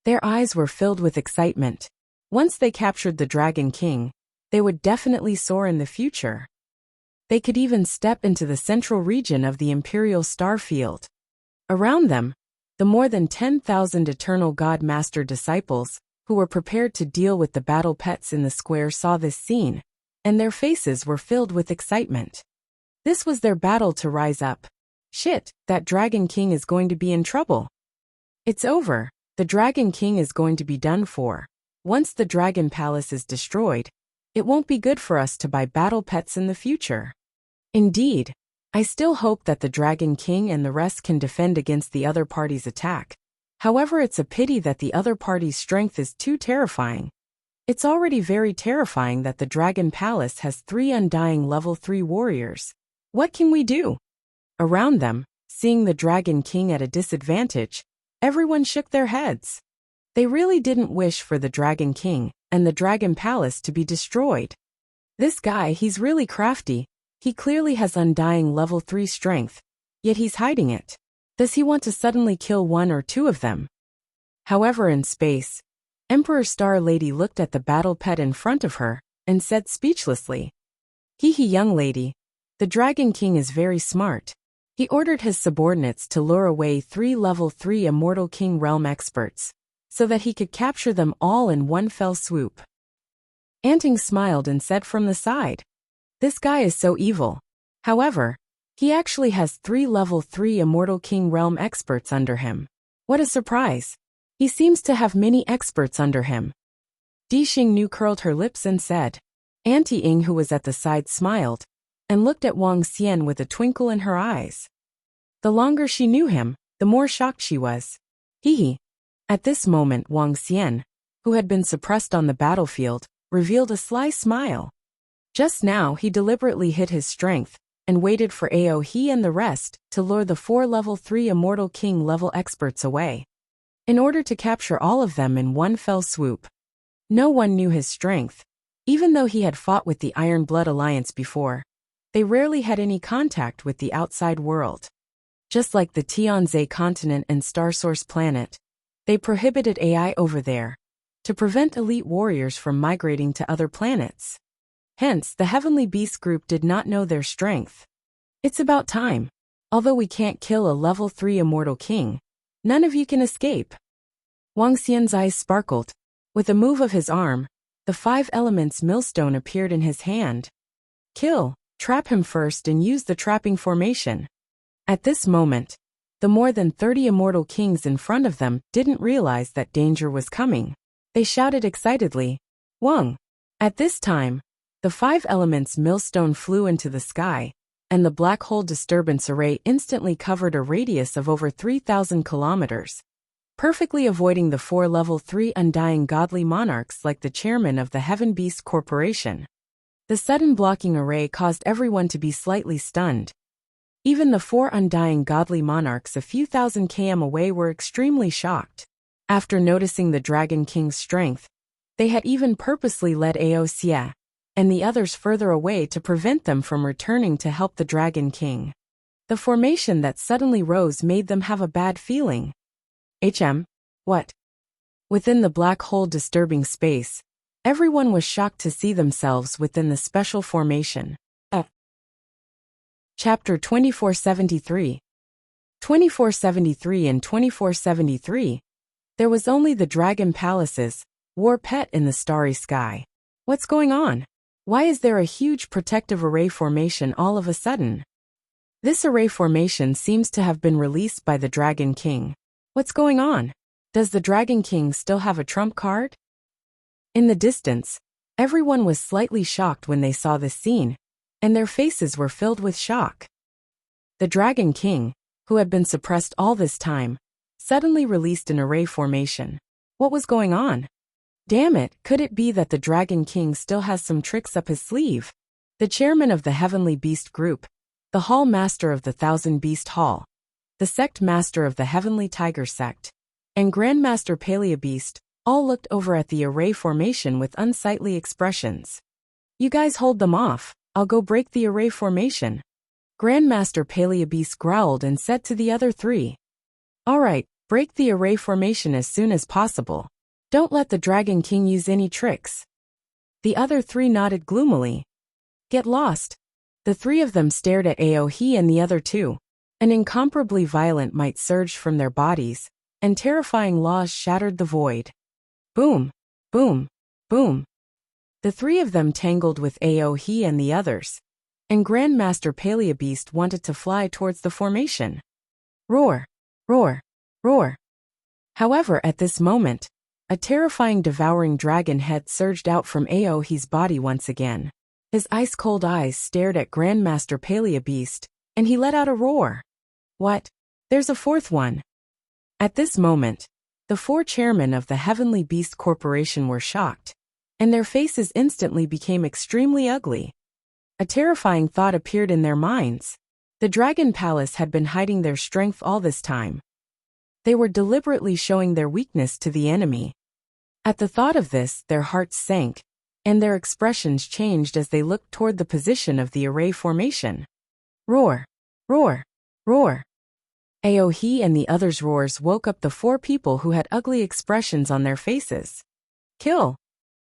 Their eyes were filled with excitement. Once they captured the Dragon King, they would definitely soar in the future. They could even step into the central region of the Imperial Star Field. Around them, the more than 10,000 Eternal God Master disciples, who were prepared to deal with the battle pets in the square, saw this scene, and their faces were filled with excitement. This was their battle to rise up. Shit, that Dragon King is going to be in trouble. It's over. The Dragon King is going to be done for. Once the Dragon Palace is destroyed, it won't be good for us to buy battle pets in the future. Indeed, I still hope that the Dragon King and the rest can defend against the other party's attack. However, it's a pity that the other party's strength is too terrifying. It's already very terrifying that the Dragon Palace has 3 undying level 3 warriors. What can we do? Around them, seeing the Dragon King at a disadvantage, everyone shook their heads. They really didn't wish for the Dragon King and the Dragon Palace to be destroyed. This guy, he's really crafty. He clearly has undying level 3 strength, yet he's hiding it. Does he want to suddenly kill 1 or 2 of them? However, in space, Emperor Star Lady looked at the battle pet in front of her and said speechlessly, "Hee hee, young lady, the Dragon King is very smart." He ordered his subordinates to lure away 3 level 3 Immortal King Realm experts, so that he could capture them all in one fell swoop. Anting smiled and said from the side, "This guy is so evil. However, he actually has 3 level 3 Immortal King Realm experts under him. What a surprise. He seems to have many experts under him." Di Xingnu curled her lips and said. Auntie Ying, who was at the side, smiled and looked at Wang Xian with a twinkle in her eyes. The longer she knew him, the more shocked she was. Hee hee. At this moment, Wang Xian, who had been suppressed on the battlefield, revealed a sly smile. Just now, he deliberately hid his strength and waited for he and the rest to lure the 4 level 3 Immortal King level experts away, in order to capture all of them in one fell swoop. No one knew his strength. Even though he had fought with the Iron Blood Alliance before, they rarely had any contact with the outside world. Just like the Tianzhe continent and Star Source planet, they prohibited AI over there, to prevent elite warriors from migrating to other planets. Hence, the Heavenly Beast group did not know their strength. It's about time. Although we can't kill a level 3 Immortal King, none of you can escape. Wang Xian's eyes sparkled. With a move of his arm, the 5 elements millstone appeared in his hand. Kill, trap him first and use the trapping formation. At this moment, the more than 30 Immortal Kings in front of them didn't realize that danger was coming. They shouted excitedly, "Wang!" At this time, the 5 elements millstone flew into the sky, and the black hole disturbance array instantly covered a radius of over 3,000 kilometers, perfectly avoiding the 4 level 3 undying godly monarchs like the chairman of the Heaven Beast Corporation. The sudden blocking array caused everyone to be slightly stunned. Even the 4 undying godly monarchs a few thousand km away were extremely shocked. After noticing the Dragon King's strength, they had even purposely led Wuxia and the others further away to prevent them from returning to help the Dragon King. The formation that suddenly rose made them have a bad feeling. What? Within the black hole disturbing space, everyone was shocked to see themselves within the special formation. Chapter 2473. 2473 and 2473. There was only the Dragon Palace's war pet in the starry sky. What's going on? Why is there a huge protective array formation all of a sudden? This array formation seems to have been released by the Dragon King. What's going on? Does the Dragon King still have a trump card? In the distance, everyone was slightly shocked when they saw this scene, and their faces were filled with shock. The Dragon King, who had been suppressed all this time, suddenly released an array formation. What was going on? Damn it, could it be that the Dragon King still has some tricks up his sleeve? The chairman of the Heavenly Beast Group, the Hall Master of the Thousand Beast Hall, the Sect Master of the Heavenly Tiger Sect, and Grandmaster Paleobeast all looked over at the array formation with unsightly expressions. "You guys hold them off, I'll go break the array formation." Grandmaster Paleobeast growled and said to the other 3. "All right, Break the array formation as soon as possible. Don't let the Dragon King use any tricks. The other three nodded gloomily. Get lost. The three of them stared at Aohe and the other two. An incomparably violent might surged from their bodies, and terrifying laws shattered the void. Boom, boom, boom. The three of them tangled with Aohe and the others, and Grandmaster Paleobeast wanted to fly towards the formation. Roar, roar, roar. However, at this moment, a terrifying devouring dragon head surged out from Aohe's body once again. His ice-cold eyes stared at Grandmaster Paleobeast, and he let out a roar. What? There's a fourth one. At this moment, the four chairmen of the Heavenly Beast Corporation were shocked, and their faces instantly became extremely ugly. A terrifying thought appeared in their minds. The Dragon Palace had been hiding their strength all this time. They were deliberately showing their weakness to the enemy. At the thought of this, their hearts sank, and their expressions changed as they looked toward the position of the array formation. Roar, roar, roar. Aohe and the others' roars woke up the four people who had ugly expressions on their faces. Kill!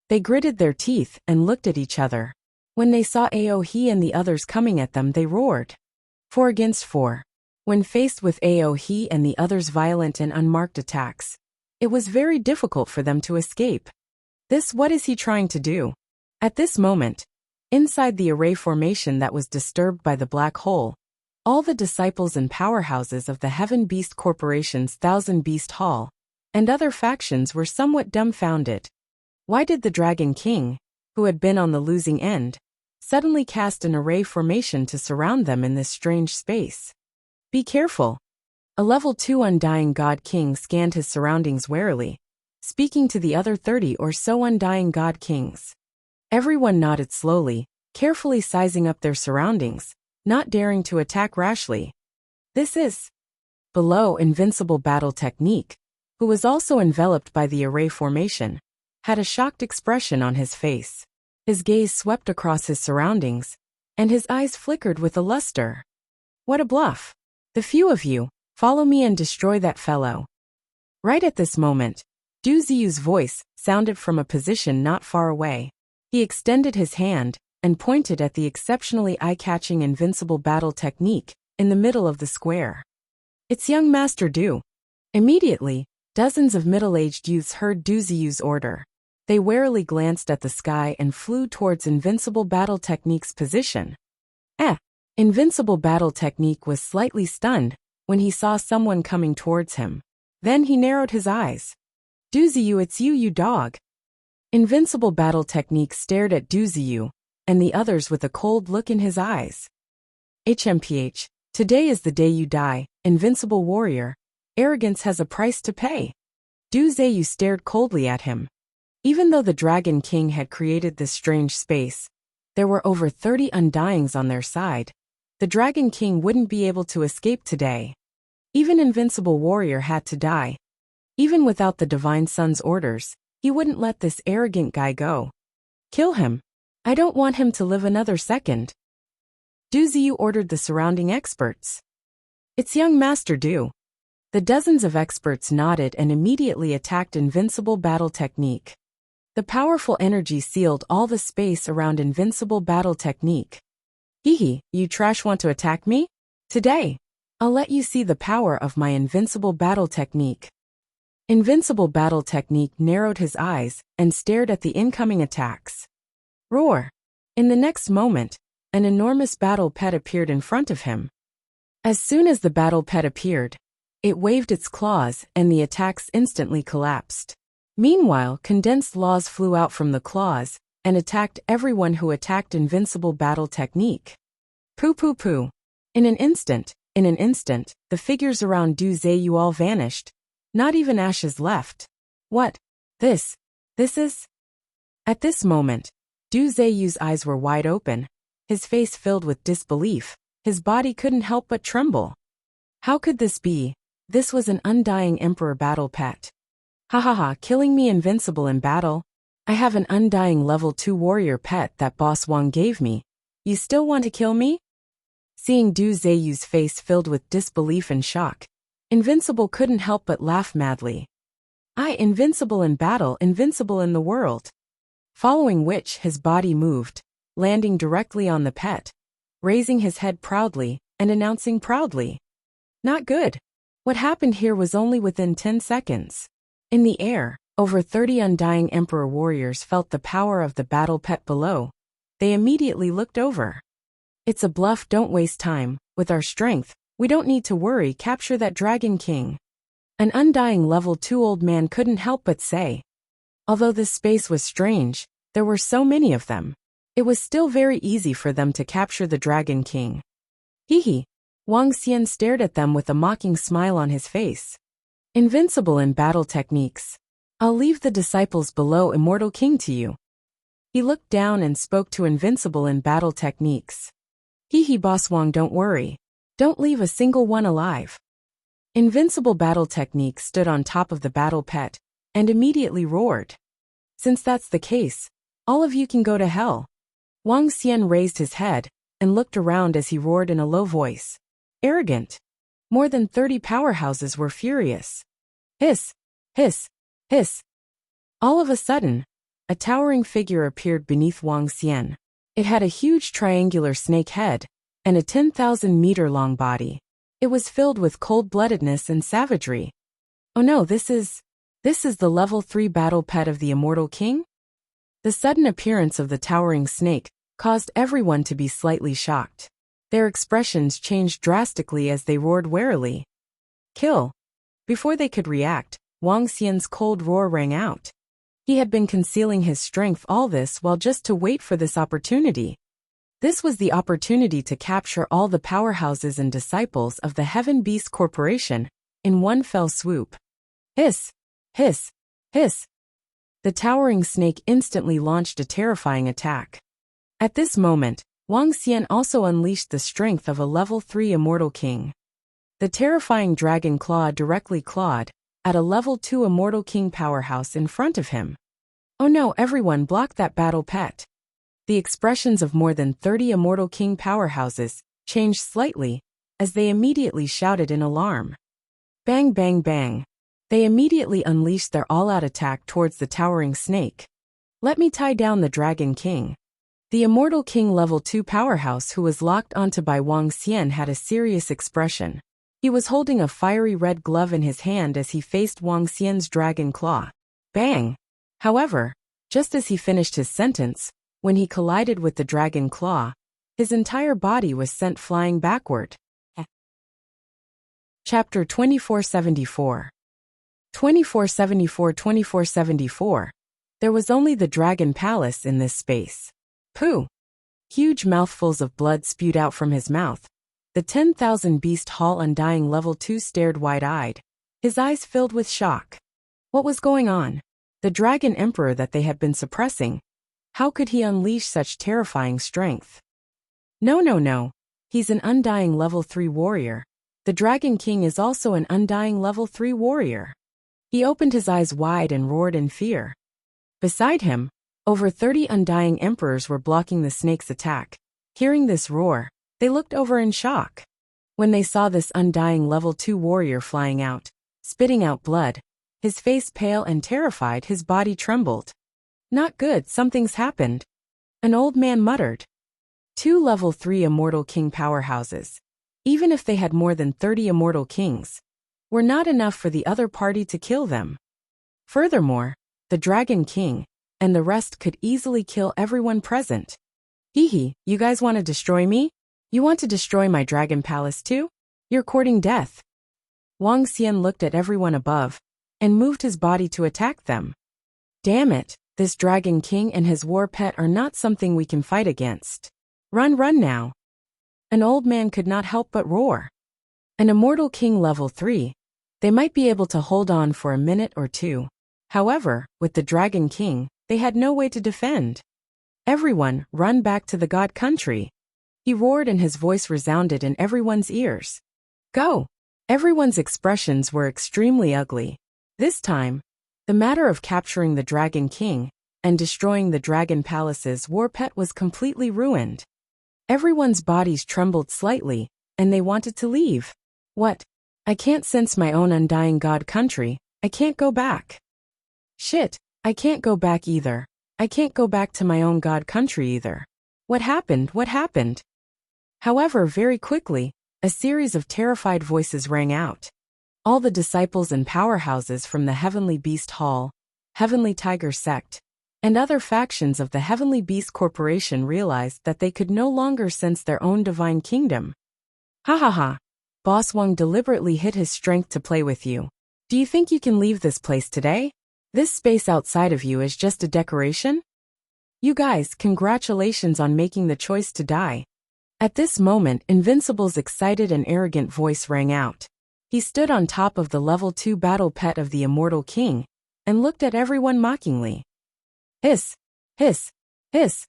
They gritted their teeth and looked at each other. When they saw Aohe and the others coming at them, they roared. 4 against 4. When faced with Aohe and the others' violent and unmarked attacks, it was very difficult for them to escape. What is he trying to do? At this moment, inside the array formation that was disturbed by the black hole, all the disciples and powerhouses of the Heaven Beast Corporation's Thousand Beast Hall and other factions were somewhat dumbfounded. Why did the Dragon King, who had been on the losing end, suddenly cast an array formation to surround them in this strange space? Be careful. A level 2 Undying God King scanned his surroundings warily, speaking to the other 30 or so Undying God Kings. Everyone nodded slowly, carefully sizing up their surroundings, not daring to attack rashly. This is below Invincible Battle Technique, who was also enveloped by the array formation, had a shocked expression on his face. His gaze swept across his surroundings, and his eyes flickered with a luster. What a bluff! The few of you, follow me and destroy that fellow. Right at this moment, Du Ziyu's voice sounded from a position not far away. He extended his hand and pointed at the exceptionally eye-catching Invincible Battle Technique in the middle of the square. It's young Master Du. Immediately, dozens of middle-aged youths heard Du Ziyu's order. They warily glanced at the sky and flew towards Invincible Battle Technique's position. Invincible Battle Technique was slightly stunned when he saw someone coming towards him. Then he narrowed his eyes. Du Ziyu, it's you, you dog. Invincible Battle Technique stared at Du Ziyu and the others with a cold look in his eyes. HMPH, today is the day you die, Invincible Warrior. Arrogance has a price to pay. Du Ziyu stared coldly at him. Even though the Dragon King had created this strange space, there were over 30 Undyings on their side. The Dragon King wouldn't be able to escape today. Even Invincible Warrior had to die. Even without the Divine Sun's orders, he wouldn't let this arrogant guy go. Kill him. I don't want him to live another second. Du Ziyu ordered the surrounding experts. It's young Master Du. The dozens of experts nodded and immediately attacked Invincible Battle Technique. The powerful energy sealed all the space around Invincible Battle Technique. Hehe, you trash want to attack me? Today, I'll let you see the power of my Invincible Battle Technique. Invincible Battle Technique narrowed his eyes and stared at the incoming attacks. Roar! In the next moment, an enormous battle pet appeared in front of him. As soon as the battle pet appeared, it waved its claws and the attacks instantly collapsed. Meanwhile, condensed laws flew out from the claws and attacked everyone who attacked Invincible Battle Technique. Poo poo poo. In an instant, the figures around Du Ziyu all vanished. Not even ashes left. What? This is... At this moment, Du Ziyu's eyes were wide open, his face filled with disbelief. His body couldn't help but tremble. How could this be? This was an Undying Emperor battle pet. Ha ha ha, killing me invincible in battle? I have an Undying level 2 warrior pet that Boss Wang gave me. You still want to kill me? Seeing Du Ziyu's face filled with disbelief and shock, Invincible couldn't help but laugh madly. Invincible in battle, invincible in the world. Following which, his body moved, landing directly on the pet, raising his head proudly, and announcing proudly. Not good. What happened here was only within 10 seconds. In the air, over 30 Undying Emperor warriors felt the power of the battle pet below. They immediately looked over. It's a bluff, don't waste time. With our strength, we don't need to worry, capture that Dragon King. An Undying level 2 old man couldn't help but say. Although this space was strange, there were so many of them. It was still very easy for them to capture the Dragon King. Hee. Wuxia stared at them with a mocking smile on his face. Invincible in battle techniques. I'll leave the disciples below Immortal King to you. He looked down and spoke to Invincible in battle techniques. Hee Boss Wang, don't worry. Don't leave a single one alive. Invincible battle technique stood on top of the battle pet, and immediately roared. Since that's the case, all of you can go to hell. Wuxia raised his head, and looked around as he roared in a low voice. Arrogant. More than 30 powerhouses were furious. Hiss, hiss, hiss. All of a sudden, a towering figure appeared beneath Wuxia. It had a huge triangular snake head, and a 10,000-meter-long body. It was filled with cold-bloodedness and savagery. Oh no, this is the level 3 battle pet of the Immortal King? The sudden appearance of the towering snake caused everyone to be slightly shocked. Their expressions changed drastically as they roared warily. Kill! Before they could react, Wuxia's cold roar rang out. He had been concealing his strength all this while just to wait for this opportunity. This was the opportunity to capture all the powerhouses and disciples of the Heaven Beast Corporation in one fell swoop. Hiss! Hiss! Hiss! The towering snake instantly launched a terrifying attack. At this moment, Wuxia also unleashed the strength of a level 3 Immortal King. The terrifying dragon claw directly clawed at a level 2 Immortal King powerhouse in front of him. Oh no, everyone blocked that battle pet. The expressions of more than 30 Immortal King powerhouses changed slightly as they immediately shouted in alarm. Bang bang bang. They immediately unleashed their all-out attack towards the towering snake. Let me tie down the Dragon King. The Immortal King level 2 powerhouse who was locked onto by Wuxia had a serious expression. He was holding a fiery red glove in his hand as he faced Wuxia's dragon claw. Bang! However, just as he finished his sentence, when he collided with the dragon claw, his entire body was sent flying backward. Chapter 2474. 2474. There was only the Dragon Palace in this space. Pooh! Huge mouthfuls of blood spewed out from his mouth. The 10,000 Beast Hall Undying Level 2 stared wide-eyed, his eyes filled with shock. What was going on? The Dragon Emperor that they had been suppressing. How could he unleash such terrifying strength? No. He's an Undying Level 3 warrior. The Dragon King is also an Undying Level 3 warrior. He opened his eyes wide and roared in fear. Beside him, over 30 Undying Emperors were blocking the snake's attack. Hearing this roar, they looked over in shock. When they saw this Undying Level 2 warrior flying out, spitting out blood, his face pale and terrified, his body trembled. Not good, something's happened. An old man muttered. 2 Level 3 Immortal King powerhouses, even if they had more than 30 Immortal Kings, were not enough for the other party to kill them. Furthermore, the Dragon King and the rest could easily kill everyone present. Hee, you guys want to destroy me? You want to destroy my Dragon Palace too? You're courting death. Wuxia looked at everyone above and moved his body to attack them. Damn it, this Dragon King and his war pet are not something we can fight against. Run now. An old man could not help but roar. An Immortal King level 3, they might be able to hold on for a minute or two. However, with the Dragon King, they had no way to defend. Everyone, run back to the God Country. He roared and his voice resounded in everyone's ears. Go! Everyone's expressions were extremely ugly. This time, the matter of capturing the Dragon King and destroying the Dragon Palace's war pet was completely ruined. Everyone's bodies trembled slightly, and they wanted to leave. What? I can't sense my own undying god country. I can't go back. Shit, I can't go back either. I can't go back to my own god country either. What happened? What happened? However, very quickly, a series of terrified voices rang out. All the disciples and powerhouses from the Heavenly Beast Hall, Heavenly Tiger Sect, and other factions of the Heavenly Beast Corporation realized that they could no longer sense their own divine kingdom. Ha ha ha. Boss Wang deliberately hid his strength to play with you. Do you think you can leave this place today? This space outside of you is just a decoration? You guys, congratulations on making the choice to die. At this moment, Invincible's excited and arrogant voice rang out. He stood on top of the level 2 battle pet of the Immortal King and looked at everyone mockingly. Hiss, hiss, hiss.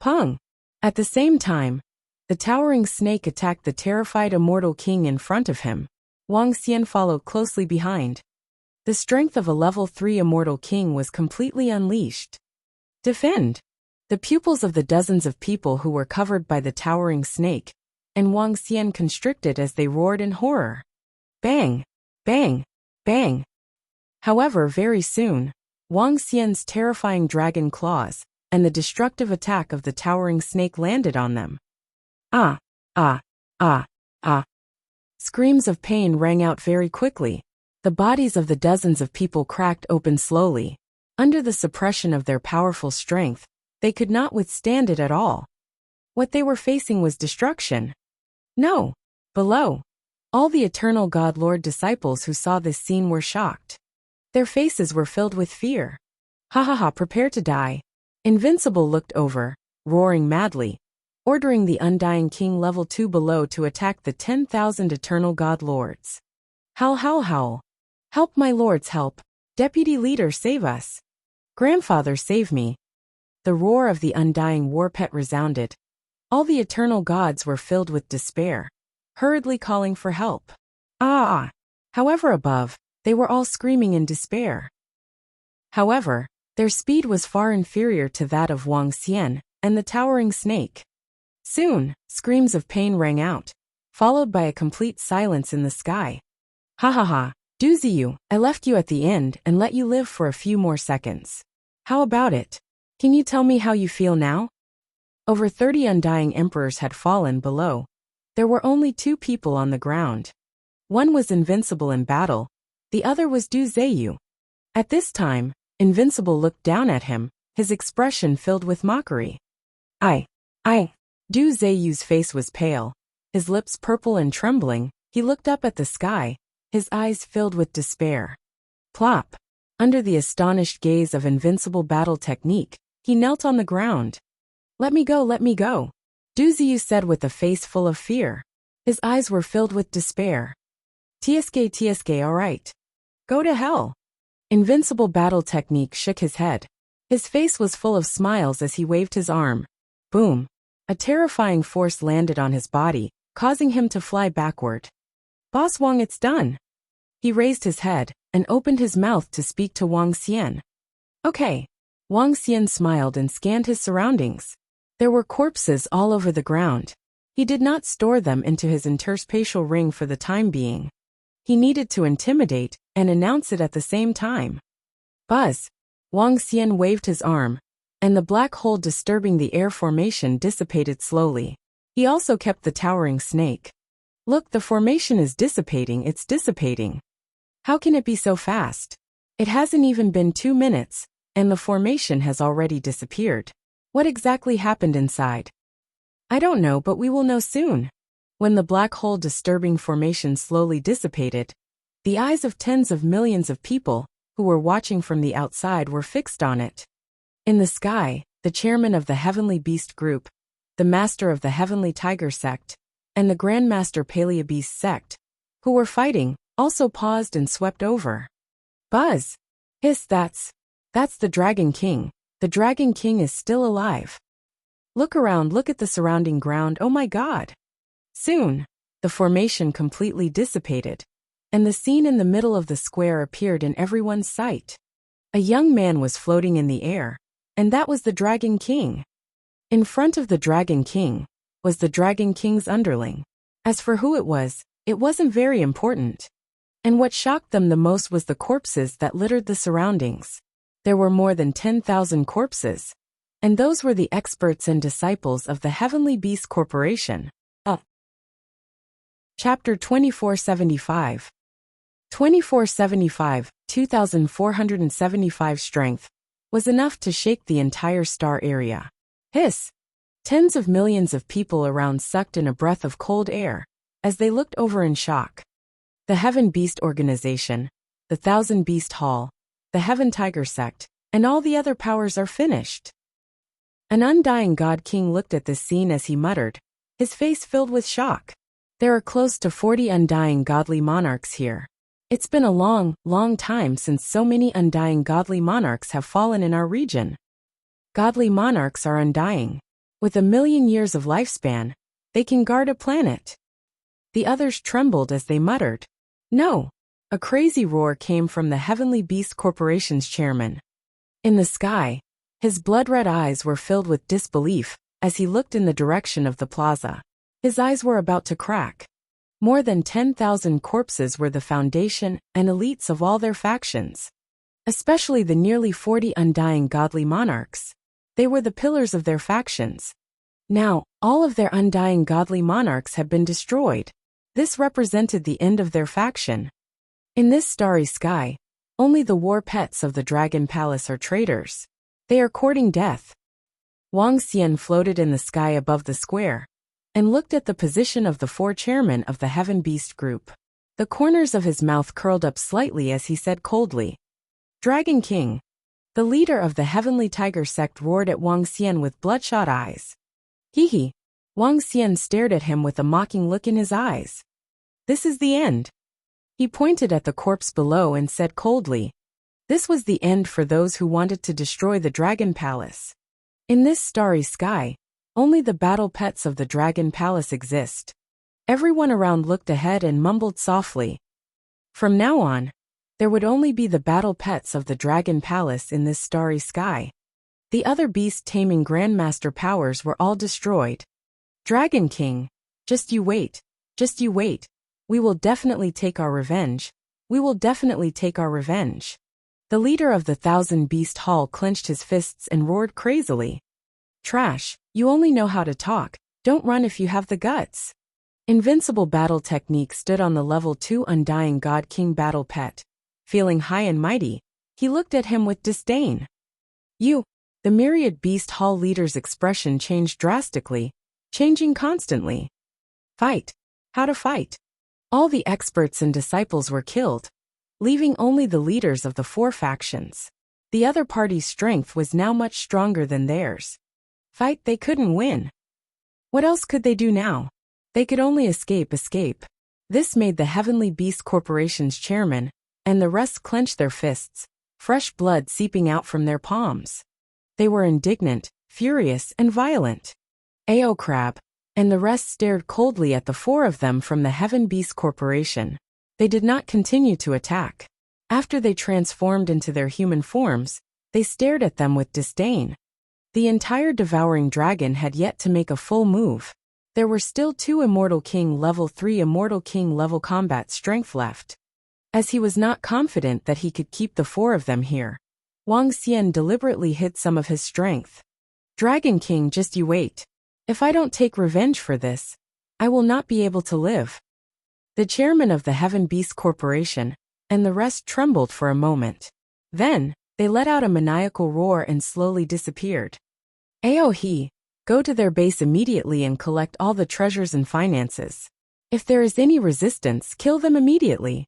Pong. At the same time, the towering snake attacked the terrified Immortal King in front of him. Wang Xian followed closely behind. The strength of a level 3 Immortal King was completely unleashed. Defend! The pupils of the dozens of people who were covered by the towering snake, and Wang Xian constricted as they roared in horror. Bang! Bang! Bang! However, very soon, Wang Xian's terrifying dragon claws and the destructive attack of the towering snake landed on them. Ah! Ah! Ah! Ah! Screams of pain rang out very quickly. The bodies of the dozens of people cracked open slowly. Under the suppression of their powerful strength, they could not withstand it at all. What they were facing was destruction. No! Below, all the Eternal God Lord disciples who saw this scene were shocked. Their faces were filled with fear. Ha ha ha, prepare to die. Invincible looked over, roaring madly, ordering the Undying King level 2 below to attack the 10,000 Eternal God Lords. Howl, howl, howl. Help, my lords, help. Deputy leader, save us. Grandfather, save me. The roar of the undying war pet resounded. All the eternal gods were filled with despair, hurriedly calling for help. Ah! However, above, they were all screaming in despair. However, their speed was far inferior to that of Wang Xian and the towering snake. Soon, screams of pain rang out, followed by a complete silence in the sky. Ha ha ha, Duziyu, I left you at the end and let you live for a few more seconds. How about it? Can you tell me how you feel now? Over 30 undying emperors had fallen below. There were only 2 people on the ground. One was Invincible in battle, the other was Du Ziyu. At this time, Invincible looked down at him, his expression filled with mockery. Du Ziyu's face was pale, his lips purple and trembling. He looked up at the sky, his eyes filled with despair. Plop! Under the astonished gaze of Invincible battle technique, he knelt on the ground. Let me go, let me go, Du Ziyu said with a face full of fear. His eyes were filled with despair. TSK, alright. Go to hell. Invincible battle technique shook his head. His face was full of smiles as he waved his arm. Boom! A terrifying force landed on his body, causing him to fly backward. Boss Wang, it's done. He raised his head and opened his mouth to speak to Wang Xian. Okay. Wang Xian smiled and scanned his surroundings. There were corpses all over the ground. He did not store them into his interspatial ring for the time being. He needed to intimidate and announce it at the same time. Buzz! Wang Xian waved his arm, and the black hole disturbing the air formation dissipated slowly. He also kept the towering snake. Look, the formation is dissipating, it's dissipating. How can it be so fast? It hasn't even been 2 minutes, and the formation has already disappeared. What exactly happened inside? I don't know, but we will know soon. When the black hole disturbing formation slowly dissipated, the eyes of tens of millions of people who were watching from the outside were fixed on it. In the sky, the chairman of the Heavenly Beast Group, the master of the Heavenly Tiger Sect, and the Grandmaster Paleobeast Sect, who were fighting, also paused and swept over. Buzz! Hiss, that's the Dragon King. The Dragon King is still alive. Look around, look at the surrounding ground, oh my god! Soon, the formation completely dissipated, and the scene in the middle of the square appeared in everyone's sight. A young man was floating in the air, and that was the Dragon King. In front of the Dragon King was the Dragon King's underling. As for who it was, It wasn't very important. And what shocked them the most was the corpses that littered the surroundings. There were more than 10,000 corpses. And those were the experts and disciples of the Heavenly Beast Corporation. Chapter 2475. 2475, 2,475 strength, was enough to shake the entire star area. Hiss! Tens of millions of people around sucked in a breath of cold air, as they looked over in shock. The Heaven Beast Organization, the Thousand Beast Hall, the Heaven Tiger Sect, and all the other powers are finished. An undying God King looked at this scene as he muttered, his face filled with shock. There are close to 40 undying godly monarchs here. It's been a long, long time since so many undying godly monarchs have fallen in our region. Godly monarchs are undying. With 1,000,000 years of lifespan, they can guard a planet. The others trembled as they muttered, "No!" A crazy roar came from the Heavenly Beast Corporation's chairman. In the sky, his blood-red eyes were filled with disbelief as he looked in the direction of the plaza. His eyes were about to crack. More than 10,000 corpses were the foundation and elites of all their factions. Especially the nearly 40 undying godly monarchs. They were the pillars of their factions. Now, all of their undying godly monarchs had been destroyed. This represented the end of their faction. In this starry sky, only the war pets of the Dragon Palace are traitors. They are courting death. Wuxia floated in the sky above the square and looked at the position of the 4 chairmen of the Heaven Beast Group. The corners of his mouth curled up slightly as he said coldly, "Dragon King." The leader of the Heavenly Tiger Sect roared at Wuxia with bloodshot eyes. Hee. Wuxia stared at him with a mocking look in his eyes. "This is the end." He pointed at the corpse below and said coldly, "This was the end for those who wanted to destroy the Dragon Palace. In this starry sky, only the battle pets of the Dragon Palace exist." Everyone around looked ahead and mumbled softly. From now on, there would only be the battle pets of the Dragon Palace in this starry sky. The other beast-taming Grandmaster powers were all destroyed. "Dragon King, just you wait. Just you wait. We will definitely take our revenge. We will definitely take our revenge." The leader of the Thousand Beast Hall clenched his fists and roared crazily. "Trash, you only know how to talk. Don't run if you have the guts." Invincible battle technique stood on the level 2 undying God King battle pet. Feeling high and mighty, he looked at him with disdain. "You." The myriad Beast Hall leader's expression changed drastically, changing constantly. "Fight. How to fight." All the experts and disciples were killed, leaving only the leaders of the 4 factions. The other party's strength was now much stronger than theirs. Fight they couldn't win. What else could they do now? They could only escape. This made the Heavenly Beast Corporation's chairman and the rest clench their fists, fresh blood seeping out from their palms. They were indignant, furious, and violent. Ao Crab and the rest stared coldly at the 4 of them from the Heaven Beast Corporation. They did not continue to attack. After they transformed into their human forms, they stared at them with disdain. The entire devouring dragon had yet to make a full move. There were still 2 Immortal King level 3 Immortal King level combat strength left. As he was not confident that he could keep the 4 of them here, Wuxia deliberately hid some of his strength. "Dragon King, just you wait. If I don't take revenge for this, I will not be able to live." The chairman of the Heaven Beast Corporation and the rest trembled for a moment. Then, they let out a maniacal roar and slowly disappeared. "Aohe, go to their base immediately and collect all the treasures and finances. If there is any resistance, kill them immediately."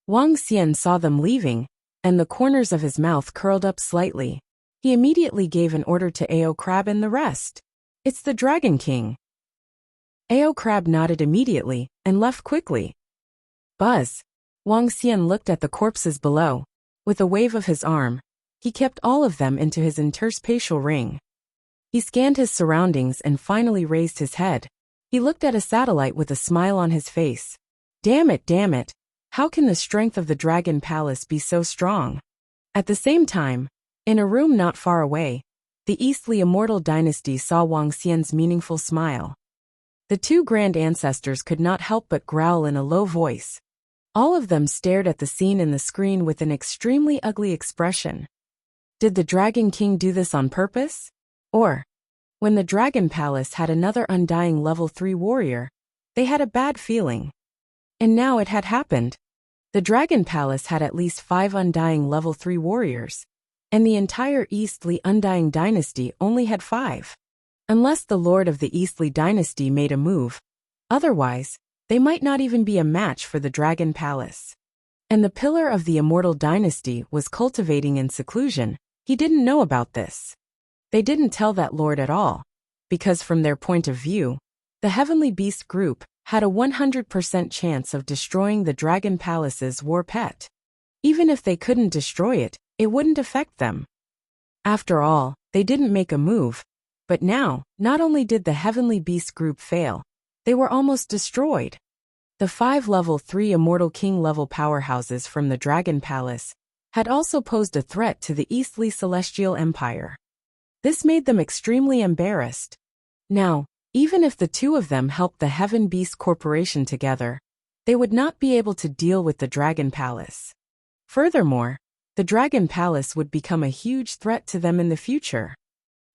Wuxia saw them leaving, and the corners of his mouth curled up slightly. He immediately gave an order to Ao Crab and the rest. "It's the Dragon King." Ao Crab nodded immediately and left quickly. Buzz. Wuxia looked at the corpses below. With a wave of his arm, he kept all of them into his interspatial ring. He scanned his surroundings and finally raised his head. He looked at a satellite with a smile on his face. Damn it. How can the strength of the Dragon Palace be so strong? At the same time, in a room not far away, the Eastly Immortal Dynasty saw Wuxia's meaningful smile. The two grand ancestors could not help but growl in a low voice. All of them stared at the scene in the screen with an extremely ugly expression. Did the Dragon King do this on purpose? Or, when the Dragon Palace had another undying level 3 warrior, they had a bad feeling. And now it had happened. The Dragon Palace had at least 5 undying level 3 warriors, and the entire Eastly Undying Dynasty only had 5. Unless the Lord of the Eastly Dynasty made a move. Otherwise, they might not even be a match for the Dragon Palace. And the pillar of the Immortal Dynasty was cultivating in seclusion. He didn't know about this. They didn't tell that lord at all, because from their point of view, the Heavenly Beast group had a 100% chance of destroying the Dragon Palace's war pet. Even if they couldn't destroy it, it wouldn't affect them. After all, they didn't make a move. But now, not only did the Heavenly Beast group fail, they were almost destroyed. The 5 level 3 Immortal King level powerhouses from the Dragon Palace had also posed a threat to the Eastly Celestial Empire. This made them extremely embarrassed. Now, even if the two of them helped the Heaven Beast Corporation together, they would not be able to deal with the Dragon Palace. Furthermore, the Dragon Palace would become a huge threat to them in the future.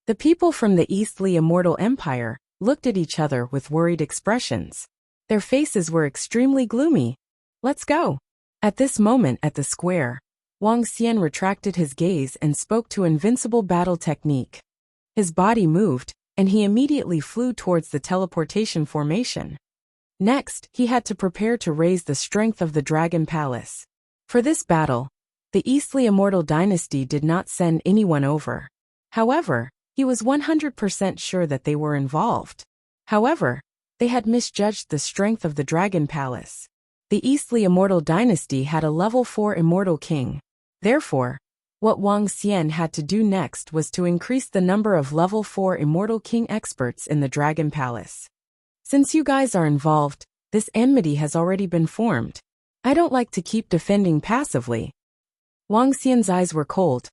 The people from the Eastly Immortal Empire looked at each other with worried expressions. Their faces were extremely gloomy. Let's go. At this moment at the square, Wuxia retracted his gaze and spoke to Invincible battle technique. His body moved, and he immediately flew towards the teleportation formation. Next, he had to prepare to raise the strength of the Dragon Palace. For this battle, the Eastly Immortal Dynasty did not send anyone over. However, he was 100% sure that they were involved. However, they had misjudged the strength of the Dragon Palace. The Eastly Immortal Dynasty had a level 4 Immortal King. Therefore, what Wuxia had to do next was to increase the number of level 4 Immortal King experts in the Dragon Palace. Since you guys are involved, this enmity has already been formed. I don't like to keep defending passively. Wuxia's eyes were cold.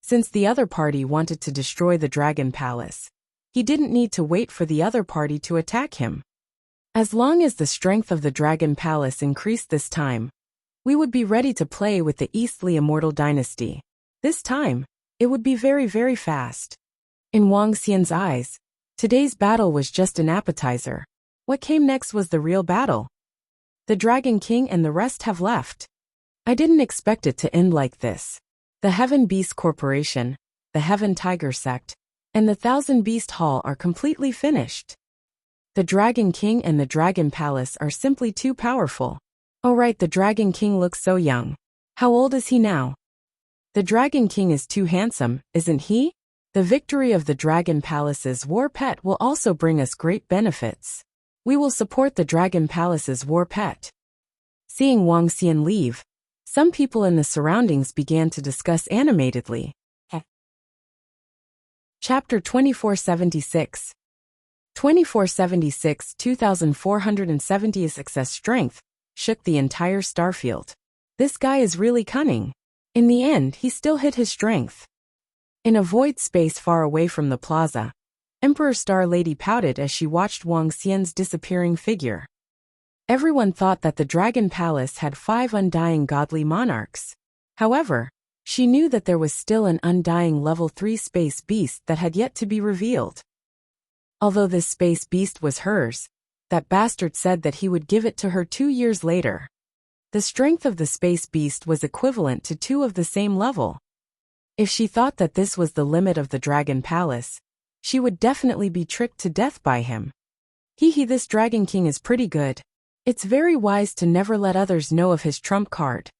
Since the other party wanted to destroy the Dragon Palace, he didn't need to wait for the other party to attack him. As long as the strength of the Dragon Palace increased this time, we would be ready to play with the Eastly Immortal Dynasty. This time, it would be very, very fast. In Wuxia's eyes, today's battle was just an appetizer. What came next was the real battle. The Dragon King and the rest have left. I didn't expect it to end like this. The Heaven Beast Corporation, the Heaven Tiger Sect, and the Thousand Beast Hall are completely finished. The Dragon King and the Dragon Palace are simply too powerful. Oh right, the Dragon King looks so young. How old is he now? The Dragon King is too handsome, isn't he? The victory of the Dragon Palace's war pet will also bring us great benefits. We will support the Dragon Palace's war pet. Seeing Wuxia leave, some people in the surroundings began to discuss animatedly. Chapter 2476. 2476 2470 success strength shook the entire starfield. This guy is really cunning. In the end, he still hit his strength. In a void space far away from the plaza, Emperor Star Lady pouted as she watched Wuxia's disappearing figure. Everyone thought that the Dragon Palace had 5 undying godly monarchs. However, she knew that there was still an undying level 3 space beast that had yet to be revealed. Although this space beast was hers, that bastard said that he would give it to her 2 years later. The strength of the space beast was equivalent to 2 of the same level. If she thought that this was the limit of the Dragon Palace, she would definitely be tricked to death by him. This Dragon King is pretty good. It's very wise to never let others know of his trump card.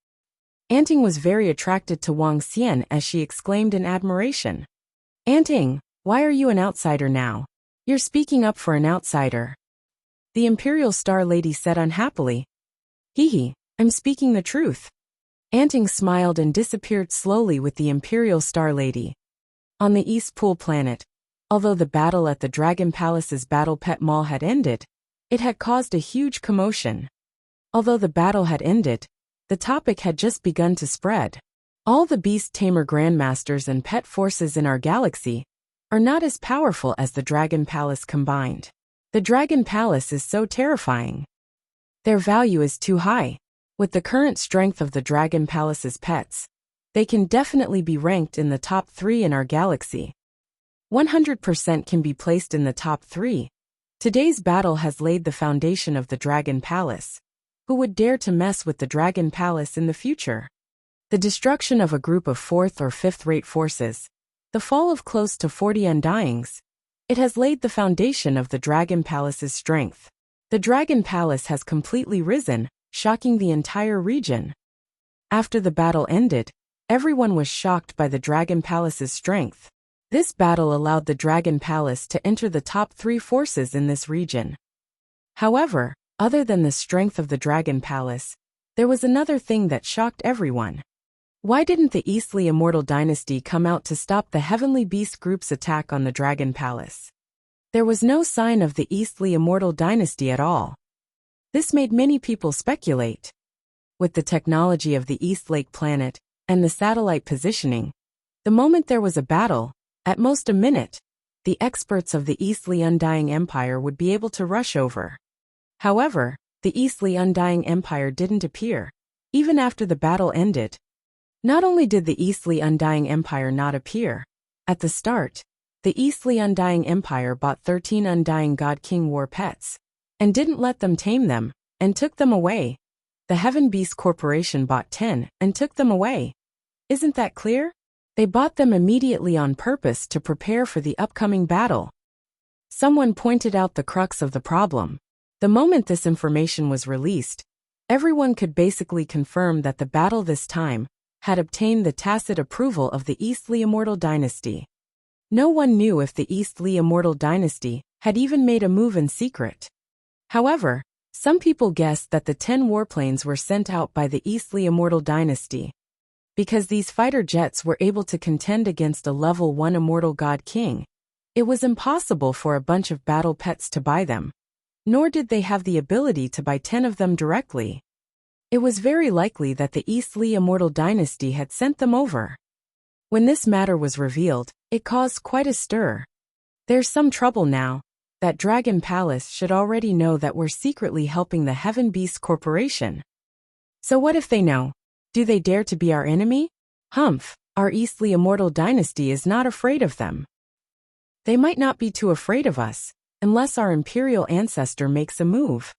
Anting was very attracted to Wuxia as she exclaimed in admiration. Anting, why are you an outsider now? You're speaking up for an outsider. The Imperial Star Lady said unhappily. I'm speaking the truth. Anting smiled and disappeared slowly with the Imperial Star Lady. On the East Pool planet, although the battle at the Dragon Palace's Battle Pet Mall had ended, it had caused a huge commotion. Although the battle had ended, the topic had just begun to spread. All the Beast Tamer Grandmasters and pet forces in our galaxy are not as powerful as the Dragon Palace combined. The Dragon Palace is so terrifying. Their value is too high. With the current strength of the Dragon Palace's pets, they can definitely be ranked in the top 3 in our galaxy. 100% can be placed in the top 3. Today's battle has laid the foundation of the Dragon Palace. Who would dare to mess with the Dragon Palace in the future? The destruction of a group of 4th or 5th-rate forces, the fall of close to 40 Undyings. It has laid the foundation of the Dragon Palace's strength. The Dragon Palace has completely risen, shocking the entire region. After the battle ended, everyone was shocked by the Dragon Palace's strength. This battle allowed the Dragon Palace to enter the top 3 forces in this region. However, other than the strength of the Dragon Palace, there was another thing that shocked everyone. Why didn't the Eastly Immortal Dynasty come out to stop the Heavenly Beast Group's attack on the Dragon Palace? There was no sign of the Eastly Immortal Dynasty at all. This made many people speculate. With the technology of the East Lake planet and the satellite positioning, the moment there was a battle, at most a minute, the experts of the Eastly Undying Empire would be able to rush over. However, the Eastly Undying Empire didn't appear, even after the battle ended. Not only did the Eastly Undying Empire not appear, at the start, the Eastly Undying Empire bought 13 Undying God King War pets, and didn't let them tame them, and took them away. The Heaven Beast Corporation bought 10, and took them away. Isn't that clear? They bought them immediately on purpose to prepare for the upcoming battle. Someone pointed out the crux of the problem. The moment this information was released, everyone could basically confirm that the battle this time had obtained the tacit approval of the Eastly Immortal Dynasty. No one knew if the Eastly Immortal Dynasty had even made a move in secret. However, some people guessed that the 10 warplanes were sent out by the Eastly Immortal Dynasty. Because these fighter jets were able to contend against a level 1 Immortal God King, it was impossible for a bunch of battle pets to buy them. Nor did they have the ability to buy 10 of them directly. It was very likely that the Eastly Immortal Dynasty had sent them over. When this matter was revealed, it caused quite a stir. There's some trouble now. That Dragon Palace should already know that we're secretly helping the Heaven Beast Corporation. So what if they know? Do they dare to be our enemy? Humph, our Eastly Immortal Dynasty is not afraid of them. They might not be too afraid of us, unless our Imperial ancestor makes a move.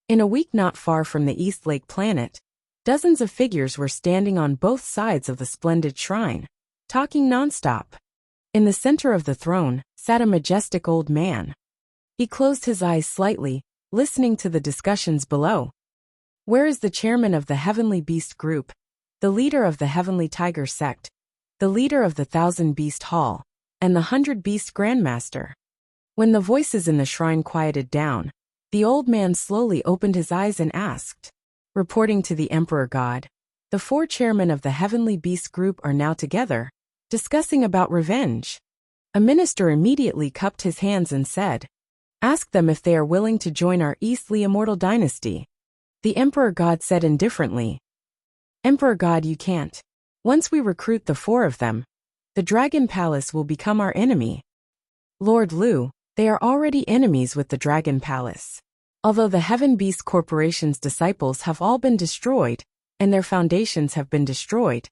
In a week not far from the East Lake planet, dozens of figures were standing on both sides of the splendid shrine, talking nonstop. In the center of the throne sat a majestic old man. He closed his eyes slightly, listening to the discussions below. Where is the chairman of the Heavenly Beast Group, the leader of the Heavenly Tiger Sect, the leader of the 1,000 Beast Hall, and the 100 Beast Grandmaster? When the voices in the shrine quieted down, the old man slowly opened his eyes and asked. Reporting to the Emperor God, the 4 chairmen of the Heavenly Beast Group are now together, discussing about revenge. A minister immediately cupped his hands and said, "Ask them if they are willing to join our Eastly Immortal Dynasty." The Emperor God said indifferently, "Emperor God, you can't. Once we recruit the 4 of them, the Dragon Palace will become our enemy." Lord Liu, they are already enemies with the Dragon Palace. Although the Heaven Beast Corporation's disciples have all been destroyed, and their foundations have been destroyed,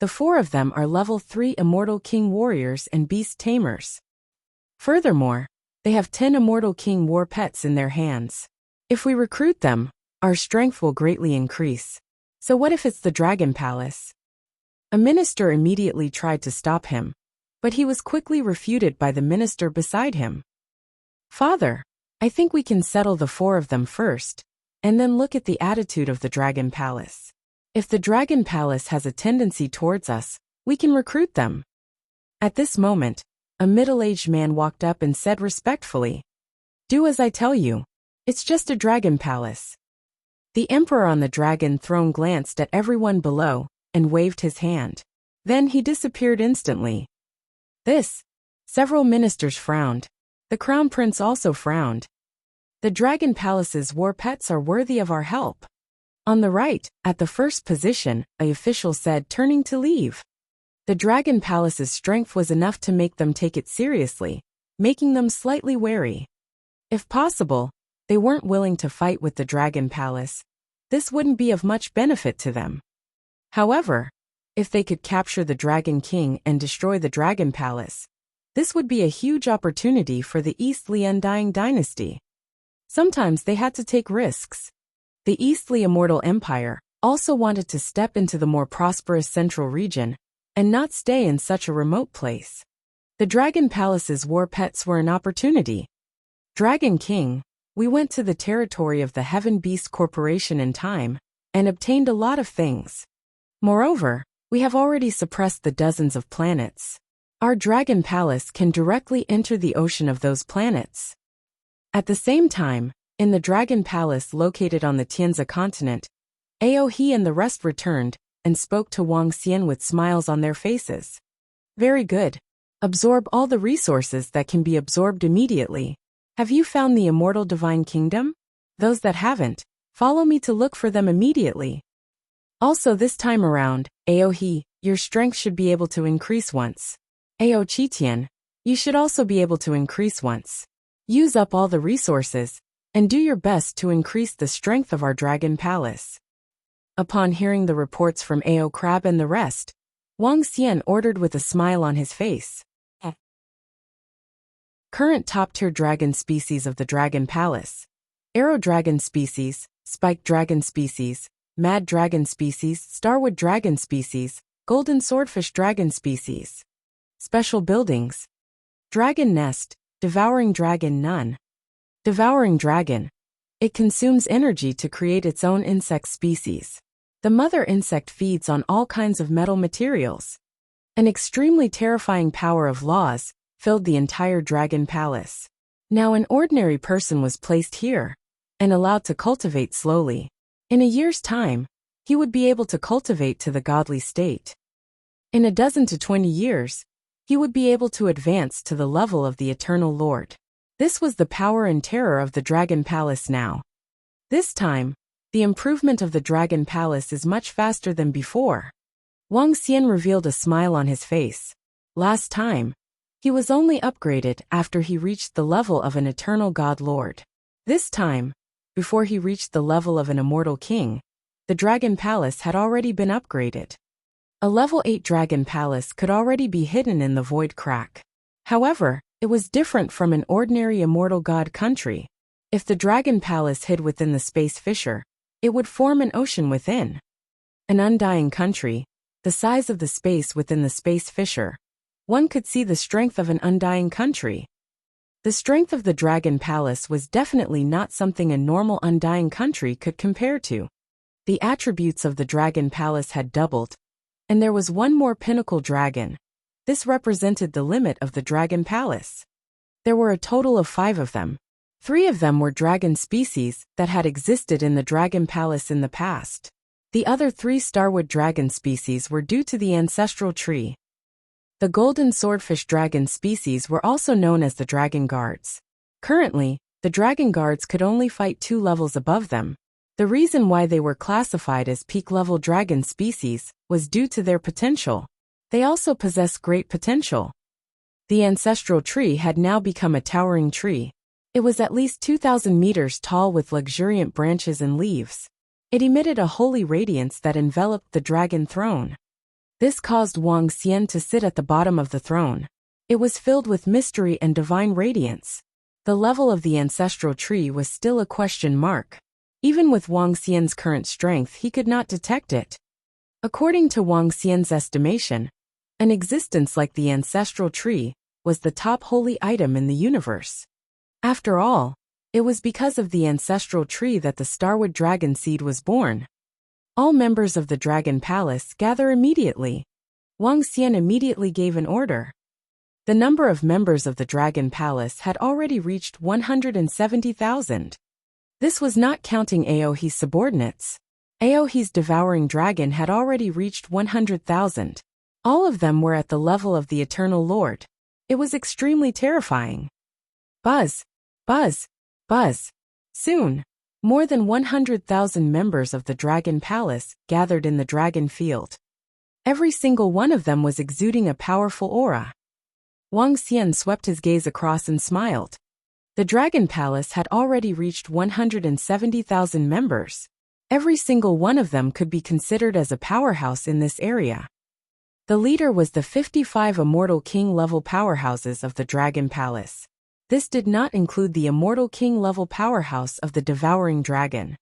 the 4 of them are level 3 Immortal King Warriors and Beast Tamers. Furthermore, they have 10 Immortal King War pets in their hands. If we recruit them, our strength will greatly increase. So what if it's the Dragon Palace? A minister immediately tried to stop him, but he was quickly refuted by the minister beside him. "Father, I think we can settle the 4 of them first, and then look at the attitude of the Dragon Palace. If the Dragon Palace has a tendency towards us, we can recruit them." At this moment, a middle-aged man walked up and said respectfully, "Do as I tell you. It's just a Dragon Palace." The Emperor on the dragon throne glanced at everyone below and waved his hand. Then he disappeared instantly. Several ministers frowned. The Crown Prince also frowned. The Dragon Palace's war pets are worthy of our help. On the right, at the first position, an official said, turning to leave. The Dragon Palace's strength was enough to make them take it seriously, making them slightly wary. If possible, they weren't willing to fight with the Dragon Palace. This wouldn't be of much benefit to them. However, if they could capture the Dragon King and destroy the Dragon Palace, this would be a huge opportunity for the Eastli Undying Dynasty. Sometimes they had to take risks. The Eastli Immortal Empire also wanted to step into the more prosperous central region and not stay in such a remote place. The Dragon Palace's war pets were an opportunity. Dragon King, we went to the territory of the Heaven Beast Corporation in time and obtained a lot of things. Moreover, we have already suppressed the dozens of planets. Our Dragon Palace can directly enter the ocean of those planets. At the same time, in the Dragon Palace located on the Tianzi continent, Aohe and the rest returned and spoke to Wang Xian with smiles on their faces. Very good. Absorb all the resources that can be absorbed immediately. Have you found the Immortal Divine Kingdom? Those that haven't, follow me to look for them immediately. Also this time around, Aohe, your strength should be able to increase once. Ao Qitian, you should also be able to increase once. Use up all the resources, and do your best to increase the strength of our Dragon Palace. Upon hearing the reports from Ao Crab and the rest, Wang Xian ordered with a smile on his face. Current top-tier dragon species of the Dragon Palace: Arrow Dragon species, Spike Dragon species, Mad Dragon species, Starwood Dragon species, Golden Swordfish Dragon species. Special buildings: Dragon Nest, Devouring Dragon None. Devouring Dragon. It consumes energy to create its own insect species. The mother insect feeds on all kinds of metal materials. An extremely terrifying power of laws filled the entire Dragon Palace. Now an ordinary person was placed here and allowed to cultivate slowly. In a year's time, he would be able to cultivate to the godly state. In a dozen to 20 years, he would be able to advance to the level of the Eternal Lord. This was the power and terror of the Dragon Palace now. This time, the improvement of the Dragon Palace is much faster than before. Wang Xian revealed a smile on his face. Last time, he was only upgraded after he reached the level of an Eternal God Lord. This time, before he reached the level of an Immortal King, the Dragon Palace had already been upgraded. A level 8 Dragon Palace could already be hidden in the void crack. However, it was different from an ordinary immortal god country. If the Dragon Palace hid within the space fissure, it would form an ocean within. An undying country, the size of the space within the space fissure. One could see the strength of an undying country. The strength of the Dragon Palace was definitely not something a normal undying country could compare to. The attributes of the Dragon Palace had doubled, and there was one more pinnacle dragon. This represented the limit of the Dragon Palace. There were a total of 5 of them. 3 of them were dragon species that had existed in the Dragon Palace in the past. The other 3 Starwood dragon species were due to the ancestral tree. The golden swordfish dragon species were also known as the Dragon Guards. Currently, the Dragon Guards could only fight 2 levels above them. The reason why they were classified as peak-level dragon species was due to their potential. They also possess great potential. The ancestral tree had now become a towering tree. It was at least 2,000 meters tall with luxuriant branches and leaves. It emitted a holy radiance that enveloped the dragon throne. This caused Wang Xian to sit at the bottom of the throne. It was filled with mystery and divine radiance. The level of the ancestral tree was still a question mark. Even with Wang Xian's current strength, he could not detect it. According to Wang Xian's estimation, an existence like the ancestral tree was the top holy item in the universe. After all, it was because of the ancestral tree that the Starwood Dragon Seed was born. All members of the Dragon Palace gather immediately. Wang Xian immediately gave an order. The number of members of the Dragon Palace had already reached 170,000. This was not counting Aohe's subordinates. Aohe's devouring dragon had already reached 100,000. All of them were at the level of the Eternal Lord. It was extremely terrifying. Buzz, buzz, buzz. Soon, more than 100,000 members of the Dragon Palace gathered in the Dragon Field. Every single one of them was exuding a powerful aura. Wang Xian swept his gaze across and smiled. The Dragon Palace had already reached 170,000 members. Every single one of them could be considered as a powerhouse in this area. The leader was the 55 Immortal King level powerhouses of the Dragon Palace. This did not include the Immortal King level powerhouse of the Devouring Dragon.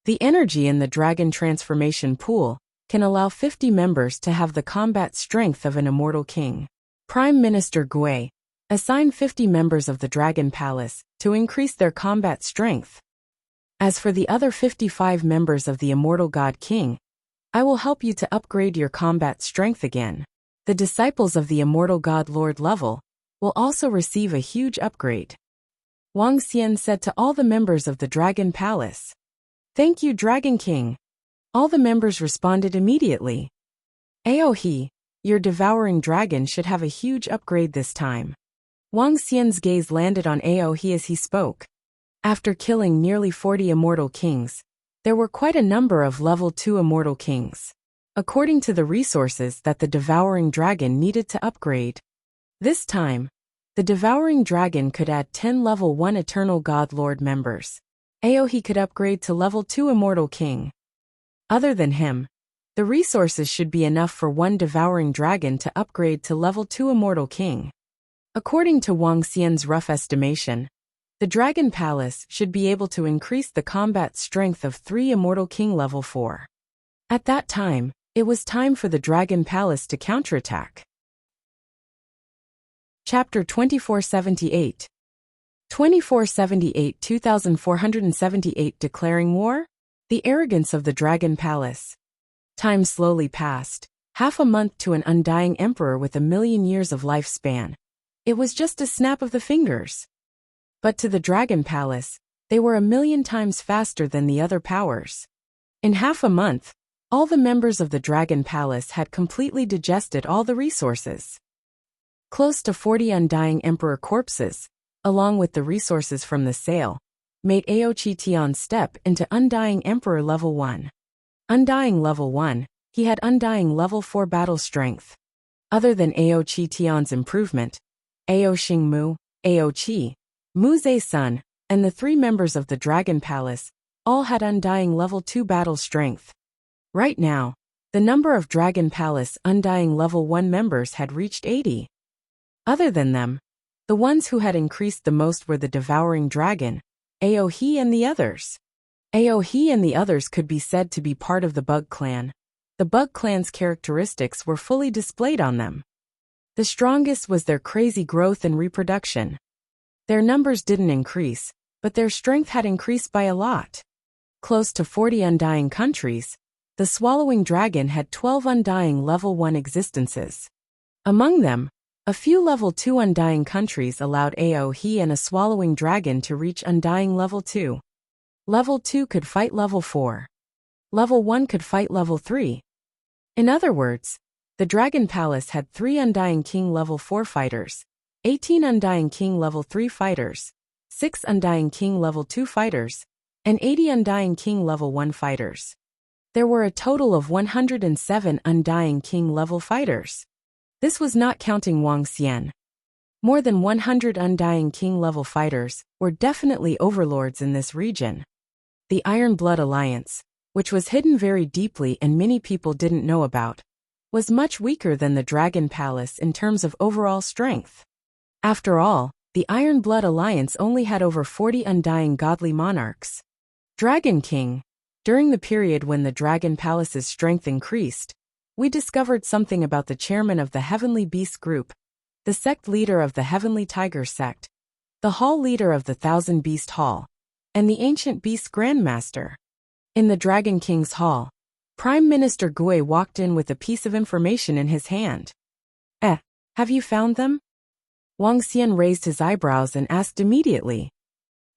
The energy in the Dragon Transformation Pool can allow 50 members to have the combat strength of an Immortal King. Prime Minister Gui assigned 50 members of the Dragon Palace to increase their combat strength. As for the other 55 members of the Immortal God King, I will help you to upgrade your combat strength again. The disciples of the Immortal God Lord level will also receive a huge upgrade. Wang Xian said to all the members of the Dragon Palace. Thank you, Dragon King. All the members responded immediately. Aohe, your devouring dragon should have a huge upgrade this time. Wang Xian's gaze landed on Aohe as he spoke. After killing nearly 40 Immortal Kings, there were quite a number of level 2 Immortal Kings, according to the resources that the Devouring Dragon needed to upgrade. This time, the Devouring Dragon could add 10 level 1 Eternal God Lord members. Aohe could upgrade to level 2 Immortal King. Other than him, the resources should be enough for one Devouring Dragon to upgrade to level 2 Immortal King. According to Wang Xian's rough estimation, the Dragon Palace should be able to increase the combat strength of 3 Immortal King level 4. At that time, it was time for the Dragon Palace to counterattack. Chapter 2478 2478 2478 Declaring War? The Arrogance of the Dragon Palace. Time slowly passed, half a month to an undying emperor with 1,000,000 years of lifespan. It was just a snap of the fingers. But to the Dragon Palace, they were 1,000,000 times faster than the other powers. In half a month, all the members of the Dragon Palace had completely digested all the resources. Close to 40 undying emperor corpses, along with the resources from the sale, made Aochi Tian step into Undying Emperor Level 1. Undying Level 1, he had Undying Level 4 battle strength. Other than Aochi Tian's improvement, Ao Xingmu, Aochi, Mu Zhe-sun, and the 3 members of the Dragon Palace all had Undying Level 2 battle strength. Right now, the number of Dragon Palace Undying Level 1 members had reached 80. Other than them, the ones who had increased the most were the Devouring Dragon, Aohe and the others. Aohe and the others could be said to be part of the Bug Clan. The Bug Clan's characteristics were fully displayed on them. The strongest was their crazy growth and reproduction. Their numbers didn't increase, but their strength had increased by a lot. Close to 40 undying countries, the Swallowing Dragon had 12 undying level 1 existences. Among them, a few level 2 undying countries allowed Aohe and a Swallowing Dragon to reach undying level 2. Level 2 could fight level 4. Level 1 could fight level 3. In other words, the Dragon Palace had 3 Undying King level 4 fighters, 18 Undying King level 3 fighters, 6 Undying King level 2 fighters, and 80 Undying King level 1 fighters. There were a total of 107 Undying King level fighters. This was not counting Wang Xian. More than 100 Undying King level fighters were definitely overlords in this region. The Iron Blood Alliance, which was hidden very deeply and many people didn't know about, was much weaker than the Dragon Palace in terms of overall strength. After all, the Iron Blood Alliance only had over 40 undying godly monarchs. Dragon King. During the period when the Dragon Palace's strength increased, we discovered something about the chairman of the Heavenly Beast Group, the sect leader of the Heavenly Tiger sect, the hall leader of the Thousand Beast Hall, and the Ancient Beast Grandmaster. In the Dragon King's hall, Prime Minister Gui walked in with a piece of information in his hand. Have you found them? Wang Xian raised his eyebrows and asked immediately.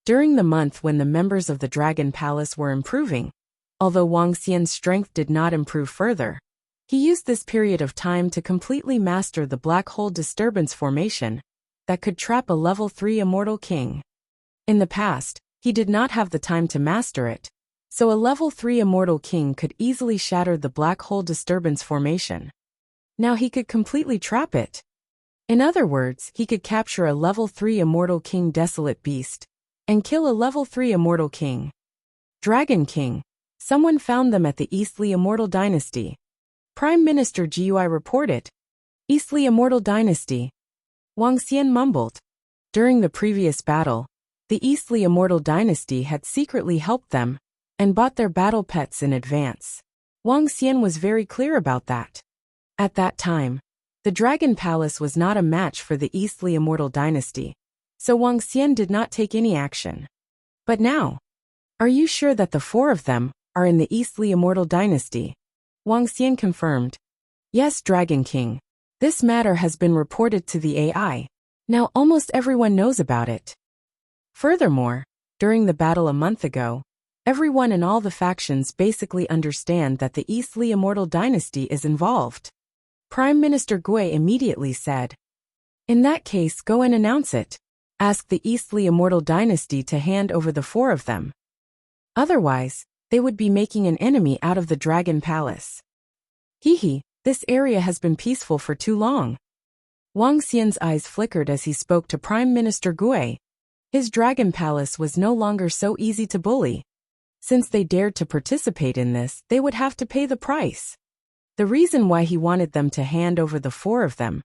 During the month when the members of the Dragon Palace were improving, although Wang Xian's strength did not improve further, he used this period of time to completely master the Black Hole Disturbance formation that could trap a level 3 Immortal King. In the past, he did not have the time to master it, so a level 3 Immortal King could easily shatter the Black Hole Disturbance formation. Now he could completely trap it. In other words, he could capture a level 3 immortal king desolate beast and kill a level 3 immortal king. Dragon King. Someone found them at the Eastli Immortal Dynasty. Prime Minister GUI reported. Eastli Immortal Dynasty. Wang Xian mumbled. During the previous battle, the Eastli Immortal Dynasty had secretly helped them and bought their battle pets in advance. Wang Xian was very clear about that. At that time, the Dragon Palace was not a match for the Eastli Immortal Dynasty, so Wang Xian did not take any action. But now, are you sure that the 4 of them are in the Eastli Immortal Dynasty? Wang Xian confirmed. Yes, Dragon King. This matter has been reported to the AI. Now almost everyone knows about it. Furthermore, during the battle a month ago, everyone in all the factions basically understand that the Eastli Immortal Dynasty is involved. Prime Minister Gui immediately said. In that case, go and announce it. Ask the Eastli Immortal Dynasty to hand over the 4 of them. Otherwise, they would be making an enemy out of the Dragon Palace. Hehe, this area has been peaceful for too long. Wang Xian's eyes flickered as he spoke to Prime Minister Gui. His Dragon Palace was no longer so easy to bully. Since they dared to participate in this, they would have to pay the price. The reason why he wanted them to hand over the 4 of them,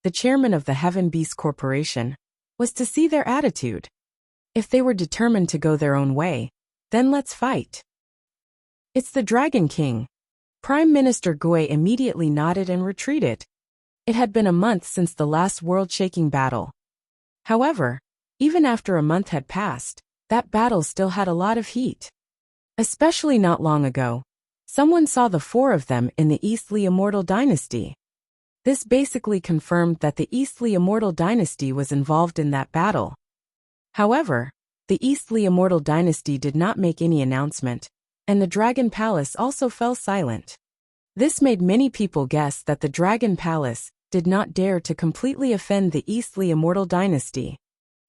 the chairman of the Heaven Beast Corporation, was to see their attitude. If they were determined to go their own way, then let's fight. It's the Dragon King. Prime Minister Gui immediately nodded and retreated. It had been a month since the last world-shaking battle. However, even after a month had passed, that battle still had a lot of heat. Especially not long ago, someone saw the 4 of them in the Eastli Immortal Dynasty. This basically confirmed that the Eastli Immortal Dynasty was involved in that battle. However, the Eastli Immortal Dynasty did not make any announcement, and the Dragon Palace also fell silent. This made many people guess that the Dragon Palace did not dare to completely offend the Eastli Immortal Dynasty.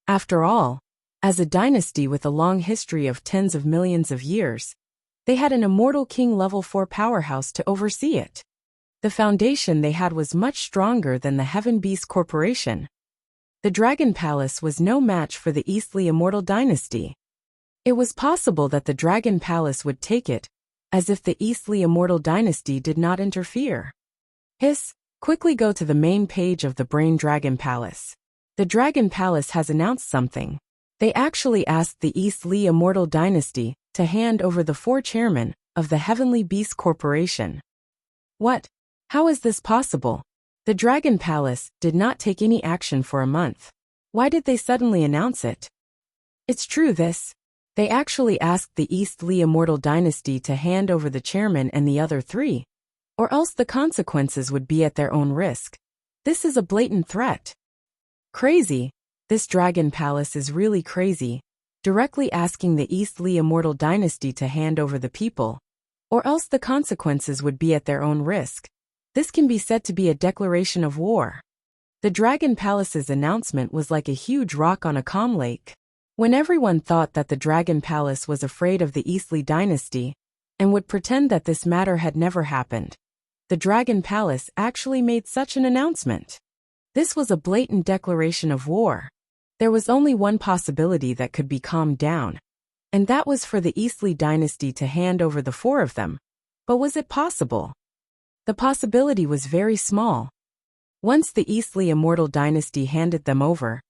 After all, as a dynasty with a long history of tens of millions of years, they had an Immortal King level 4 powerhouse to oversee it. The foundation they had was much stronger than the Heaven Beast Corporation. The Dragon Palace was no match for the Eastli Immortal Dynasty. It was possible that the Dragon Palace would take it, as if the Eastli Immortal Dynasty did not interfere. Hiss, quickly go to the main page of the Brain Dragon Palace. The Dragon Palace has announced something. They actually asked the Eastli Immortal Dynasty to hand over the 4 chairmen of the Heavenly Beast Corporation. What? How is this possible? The Dragon Palace did not take any action for a month. Why did they suddenly announce it? It's true this. They actually asked the Eastli Immortal Dynasty to hand over the chairman and the other 3, or else the consequences would be at their own risk. This is a blatant threat. Crazy. This Dragon Palace is really crazy, directly asking the Eastli Immortal Dynasty to hand over the people, or else the consequences would be at their own risk. This can be said to be a declaration of war. The Dragon Palace's announcement was like a huge rock on a calm lake. When everyone thought that the Dragon Palace was afraid of the Eastli Dynasty and would pretend that this matter had never happened, the Dragon Palace actually made such an announcement. This was a blatant declaration of war. There was only one possibility that could be calmed down, and that was for the Eastli Dynasty to hand over the 4 of them. But was it possible? The possibility was very small. Once the Eastli Immortal Dynasty handed them over,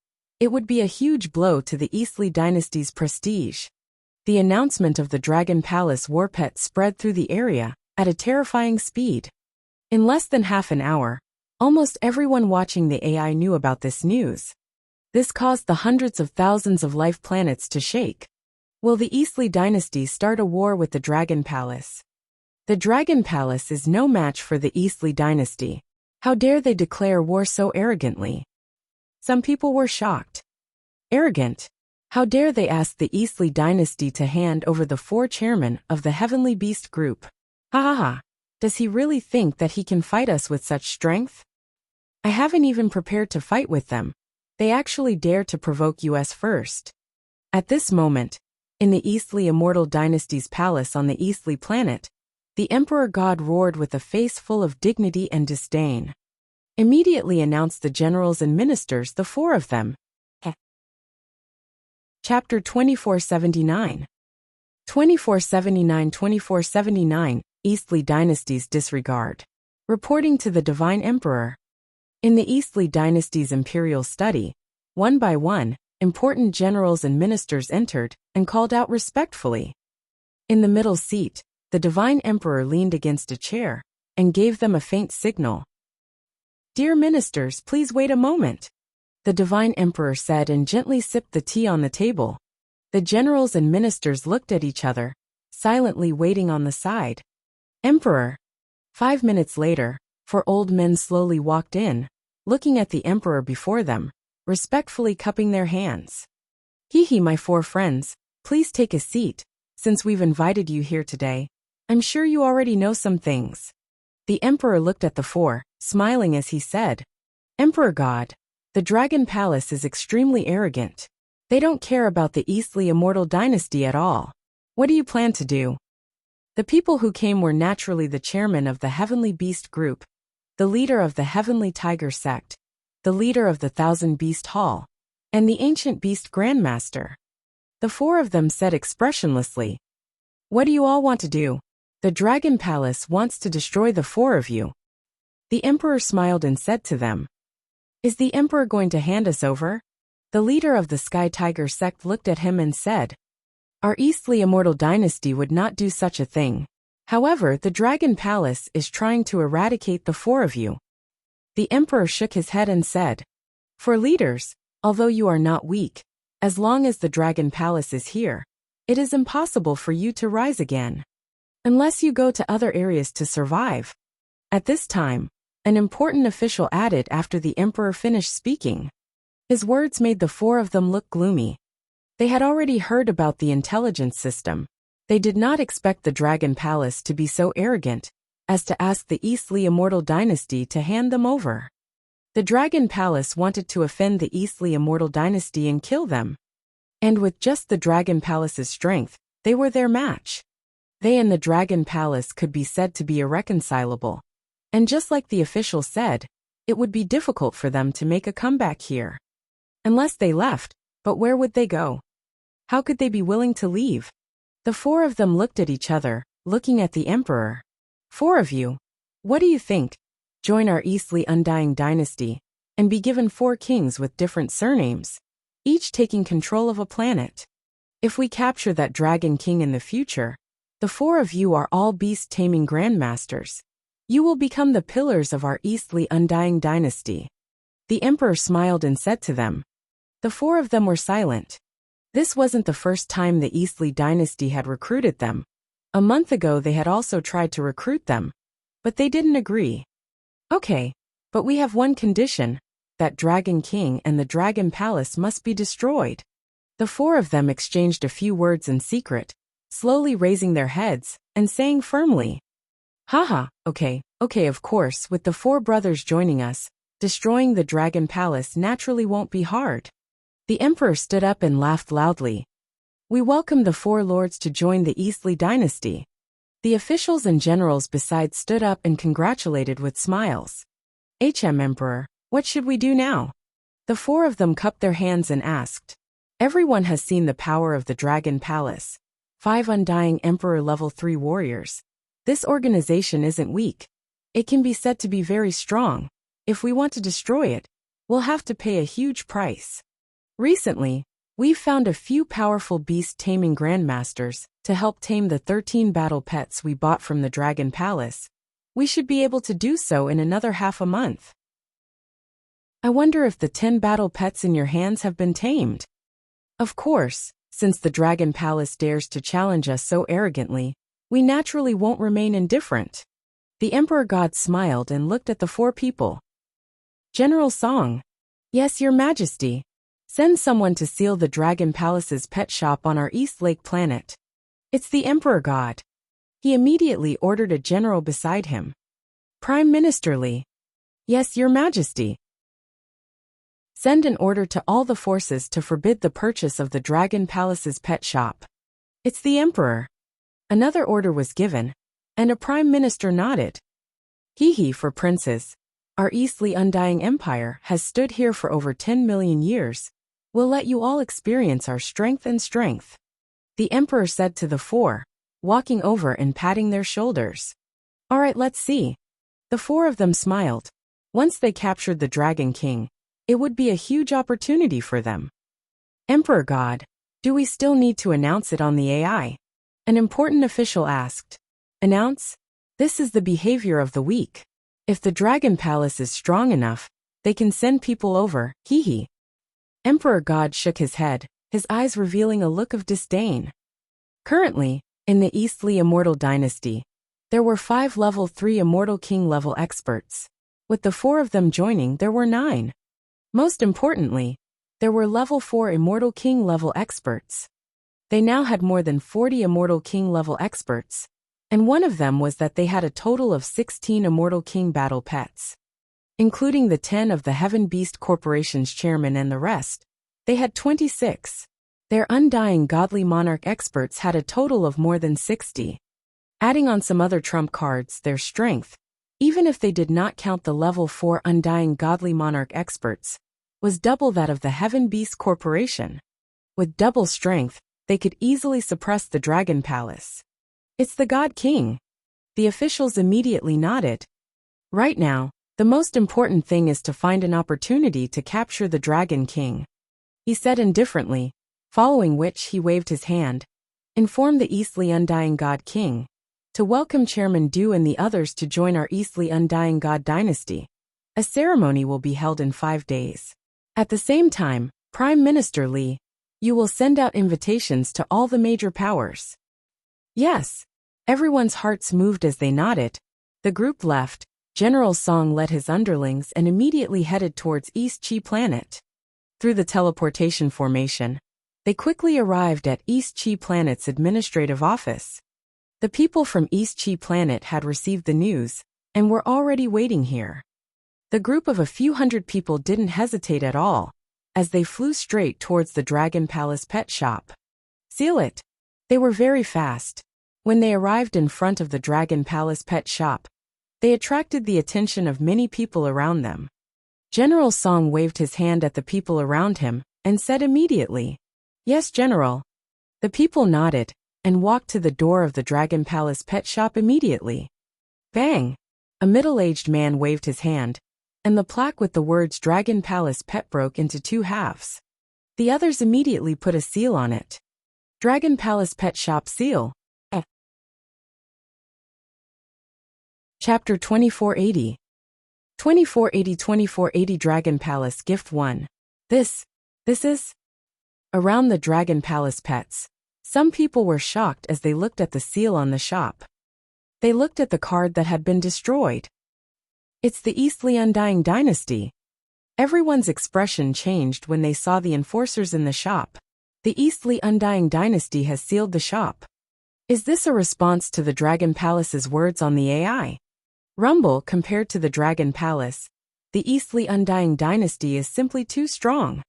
it would be a huge blow to the Eastli Dynasty's prestige. The announcement of the Dragon Palace war pet spread through the area at a terrifying speed. In less than half an hour, almost everyone watching the AI knew about this news. This caused the hundreds of thousands of life planets to shake. Will the Eastli Dynasty start a war with the Dragon Palace? The Dragon Palace is no match for the Eastli Dynasty. How dare they declare war so arrogantly? Some people were shocked. Arrogant? How dare they ask the Eastli Dynasty to hand over the 4 chairmen of the Heavenly Beast Group? Ha ha ha. Does he really think that he can fight us with such strength? I haven't even prepared to fight with them. They actually dare to provoke us first. At this moment, in the Eastli Immortal Dynasty's palace on the Eastli planet, the Emperor God roared with a face full of dignity and disdain. immediately announced the generals and ministers, the four of them. Chapter 2479. 2479 Eastly Dynasty's Disregard. Reporting to the Divine Emperor. In the Eastly Dynasty's imperial study, one by one, important generals and ministers entered and called out respectfully. In the middle seat, the Divine Emperor leaned against a chair and gave them a faint signal. "Dear ministers, please wait a moment," the Divine Emperor said and gently sipped the tea on the table. The generals and ministers looked at each other, silently waiting on the side. "Emperor." 5 minutes later, 4 old men slowly walked in, looking at the emperor before them, respectfully cupping their hands. "Hee, my 4 friends, please take a seat, since we've invited you here today. I'm sure you already know some things." The emperor looked at the 4, smiling as he said, "Emperor God, the Dragon Palace is extremely arrogant. They don't care about the Eastly Immortal Dynasty at all. What do you plan to do?" The people who came were naturally the chairman of the Heavenly Beast Group, the leader of the Heavenly Tiger Sect, the leader of the Thousand Beast Hall, and the Ancient Beast Grandmaster. The 4 of them said expressionlessly, "What do you all want to do?" "The Dragon Palace wants to destroy the 4 of you." The emperor smiled and said to them, "Is the emperor going to hand us over?" The leader of the Sky Tiger Sect looked at him and said, "Our Eastly Immortal Dynasty would not do such a thing. However, the Dragon Palace is trying to eradicate the 4 of you." The emperor shook his head and said, "For leaders, although you are not weak, as long as the Dragon Palace is here, it is impossible for you to rise again. Unless you go to other areas to survive." At this time, an important official added after the emperor finished speaking. His words made the 4 of them look gloomy. They had already heard about the intelligence system. They did not expect the Dragon Palace to be so arrogant as to ask the Eastly Immortal Dynasty to hand them over. The Dragon Palace wanted to offend the Eastly Immortal Dynasty and kill them. And with just the Dragon Palace's strength, they were their match. They and the Dragon Palace could be said to be irreconcilable. And just like the official said, it would be difficult for them to make a comeback here. Unless they left, but where would they go? How could they be willing to leave? The 4 of them looked at each other, looking at the emperor. "4 of you, what do you think? Join our Eastly Undying Dynasty, and be given 4 kings with different surnames, each taking control of a planet. If we capture that Dragon King in the future, the 4 of you are all beast-taming grandmasters. You will become the pillars of our Eastly Undying Dynasty." The emperor smiled and said to them. The 4 of them were silent. This wasn't the first time the Eastly Dynasty had recruited them. A month ago they had also tried to recruit them, but they didn't agree. "Okay, but we have one condition, that Dragon King and the Dragon Palace must be destroyed." The 4 of them exchanged a few words in secret, slowly raising their heads and saying firmly, "Haha, okay, of course, with the 4 brothers joining us, destroying the Dragon Palace naturally won't be hard." The emperor stood up and laughed loudly. "We welcome the 4 lords to join the Eastly Dynasty." The officials and generals besides stood up and congratulated with smiles. Emperor, what should we do now?" The 4 of them cupped their hands and asked. Everyone has seen the power of the Dragon Palace. 5 Undying Emperor Level 3 warriors. This organization isn't weak. It can be said to be very strong. If we want to destroy it, we'll have to pay a huge price. Recently, we've found a few powerful beast-taming grandmasters to help tame the 13 battle pets we bought from the Dragon Palace. We should be able to do so in another half a month. I wonder if the 10 battle pets in your hands have been tamed. Of course, since the Dragon Palace dares to challenge us so arrogantly, we naturally won't remain indifferent. The Emperor God smiled and looked at the 4 people. General Song. Yes, Your Majesty. Send someone to seal the Dragon Palace's pet shop on our East Lake planet. It's the Emperor God. He immediately ordered a general beside him. Prime Minister Lee. Yes, Your Majesty. Send an order to all the forces to forbid the purchase of the Dragon Palace's pet shop. It's the Emperor. Another order was given, and a Prime Minister nodded. Hee for princes. Our Eastly Undying Empire has stood here for over 10 million years. We'll let you all experience our strength and strength. The Emperor said to the four, walking over and patting their shoulders. All right, let's see. The four of them smiled. Once they captured the Dragon King, it would be a huge opportunity for them. Emperor God, do we still need to announce it on the AI? An important official asked. Announce? This is the behavior of the weak. If the Dragon Palace is strong enough, they can send people over, hee hee. Emperor God shook his head, his eyes revealing a look of disdain. Currently, in the Eastly Immortal Dynasty, there were 5 level 3 Immortal King level experts. With the 4 of them joining, there were 9. Most importantly, there were level 4 Immortal King level experts. They now had more than 40 Immortal King level experts, and one of them was that they had a total of 16 Immortal King battle pets. Including the 10 of the Heaven Beast Corporation's chairman and the rest, they had 26. Their Undying Godly Monarch experts had a total of more than 60. Adding on some other trump cards, their strength, even if they did not count the level 4 Undying Godly Monarch experts, was double that of the Heaven Beast Corporation. With double strength, they could easily suppress the Dragon Palace. It's the God King. The officials immediately nodded. Right now, the most important thing is to find an opportunity to capture the Dragon King, he said indifferently, following which he waved his hand, informed the Eastly Undying God King, to welcome Chairman Du and the others to join our Eastly Undying God Dynasty. A ceremony will be held in 5 days. At the same time, Prime Minister Li, you will send out invitations to all the major powers. Yes. Everyone's hearts moved as they nodded. The group left. General Song led his underlings and immediately headed towards East Chi Planet. Through the teleportation formation, they quickly arrived at East Chi Planet's administrative office. The people from East Chi Planet had received the news and were already waiting here. The group of a few hundred people didn't hesitate at all, as they flew straight towards the Dragon Palace pet shop. Seal it. They were very fast. When they arrived in front of the Dragon Palace pet shop, they attracted the attention of many people around them. General Song waved his hand at the people around him and said immediately, Yes, General. The people nodded and walked to the door of the Dragon Palace pet shop immediately. Bang! A middle-aged man waved his hand, and the plaque with the words Dragon Palace Pet broke into 2 halves. The others immediately put a seal on it. Dragon Palace Pet Shop Seal. Chapter 2480. 2480 Dragon Palace Gift 1. This is? Around the Dragon Palace pets, some people were shocked as they looked at the seal on the shop. They looked at the card that had been destroyed. It's the Eastly Undying Dynasty. Everyone's expression changed when they saw the enforcers in the shop. The Eastly Undying Dynasty has sealed the shop. Is this a response to the Dragon Palace's words on the AI? Rumble compared to the Dragon Palace, the Eastly Undying Dynasty is simply too strong.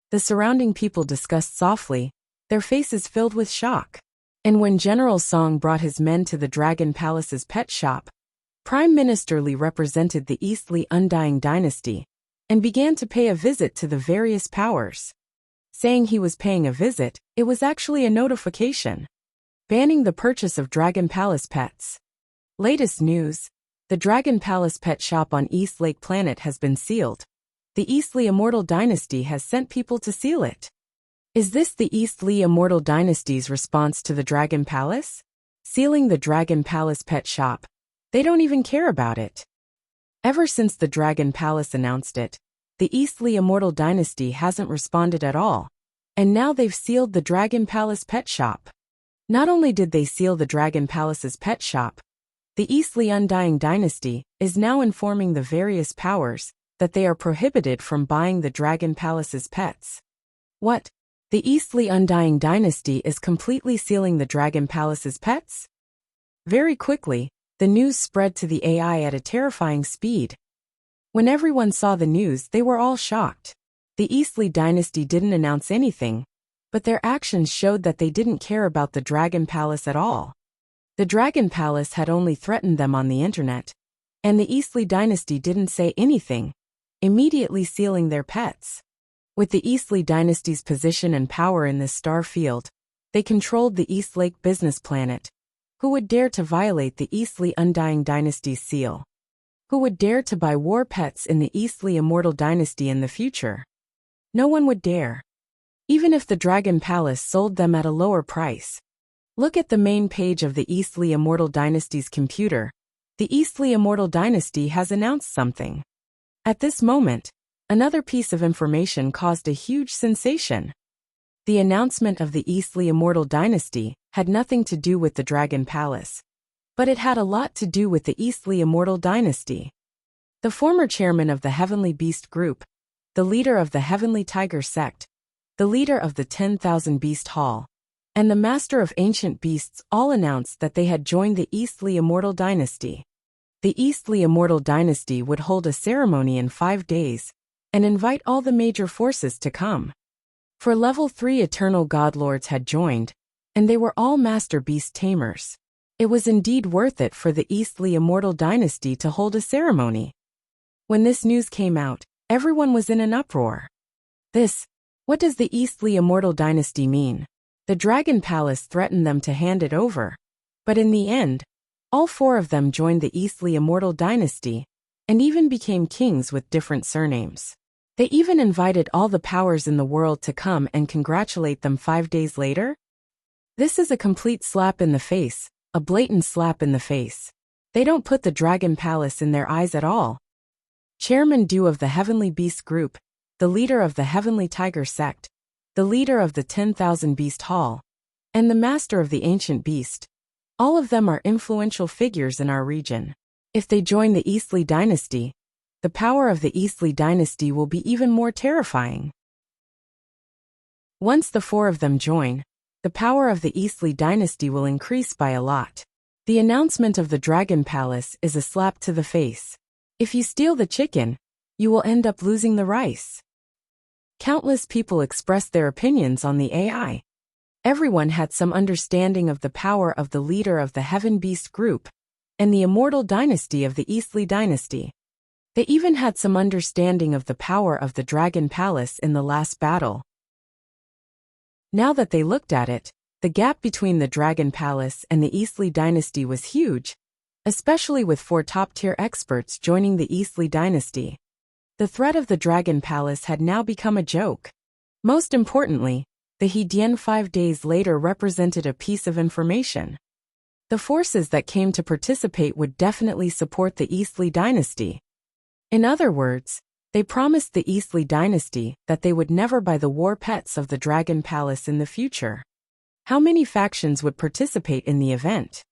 The surrounding people discussed softly, their faces filled with shock. And when General Song brought his men to the Dragon Palace's pet shop, Prime Minister Li represented the Eastly Undying Dynasty and began to pay a visit to the various powers. Saying he was paying a visit, it was actually a notification. Banning the purchase of Dragon Palace pets. Latest news. The Dragon Palace pet shop on East Lake Planet has been sealed. The Eastly Immortal Dynasty has sent people to seal it. Is this the Eastly Immortal Dynasty's response to the Dragon Palace? Sealing the Dragon Palace pet shop. They don't even care about it. Ever since the Dragon Palace announced it, the Eastly Immortal Dynasty hasn't responded at all. And now they've sealed the Dragon Palace pet shop. Not only did they seal the Dragon Palace's pet shop, the Eastly Undying Dynasty is now informing the various powers that they are prohibited from buying the Dragon Palace's pets. What? The Eastly Undying Dynasty is completely sealing the Dragon Palace's pets? Very quickly, the news spread to the AI at a terrifying speed. When everyone saw the news, they were all shocked. The Eastly Dynasty didn't announce anything, but their actions showed that they didn't care about the Dragon Palace at all. The Dragon Palace had only threatened them on the internet, And the Eastli dynasty didn't say anything, immediately sealing their pets. With the Eastli dynasty's position and power in this star field, they controlled the East Lake business planet. Who would dare to violate the Eastli Undying dynasty's seal? Who would dare to buy war pets in the Eastli Immortal dynasty in the future? No one would dare. Even if the Dragon Palace sold them at a lower price. Look at the main page of the Eastli Immortal dynasty's computer. The Eastli Immortal dynasty has announced something. At this moment, another piece of information caused a huge sensation. The announcement of the Eastli Immortal dynasty had nothing to do with the Dragon Palace, but it had a lot to do with the Eastli Immortal dynasty. The former chairman of the Heavenly Beast Group, the leader of the Heavenly Tiger Sect, the leader of the 10,000 Beast Hall, and the master of ancient beasts all announced that they had joined the Eastli Immortal dynasty. The Eastli Immortal dynasty would hold a ceremony in 5 days and invite all the major forces to come. For level 3 Eternal Godlords had joined, and they were all master beast tamers. It was indeed worth it for the Eastli Immortal dynasty to hold a ceremony. When this news came out, everyone was in an uproar. What does the Eastli Immortal dynasty mean? The Dragon Palace threatened them to hand it over. But in the end, all 4 of them joined the Eastli Immortal dynasty, and even became kings with different surnames. They even invited all the powers in the world to come and congratulate them 5 days later? This is a complete slap in the face, a blatant slap in the face. They don't put the Dragon Palace in their eyes at all. Chairman Du of the Heavenly Beast Group, the leader of the Heavenly Tiger Sect, the leader of the 10,000 Beast Hall, and the master of the Ancient Beast. All of them are influential figures in our region. If they join the Eastli dynasty, the power of the Eastli dynasty will be even more terrifying. Once the 4 of them join, the power of the Eastli dynasty will increase by a lot. The announcement of the Dragon Palace is a slap to the face. If you steal the chicken, you will end up losing the rice. Countless people expressed their opinions on the AI. Everyone had some understanding of the power of the leader of the Heaven Beast Group and the immortal dynasty of the Eastli dynasty. They even had some understanding of the power of the Dragon Palace in the last battle. Now that they looked at it, the gap between the Dragon Palace and the Eastli dynasty was huge, especially with 4 top-tier experts joining the Eastli dynasty. The threat of the Dragon Palace had now become a joke. Most importantly, the Hedian 5 days later represented a piece of information. The forces that came to participate would definitely support the Eastli dynasty. In other words, they promised the Eastli dynasty that they would never buy the war pets of the Dragon Palace in the future. How many factions would participate in the event?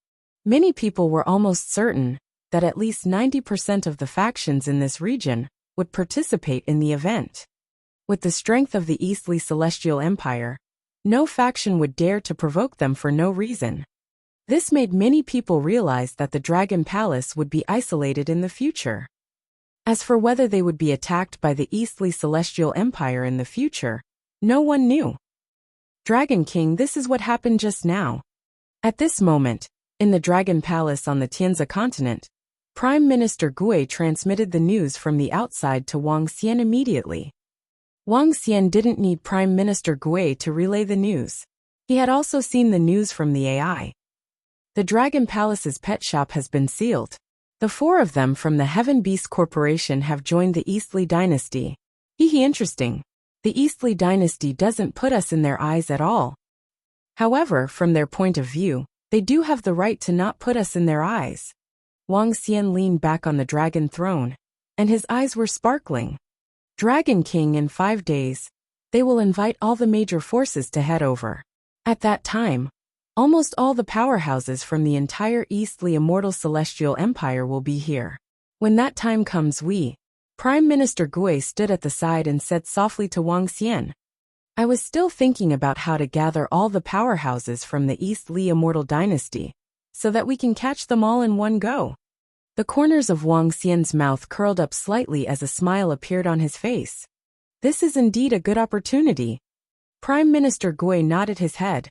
Many people were almost certain that at least 90% of the factions in this region would participate in the event. With the strength of the Eastli Celestial Empire, no faction would dare to provoke them for no reason. This made many people realize that the Dragon Palace would be isolated in the future. As for whether they would be attacked by the Eastli Celestial Empire in the future, no one knew. Dragon King, this is what happened just now. At this moment, in the Dragon Palace on the Tianzi continent, Prime Minister Gui transmitted the news from the outside to Wang Xian immediately. Wang Xian didn't need Prime Minister Gui to relay the news. He had also seen the news from the AI. The Dragon Palace's pet shop has been sealed. The 4 of them from the Heaven Beast Corporation have joined the Eastli dynasty. Interesting. The Eastli dynasty doesn't put us in their eyes at all. However, from their point of view, they do have the right to not put us in their eyes. Wang Xian leaned back on the dragon throne, and his eyes were sparkling. Dragon King, in 5 days, they will invite all the major forces to head over. At that time, almost all the powerhouses from the entire Eastli Immortal Celestial Empire will be here. When that time comes, Prime Minister Gui stood at the side and said softly to Wang Xian, I was still thinking about how to gather all the powerhouses from the Eastli Immortal dynasty, so that we can catch them all in one go. The corners of Wang Xian's mouth curled up slightly as a smile appeared on his face. This is indeed a good opportunity. Prime Minister Gui nodded his head.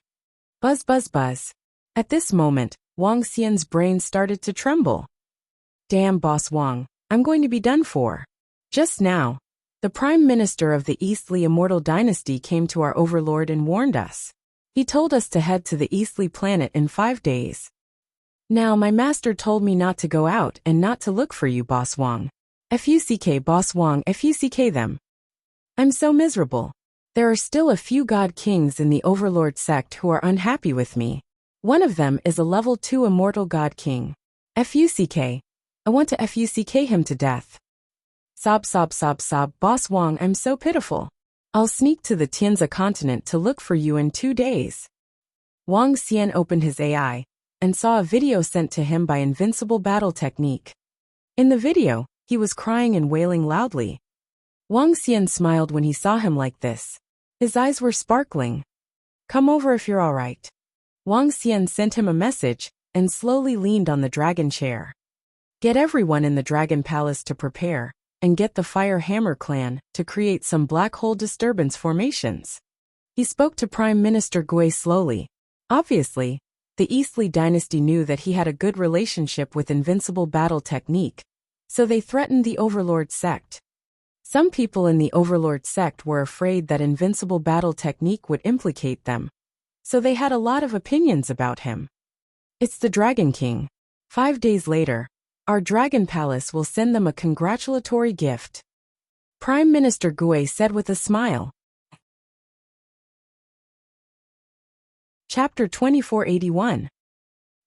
Buzz buzz buzz. At this moment, Wang Xian's brain started to tremble. Damn, Boss Wang, I'm going to be done for. Just now, the Prime Minister of the Eastly Immortal Dynasty came to our overlord and warned us. He told us to head to the Eastly planet in 5 days. Now my master told me not to go out and not to look for you, Boss Wang. Fuck Boss Wang, fuck them. I'm so miserable. There are still a few God Kings in the Overlord sect who are unhappy with me. One of them is a level 2 Immortal God King. Fuck. I want to fuck him to death. Sob, Boss Wang, I'm so pitiful. I'll sneak to the Tianzi continent to look for you in 2 days. Wang Xian opened his AI and saw a video sent to him by Invincible Battle Technique. In the video, he was crying and wailing loudly. Wang Xian smiled when he saw him like this. His eyes were sparkling. Come over if you're alright. Wang Xian sent him a message and slowly leaned on the dragon chair. Get everyone in the Dragon Palace to prepare, and get the Fire Hammer clan to create some black hole disturbance formations. He spoke to Prime Minister Gui slowly. Obviously, the Eastly dynasty knew that he had a good relationship with Invincible Battle Technique, so they threatened the Overlord sect. Some people in the Overlord sect were afraid that Invincible Battle Technique would implicate them, so they had a lot of opinions about him. It's the Dragon King. 5 days later, our Dragon Palace will send them a congratulatory gift. Prime Minister Gui said with a smile. Chapter 2481.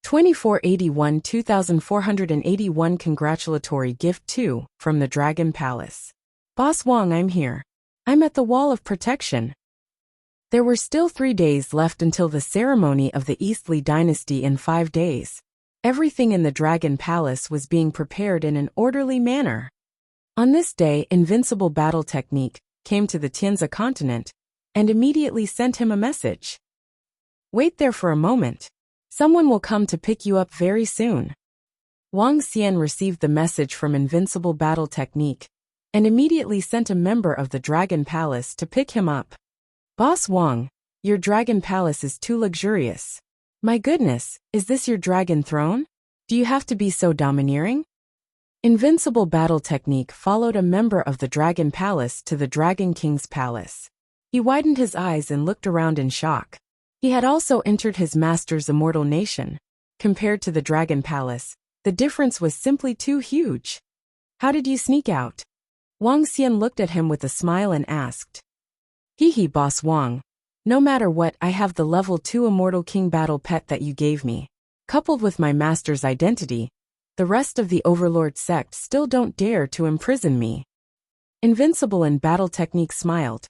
2481 2481 Congratulatory Gift 2 from the Dragon Palace. Boss Wang, I'm here. I'm at the Wall of Protection. There were still 3 days left until the ceremony of the Eastly dynasty in 5 days. Everything in the Dragon Palace was being prepared in an orderly manner. On this day, Invincible Battle Technique came to the Tianzi continent and immediately sent him a message. Wait there for a moment. Someone will come to pick you up very soon. Wang Xian received the message from Invincible Battle Technique and immediately sent a member of the Dragon Palace to pick him up. Boss Wang, your Dragon Palace is too luxurious. My goodness, is this your dragon throne? Do you have to be so domineering? Invincible Battle Technique followed a member of the Dragon Palace to the Dragon King's palace. He widened his eyes and looked around in shock. He had also entered his master's immortal nation. Compared to the Dragon Palace, the difference was simply too huge. How did you sneak out? Wang Xian looked at him with a smile and asked. Hee Boss Wang. No matter what, I have the level 2 Immortal King battle pet that you gave me. Coupled with my master's identity, the rest of the Overlord sect still don't dare to imprison me. Invincible and Battle Technique smiled.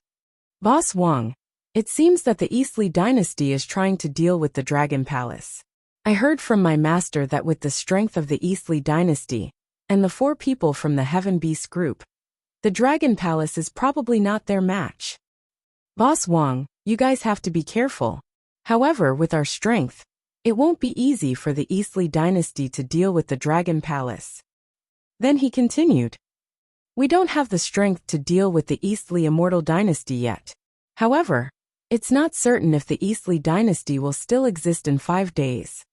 Boss Wang, it seems that the Eastly dynasty is trying to deal with the Dragon Palace. I heard from my master that with the strength of the Eastly dynasty and the 4 people from the Heaven Beast group, the Dragon Palace is probably not their match. Boss Wang, you guys have to be careful. However, with our strength, it won't be easy for the Eastly dynasty to deal with the Dragon Palace. Then he continued. We don't have the strength to deal with the Eastly Immortal Dynasty yet. However, it's not certain if the Eastly Dynasty will still exist in 5 days.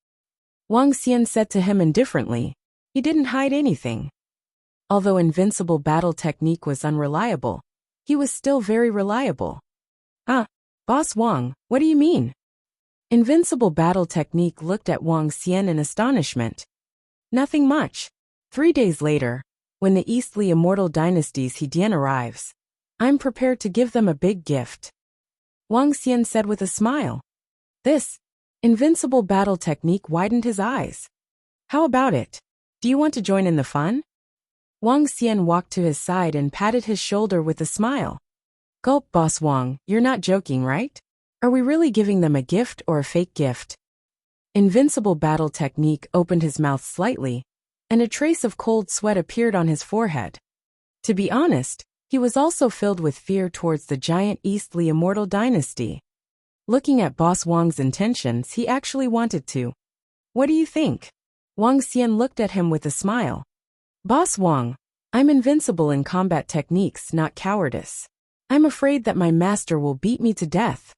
Wang Xian said to him indifferently. He didn't hide anything. Although Invincible Battle Technique was unreliable, he was still very reliable. Boss Wang, what do you mean? Invincible Battle Technique looked at Wang Xian in astonishment. Nothing much. 3 days later, when the Eastly Immortal Dynasty's Hedian arrives, I'm prepared to give them a big gift. Wang Xian said with a smile. This Invincible Battle Technique widened his eyes. How about it? Do you want to join in the fun? Wang Xian walked to his side and patted his shoulder with a smile. Gulp, Boss Wang, you're not joking, right? Are we really giving them a gift or a fake gift? Invincible Battle Technique opened his mouth slightly, and a trace of cold sweat appeared on his forehead. To be honest, he was also filled with fear towards the giant Eastly Immortal Dynasty. Looking at Boss Wang's intentions, he actually wanted to. What do you think? Wang Xian looked at him with a smile. Boss Wang, I'm invincible in combat techniques, not cowardice. I'm afraid that my master will beat me to death.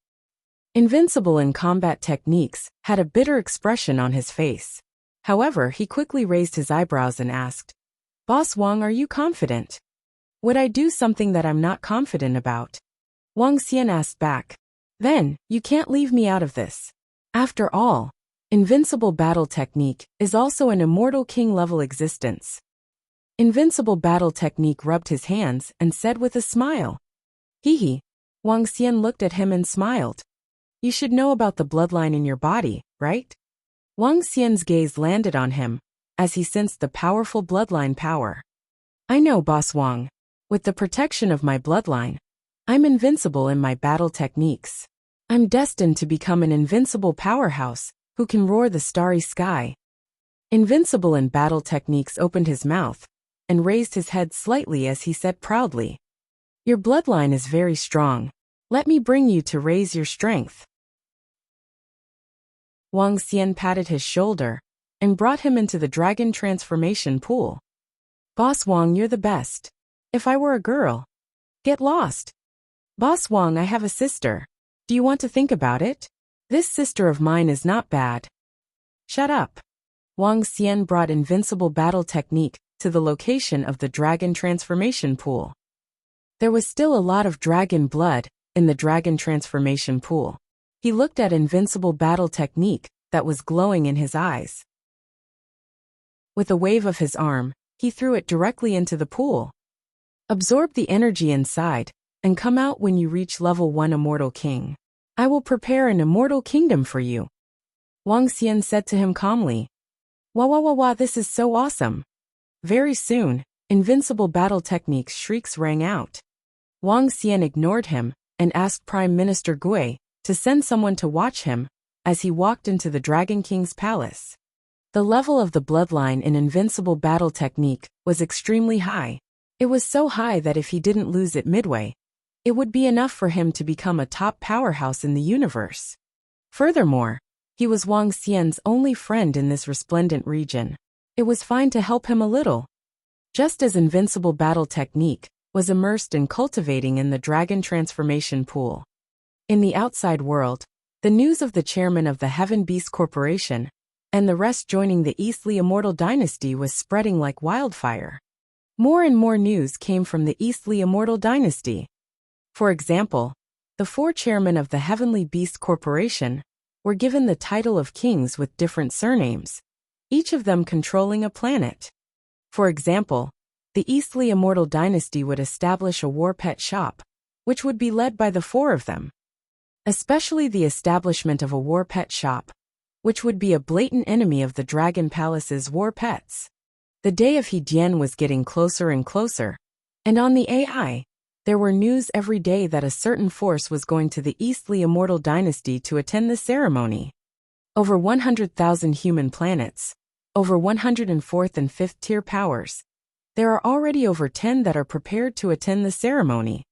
Invincible in combat techniques had a bitter expression on his face. However, he quickly raised his eyebrows and asked, Boss Wang, are you confident? Would I do something that I'm not confident about? Wang Xian asked back. Then, you can't leave me out of this. After all, Invincible battle technique is also an immortal king-level existence. Invincible battle technique rubbed his hands and said with a smile. Hee hee. Wang Xian looked at him and smiled. You should know about the bloodline in your body, right? Wang Xian's gaze landed on him, as he sensed the powerful bloodline power. I know, Boss Wang. With the protection of my bloodline, I'm invincible in my battle techniques. I'm destined to become an invincible powerhouse who can roar the starry sky. Invincible in battle techniques opened his mouth and raised his head slightly as he said proudly. Your bloodline is very strong. Let me bring you to raise your strength. Wang Xian patted his shoulder and brought him into the dragon transformation pool. Boss Wang, you're the best. If I were a girl, get lost. Boss Wang, I have a sister. Do you want to think about it? This sister of mine is not bad. Shut up. Wang Xian brought invincible battle technique to the location of the dragon transformation pool. There was still a lot of dragon blood in the dragon transformation pool. He looked at invincible battle technique that was glowing in his eyes. With a wave of his arm, he threw it directly into the pool. Absorb the energy inside and come out when you reach level 1 Immortal King. I will prepare an immortal kingdom for you. Wang Xian said to him calmly. Wah, this is so awesome. Very soon, invincible battle technique's shrieks rang out. Wang Xian ignored him and asked Prime Minister Gui to send someone to watch him as he walked into the Dragon King's palace. The level of the bloodline in invincible battle technique was extremely high. It was so high that if he didn't lose it midway, it would be enough for him to become a top powerhouse in the universe. Furthermore, he was Wang Xian's only friend in this resplendent region. It was fine to help him a little. Just as invincible battle technique was immersed in cultivating in the dragon transformation pool. In the outside world, the news of the chairman of the Heaven Beast Corporation and the rest joining the Eastly Immortal Dynasty was spreading like wildfire. More and more news came from the Eastly Immortal Dynasty. For example, the 4 chairmen of the Heavenly Beast Corporation were given the title of kings with different surnames, each of them controlling a planet. For example, the Eastly Immortal Dynasty would establish a war pet shop, which would be led by the 4 of them. Especially the establishment of a war pet shop, which would be a blatant enemy of the Dragon Palace's war pets. The day of He-Dian was getting closer and closer, and on the AI, there were news every day that a certain force was going to the Eastly Immortal Dynasty to attend the ceremony. Over 100,000 human planets, over 104th and 5th tier powers. There are already over 10 that are prepared to attend the ceremony.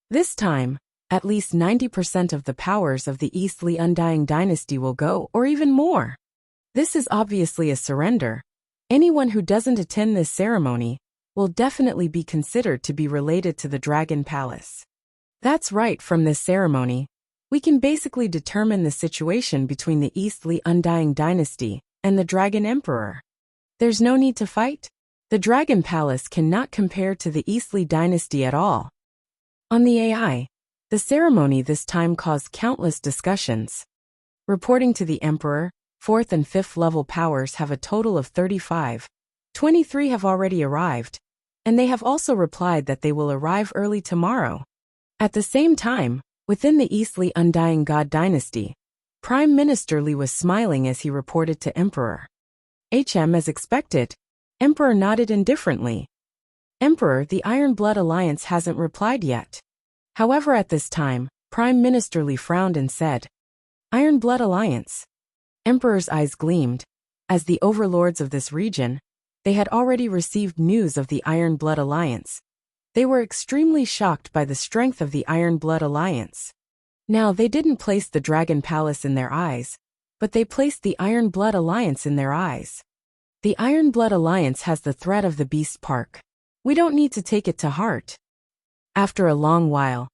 This time, at least 90% of the powers of the Eastly Undying Dynasty will go, or even more. This is obviously a surrender. Anyone who doesn't attend this ceremony will definitely be considered to be related to the Dragon Palace. That's right, from this ceremony, we can basically determine the situation between the Eastly Undying Dynasty and the Dragon Emperor. There's no need to fight. The Dragon Palace cannot compare to the Eastly Dynasty at all. On the AI, the ceremony this time caused countless discussions. Reporting to the Emperor, 4th and 5th level powers have a total of 35. 23 have already arrived, and they have also replied that they will arrive early tomorrow. At the same time, within the Eastly Undying God Dynasty, Prime Minister Li was smiling as he reported to Emperor. As expected, Emperor nodded indifferently. Emperor, the Iron Blood Alliance hasn't replied yet. However, at this time, Prime Minister Li frowned and said, Iron Blood Alliance. Emperor's eyes gleamed. As the overlords of this region, they had already received news of the Iron Blood Alliance. They were extremely shocked by the strength of the Iron Blood Alliance. Now, they didn't place the Dragon Palace in their eyes, but they placed the Iron Blood Alliance in their eyes. The Iron Blood Alliance has the threat of the Beast Park. We don't need to take it to heart. After a long while,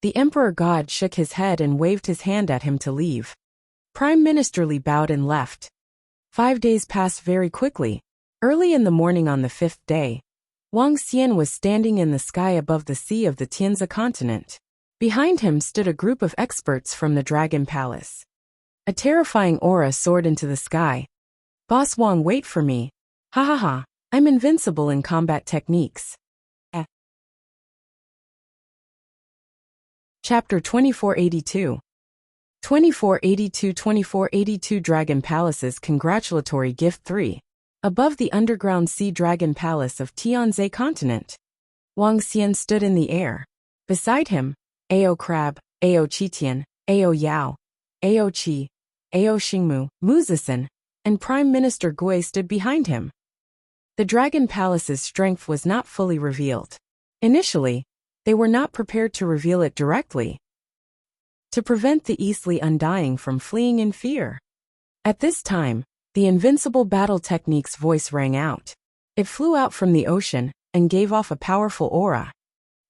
the Emperor God shook his head and waved his hand at him to leave. Prime Minister Li bowed and left. 5 days passed very quickly. Early in the morning on the 5th day, Wang Xian was standing in the sky above the sea of the Tianzi continent. Behind him stood a group of experts from the Dragon Palace. A terrifying aura soared into the sky. Boss Wang, wait for me. Ha ha ha, I'm invincible in combat techniques. Chapter 2482. 2482 Dragon Palace's Congratulatory Gift 3. Above the underground sea Dragon Palace of Tianzi continent. Wang Xian stood in the air. Beside him, Ao Crab, Ao Qitian, Ao Yao, Ao Qi, Ao Xingmu, Muzisan, and Prime Minister Gui stood behind him. The Dragon Palace's strength was not fully revealed. Initially, they were not prepared to reveal it directly, to prevent the easily undying from fleeing in fear. At this time, the Invincible battle technique's voice rang out. It flew out from the ocean and gave off a powerful aura.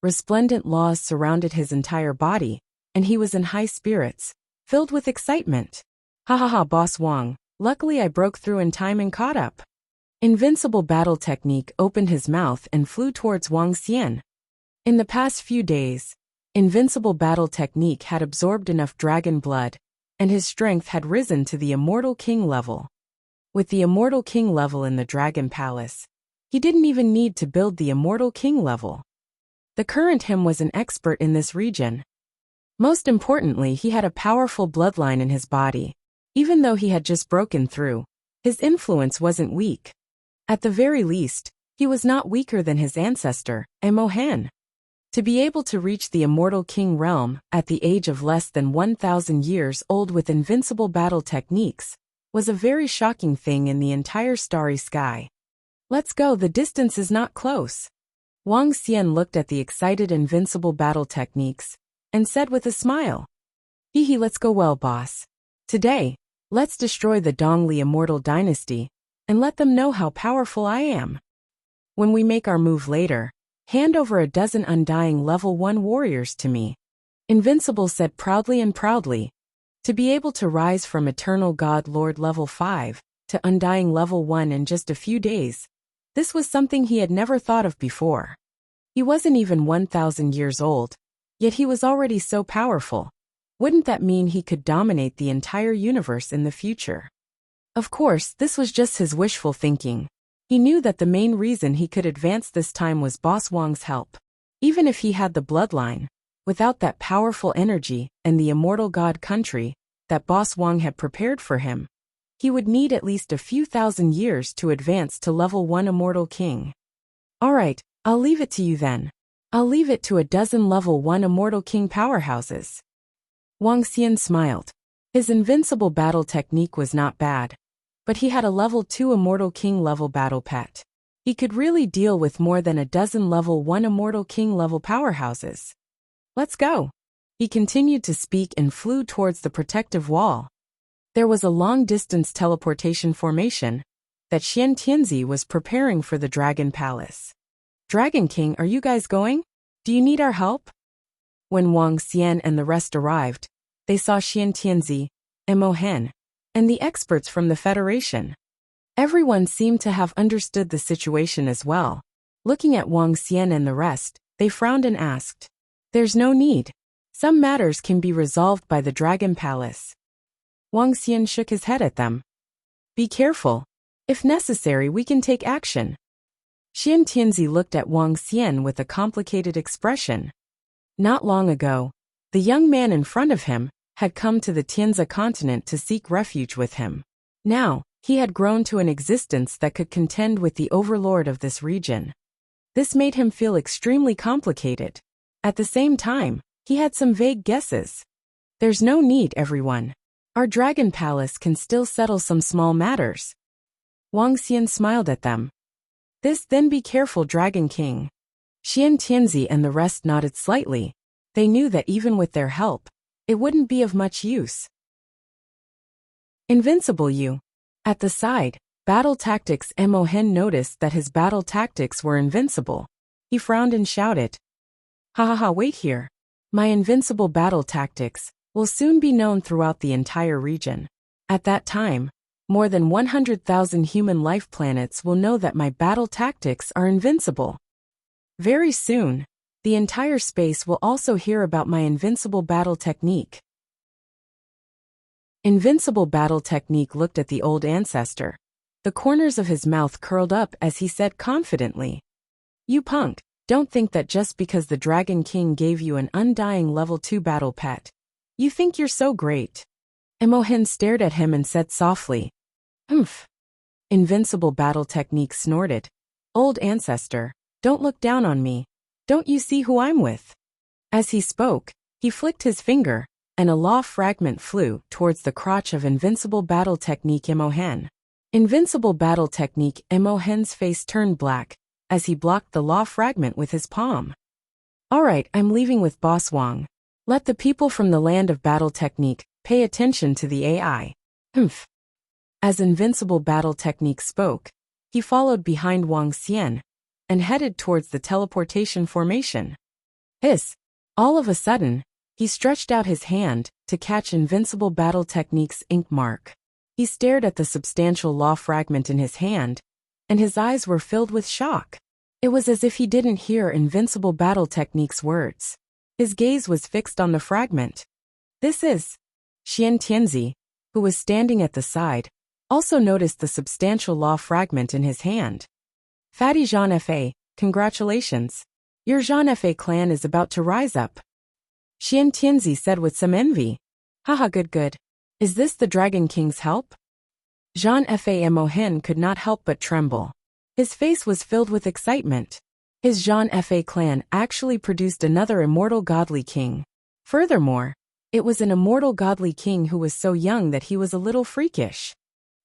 Resplendent laws surrounded his entire body, and he was in high spirits, filled with excitement. Ha ha ha, Boss Wang, luckily I broke through in time and caught up. Invincible battle technique opened his mouth and flew towards Wang Xian. In the past few days, Invincible battle technique had absorbed enough dragon blood, and his strength had risen to the Immortal King level. With the Immortal King level in the Dragon Palace, he didn't even need to build the Immortal King level. The current him was an expert in this region. Most importantly, he had a powerful bloodline in his body. Even though he had just broken through, his influence wasn't weak. At the very least, he was not weaker than his ancestor, Emohan. To be able to reach the Immortal King realm at the age of less than 1,000 years old with invincible battle techniques was a very shocking thing in the entire starry sky. Let's go, the distance is not close. Wang Xian looked at the excited invincible battle techniques and said with a smile, Hee, let's go, well, boss. Today, let's destroy the Dongli Immortal Dynasty and let them know how powerful I am. When we make our move later, hand over a dozen undying level 1 warriors to me. Invincible said proudly and proudly. To be able to rise from Eternal God Lord level 5 to undying level 1 in just a few days, this was something he had never thought of before. He wasn't even 1,000 years old, yet he was already so powerful. Wouldn't that mean he could dominate the entire universe in the future? Of course, this was just his wishful thinking. He knew that the main reason he could advance this time was Boss Wang's help. Even if he had the bloodline, without that powerful energy and the immortal god country that Boss Wang had prepared for him, he would need at least a few thousand years to advance to level 1 Immortal King. Alright, I'll leave it to you then. I'll leave it to a dozen level 1 Immortal King powerhouses. Wang Xian smiled. His invincible battle technique was not bad, but he had a level 2 Immortal King level battle pet. He could really deal with more than a dozen level 1 Immortal King level powerhouses. Let's go. He continued to speak and flew towards the protective wall. There was a long-distance teleportation formation that Xian Tianzi was preparing for the Dragon Palace. Dragon King, are you guys going? Do you need our help? When Wang Xian and the rest arrived, they saw Xian Tianzi, Emohan, and the experts from the Federation. Everyone seemed to have understood the situation as well. Looking at Wang Xian and the rest, they frowned and asked, There's no need. Some matters can be resolved by the Dragon Palace. Wang Xian shook his head at them. Be careful. If necessary, we can take action. Xian Tianzi looked at Wang Xian with a complicated expression. Not long ago, the young man in front of him had come to the Tianzi continent to seek refuge with him. Now, he had grown to an existence that could contend with the overlord of this region. This made him feel extremely complicated. At the same time, he had some vague guesses. There's no need, everyone. Our Dragon Palace can still settle some small matters. Wang Xian smiled at them. Then be careful, Dragon King. Xian Tianzi and the rest nodded slightly. They knew that even with their help, it wouldn't be of much use. Invincible you. At the side, Battle Tactics Emohen noticed that his battle tactics were invincible. He frowned and shouted, Ha ha ha, wait here. My invincible battle tactics will soon be known throughout the entire region. At that time, more than 100,000 human life planets will know that my battle tactics are invincible. Very soon, the entire space will also hear about my invincible battle technique. Invincible battle technique looked at the old ancestor. The corners of his mouth curled up as he said confidently, "You punk, don't think that just because the Dragon King gave you an undying level 2 battle pet, you think you're so great." Emohen stared at him and said softly, "Humph." Invincible battle technique snorted, "Old ancestor, don't look down on me. Don't you see who I'm with?" As he spoke, he flicked his finger, and a law fragment flew towards the crotch of Invincible battle technique Emohen. Invincible battle technique Emohen's face turned black as he blocked the law fragment with his palm. "Alright, I'm leaving with Boss Wang. Let the people from the land of battle technique pay attention to the AI. Humph." As Invincible battle technique spoke, he followed behind Wang Xian and headed towards the teleportation formation. Hiss! All of a sudden, he stretched out his hand to catch Invincible battle technique's ink mark. He stared at the substantial law fragment in his hand, and his eyes were filled with shock. It was as if he didn't hear Invincible battle technique's words. His gaze was fixed on the fragment. This is... Xian Tianzi, who was standing at the side, also noticed the substantial law fragment in his hand. "Fatty Jean Fa, congratulations. Your Jean Fa clan is about to rise up," Xian Tianzi said with some envy. "Haha, good. Is this the Dragon King's help?" Jean Fa Emohen could not help but tremble. His face was filled with excitement. His Jean Fa clan actually produced another immortal godly king. Furthermore, it was an immortal godly king who was so young that he was a little freakish.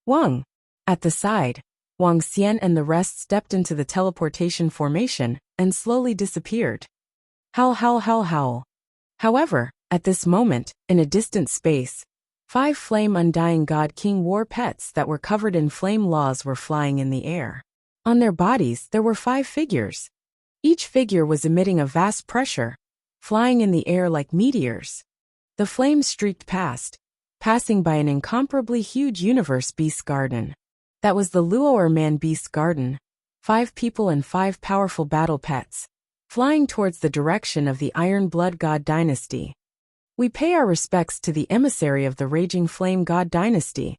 Wang. At the side, Wang Xian and the rest stepped into the teleportation formation and slowly disappeared. Howl. However, at this moment, in a distant space, 5 flame undying god king war pets that were covered in flame laws were flying in the air. On their bodies there were 5 figures. Each figure was emitting a vast pressure, flying in the air like meteors. The flames streaked past, passing by an incomparably huge universe beast garden. That was the Luoer Man Beast Garden, 5 people and 5 powerful battle pets, flying towards the direction of the Iron Blood God Dynasty. We pay our respects to the emissary of the Raging Flame God Dynasty.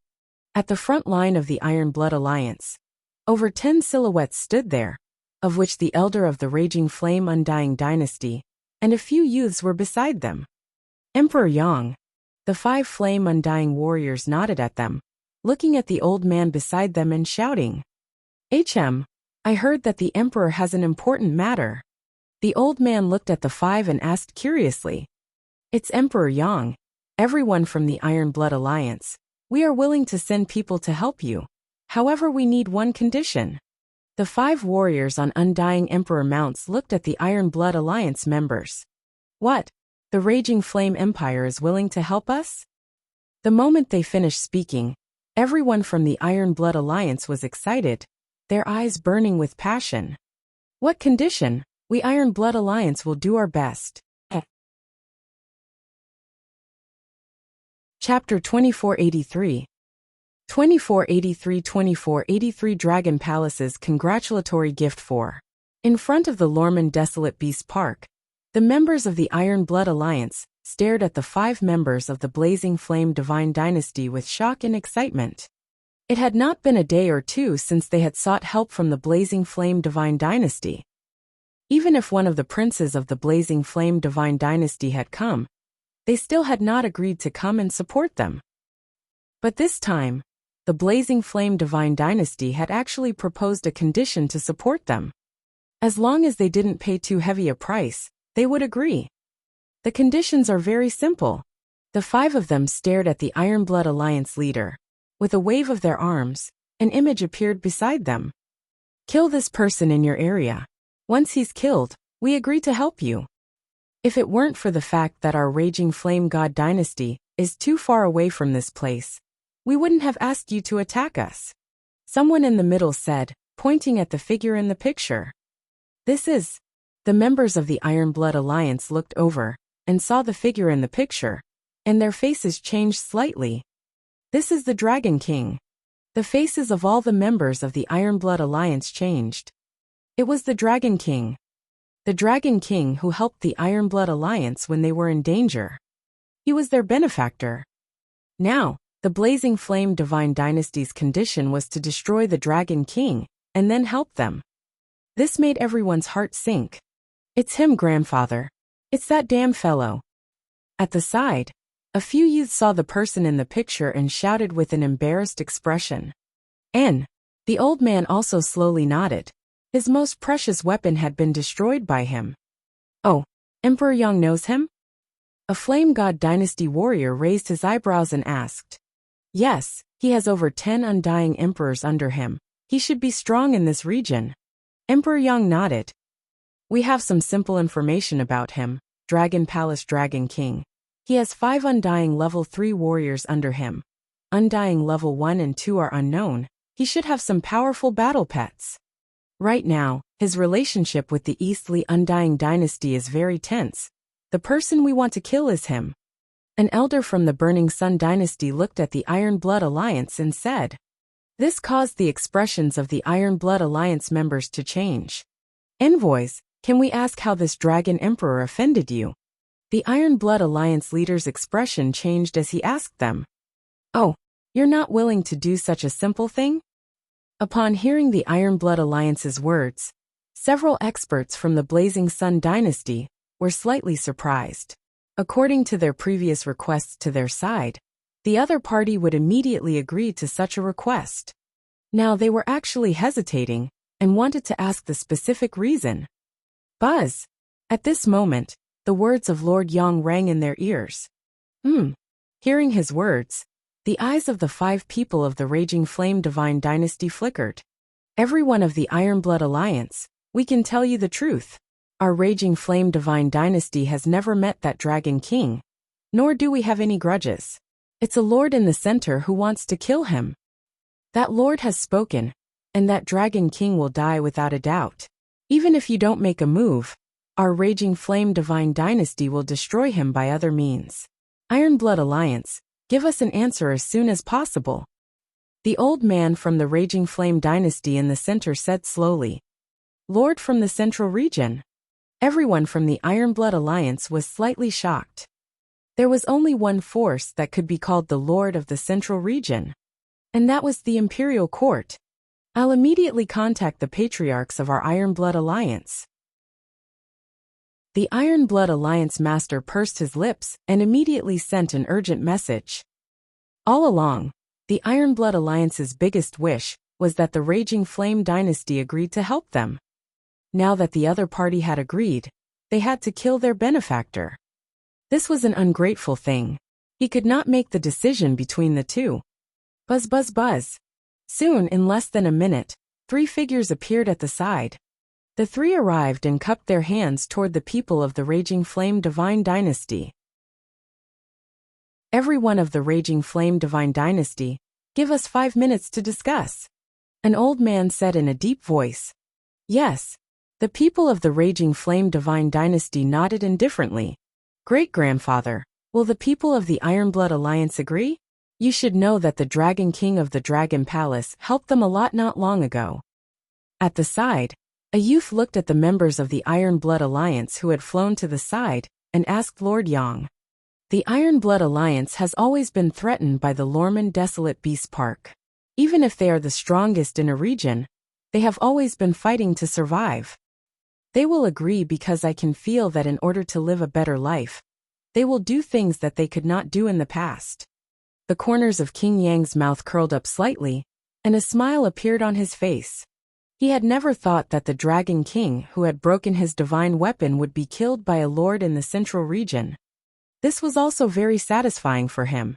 At the front line of the Iron Blood Alliance, over 10 silhouettes stood there, of which the elder of the Raging Flame Undying Dynasty, and a few youths were beside them. Emperor Yang. The 5 flame undying warriors nodded at them, looking at the old man beside them and shouting, I heard that the emperor has an important matter." The old man looked at the 5 and asked curiously, "It's Emperor Yang. Everyone from the Iron Blood Alliance. We are willing to send people to help you. However, we need one condition." The 5 warriors on undying emperor mounts looked at the Iron Blood Alliance members. "What? The Raging Flame Empire is willing to help us?" The moment they finished speaking, everyone from the Iron Blood Alliance was excited, their eyes burning with passion. "What condition? We Iron Blood Alliance will do our best." Chapter 2483. 2483 Dragon Palace's congratulatory gift for. In front of the Lorman Desolate Beast Park, the members of the Iron Blood Alliance stared at the 5 members of the Blazing Flame Divine Dynasty with shock and excitement. It had not been a day or two since they had sought help from the Blazing Flame Divine Dynasty. Even if one of the princes of the Blazing Flame Divine Dynasty had come, they still had not agreed to come and support them. But this time, the Blazing Flame Divine Dynasty had actually proposed a condition to support them. As long as they didn't pay too heavy a price, they would agree. The conditions are very simple. The 5 of them stared at the Iron Blood Alliance leader. With a wave of their arms, an image appeared beside them. "Kill this person in your area. Once he's killed, we agree to help you. If it weren't for the fact that our Raging Flame God Dynasty is too far away from this place, we wouldn't have asked you to attack us," someone in the middle said, pointing at the figure in the picture. "This is..." The members of the Iron Blood Alliance looked over and saw the figure in the picture, and their faces changed slightly. "This is the Dragon King." The faces of all the members of the Iron Blood Alliance changed. It was the Dragon King. the Dragon King who helped the Ironblood Alliance when they were in danger. He was their benefactor. Now, the Blazing Flame Divine Dynasty's condition was to destroy the Dragon King and then help them. This made everyone's heart sink. It's him, grandfather. It's that damn fellow. At the side, a few youths saw the person in the picture and shouted with an embarrassed expression. The old man also slowly nodded. His most precious weapon had been destroyed by him. Oh, Emperor Yang knows him? A Flame God Dynasty warrior raised his eyebrows and asked. Yes, he has over 10 undying emperors under him. He should be strong in this region. Emperor Yang nodded. We have some simple information about him. Dragon Palace Dragon King. He has 5 undying level 3 warriors under him. Undying level 1 and 2 are unknown. He should have some powerful battle pets. Right now, his relationship with the Eastly Undying Dynasty is very tense. The person we want to kill is him. An elder from the Burning Sun Dynasty looked at the Ironblood Alliance and said. This caused the expressions of the Ironblood Alliance members to change. Envoys, can we ask how this Dragon Emperor offended you? The Ironblood Alliance leader's expression changed as he asked them. Oh, you're not willing to do such a simple thing? Upon hearing the Ironblood Alliance's words, several experts from the Blazing Sun Dynasty were slightly surprised. According to their previous requests to their side, the other party would immediately agree to such a request. Now they were actually hesitating and wanted to ask the specific reason. Buzz! At this moment, the words of Lord Yang rang in their ears. Hearing his words, the eyes of the 5 people of the Raging Flame Divine Dynasty flickered. Every one of the Ironblood Alliance, we can tell you the truth. Our Raging Flame Divine Dynasty has never met that Dragon King, nor do we have any grudges. It's a lord in the center who wants to kill him. That lord has spoken, and that Dragon King will die without a doubt. Even if you don't make a move, our Raging Flame Divine Dynasty will destroy him by other means. Ironblood Alliance, give us an answer as soon as possible. The old man from the Raging Flame Dynasty in the center said slowly. Lord from the Central Region. Everyone from the Ironblood Alliance was slightly shocked. There was only one force that could be called the Lord of the Central Region. And that was the Imperial Court. I'll immediately contact the patriarchs of our Ironblood Alliance. The Ironblood Alliance master pursed his lips and immediately sent an urgent message. All along, the Ironblood Alliance's biggest wish was that the Raging Flame Dynasty agreed to help them. Now that the other party had agreed, they had to kill their benefactor. This was an ungrateful thing. He could not make the decision between the two. Buzz buzz buzz. Soon, in less than a minute, 3 figures appeared at the side. The 3 arrived and cupped their hands toward the people of the Raging Flame Divine Dynasty. Every one of the Raging Flame Divine Dynasty, give us 5 minutes to discuss. An old man said in a deep voice. Yes. The people of the Raging Flame Divine Dynasty nodded indifferently. Great-grandfather, will the people of the Ironblood Alliance agree? You should know that the Dragon King of the Dragon Palace helped them a lot not long ago. At the side, a youth looked at the members of the Ironblood Alliance who had flown to the side and asked Lord Yang. The Ironblood Alliance has always been threatened by the Lorman Desolate Beast Park. Even if they are the strongest in a region, they have always been fighting to survive. They will agree because I can feel that in order to live a better life, they will do things that they could not do in the past. The corners of King Yang's mouth curled up slightly, and a smile appeared on his face. He had never thought that the Dragon King who had broken his divine weapon would be killed by a lord in the Central Region. This was also very satisfying for him.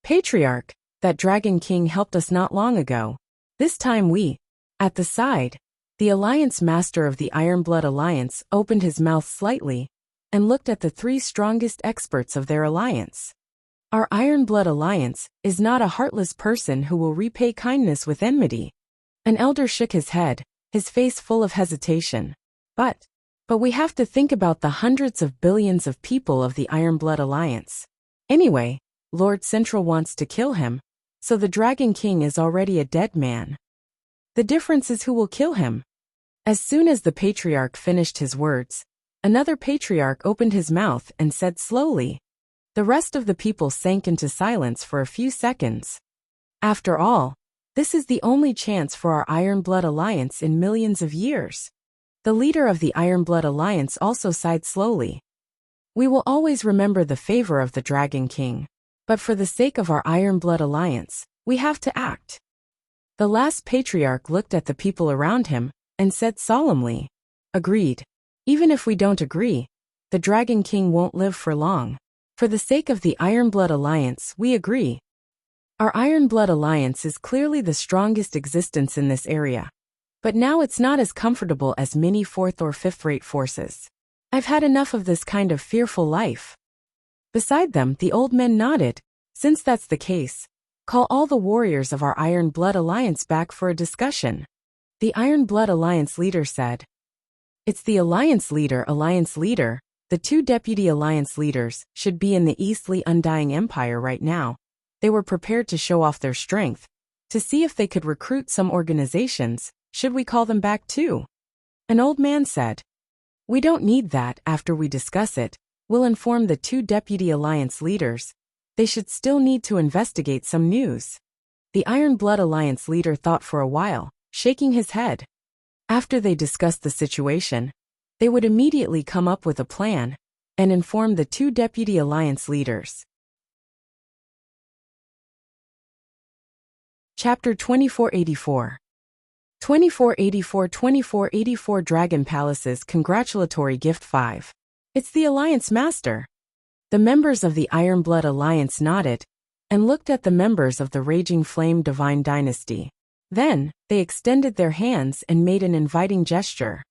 Patriarch, that Dragon King helped us not long ago. This time we. At the side, the Alliance Master of the Ironblood Alliance opened his mouth slightly and looked at the 3 strongest experts of their alliance. Our Ironblood Alliance is not a heartless person who will repay kindness with enmity. An elder shook his head, his face full of hesitation. But we have to think about the hundreds of billions of people of the Ironblood Alliance. Anyway, Lord Central wants to kill him, so the Dragon King is already a dead man. The difference is who will kill him. As soon as the patriarch finished his words, another patriarch opened his mouth and said slowly. The rest of the people sank into silence for a few seconds. After all, this is the only chance for our Iron Blood Alliance in millions of years. The leader of the Iron Blood Alliance also sighed slowly. We will always remember the favor of the Dragon King, but for the sake of our Iron Blood Alliance, we have to act. The last patriarch looked at the people around him and said solemnly, agreed. Even if we don't agree, the Dragon King won't live for long. For the sake of the Iron Blood Alliance, we agree. Our Iron Blood Alliance is clearly the strongest existence in this area. But now it's not as comfortable as many fourth or fifth-rate forces. I've had enough of this kind of fearful life. Beside them, the old men nodded. Since that's the case, call all the warriors of our Iron Blood Alliance back for a discussion. The Iron Blood Alliance leader said. It's the Alliance leader. The two deputy Alliance leaders should be in the Eastly Undying Empire right now. They were prepared to show off their strength, to see if they could recruit some organizations. Should we call them back too? An old man said. We don't need that. After we discuss it, we'll inform the two deputy Alliance leaders. They should still need to investigate some news. The Iron Blood Alliance leader thought for a while, shaking his head. After they discussed the situation, they would immediately come up with a plan and inform the two deputy Alliance leaders. Chapter 2484. 2484 Dragon Palaces Congratulatory Gift 5. It's the Alliance Master. The members of the Iron Blood Alliance nodded and looked at the members of the Raging Flame Divine Dynasty. Then, they extended their hands and made an inviting gesture.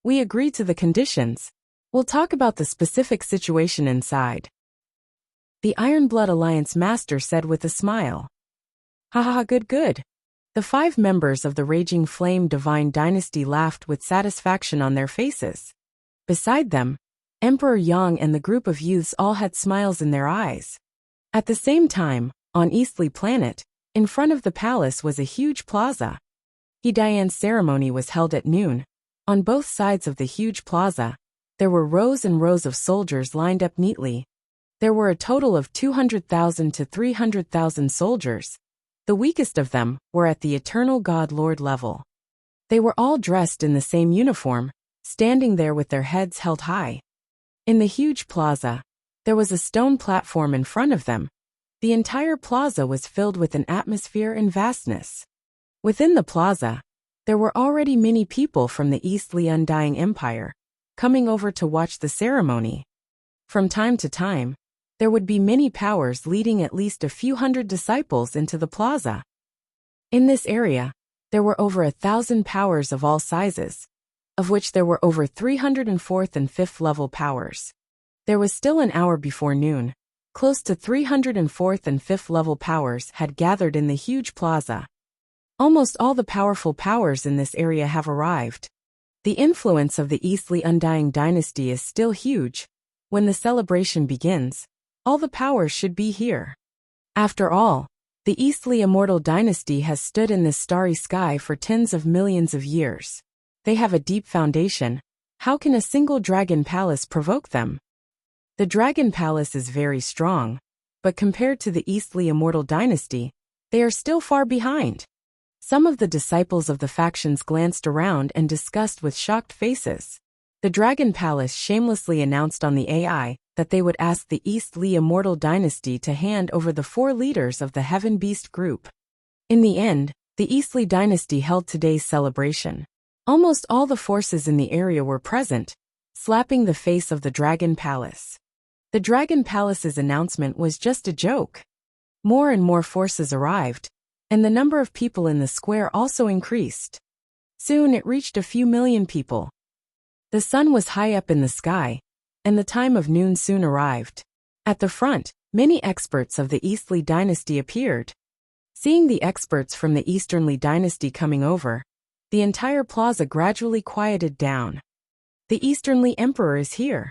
We agree to the conditions. We'll talk about the specific situation inside. The Iron Blood Alliance Master said with a smile. Haha, good. The 5 members of the Raging Flame Divine Dynasty laughed with satisfaction on their faces. Beside them, Emperor Yang and the group of youths all had smiles in their eyes. At the same time, on Eastly Planet, in front of the palace was a huge plaza. Dian's ceremony was held at noon. On both sides of the huge plaza, there were rows and rows of soldiers lined up neatly. There were a total of 200,000 to 300,000 soldiers. The weakest of them were at the Eternal God Lord level. They were all dressed in the same uniform, standing there with their heads held high. In the huge plaza, there was a stone platform in front of them. The entire plaza was filled with an atmosphere and vastness. Within the plaza, there were already many people from the Eastly Undying Empire, coming over to watch the ceremony. From time to time, there would be many powers leading at least a few hundred disciples into the plaza. In this area, there were over 1,000 powers of all sizes, of which there were over 304th and 5th level powers. There was still an hour before noon. Close to 304th and 5th level powers had gathered in the huge plaza. Almost all the powerful powers in this area have arrived. The influence of the Eastly Undying Dynasty is still huge. When the celebration begins, all the powers should be here. After all, the Eastly Immortal Dynasty has stood in this starry sky for tens of millions of years. They have a deep foundation. How can a single dragon palace provoke them? The Dragon Palace is very strong, but compared to the Eastly Immortal Dynasty, they are still far behind. Some of the disciples of the factions glanced around and discussed with shocked faces. The Dragon Palace shamelessly announced on the AI that they would ask the Eastly Immortal Dynasty to hand over the 4 leaders of the Heaven Beast group. In the end, the Eastly Dynasty held today's celebration. Almost all the forces in the area were present, slapping the face of the Dragon Palace. The Dragon Palace's announcement was just a joke. More and more forces arrived, and the number of people in the square also increased. Soon it reached a few million people. The sun was high up in the sky, and the time of noon soon arrived. At the front, many experts of the Eastly Dynasty appeared. Seeing the experts from the Easternly Dynasty coming over, the entire plaza gradually quieted down. The Easternly Emperor is here.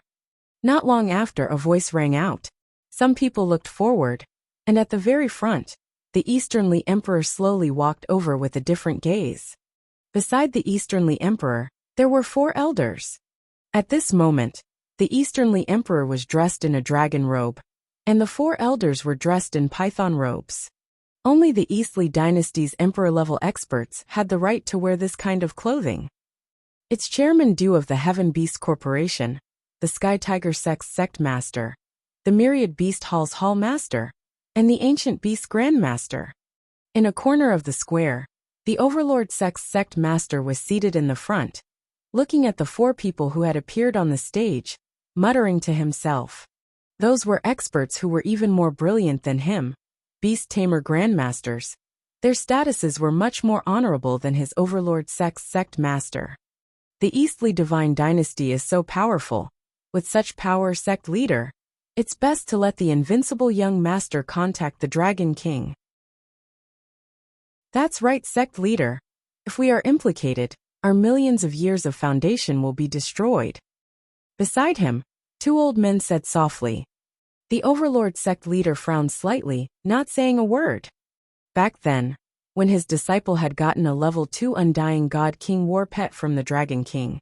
Not long after, a voice rang out. Some people looked forward, and at the very front, the Easternly Emperor slowly walked over with a different gaze. Beside the Easternly Emperor, there were 4 elders. At this moment, the Easternly Emperor was dressed in a dragon robe, and the 4 elders were dressed in python robes. Only the Eastly dynasty's emperor-level experts had the right to wear this kind of clothing. Its chairman Du of the Heaven Beast Corporation, the Sky Tiger Sect's Sect Master, the Myriad Beast Hall's Hall Master, and the Ancient Beast Grandmaster. In a corner of the square, the Overlord Sect's Sect Master was seated in the front, looking at the 4 people who had appeared on the stage, muttering to himself. Those were experts who were even more brilliant than him, Beast Tamer Grandmasters. Their statuses were much more honorable than his Overlord Sect's Sect Master. The Eastly Divine Dynasty is so powerful. With such power, Sect Leader, it's best to let the Invincible Young Master contact the Dragon King. That's right, Sect Leader. If we are implicated, our millions of years of foundation will be destroyed. Beside him, 2 old men said softly. The Overlord Sect Leader frowned slightly, not saying a word. Back then, when his disciple had gotten a level 2 Undying God King War Pet from the Dragon King,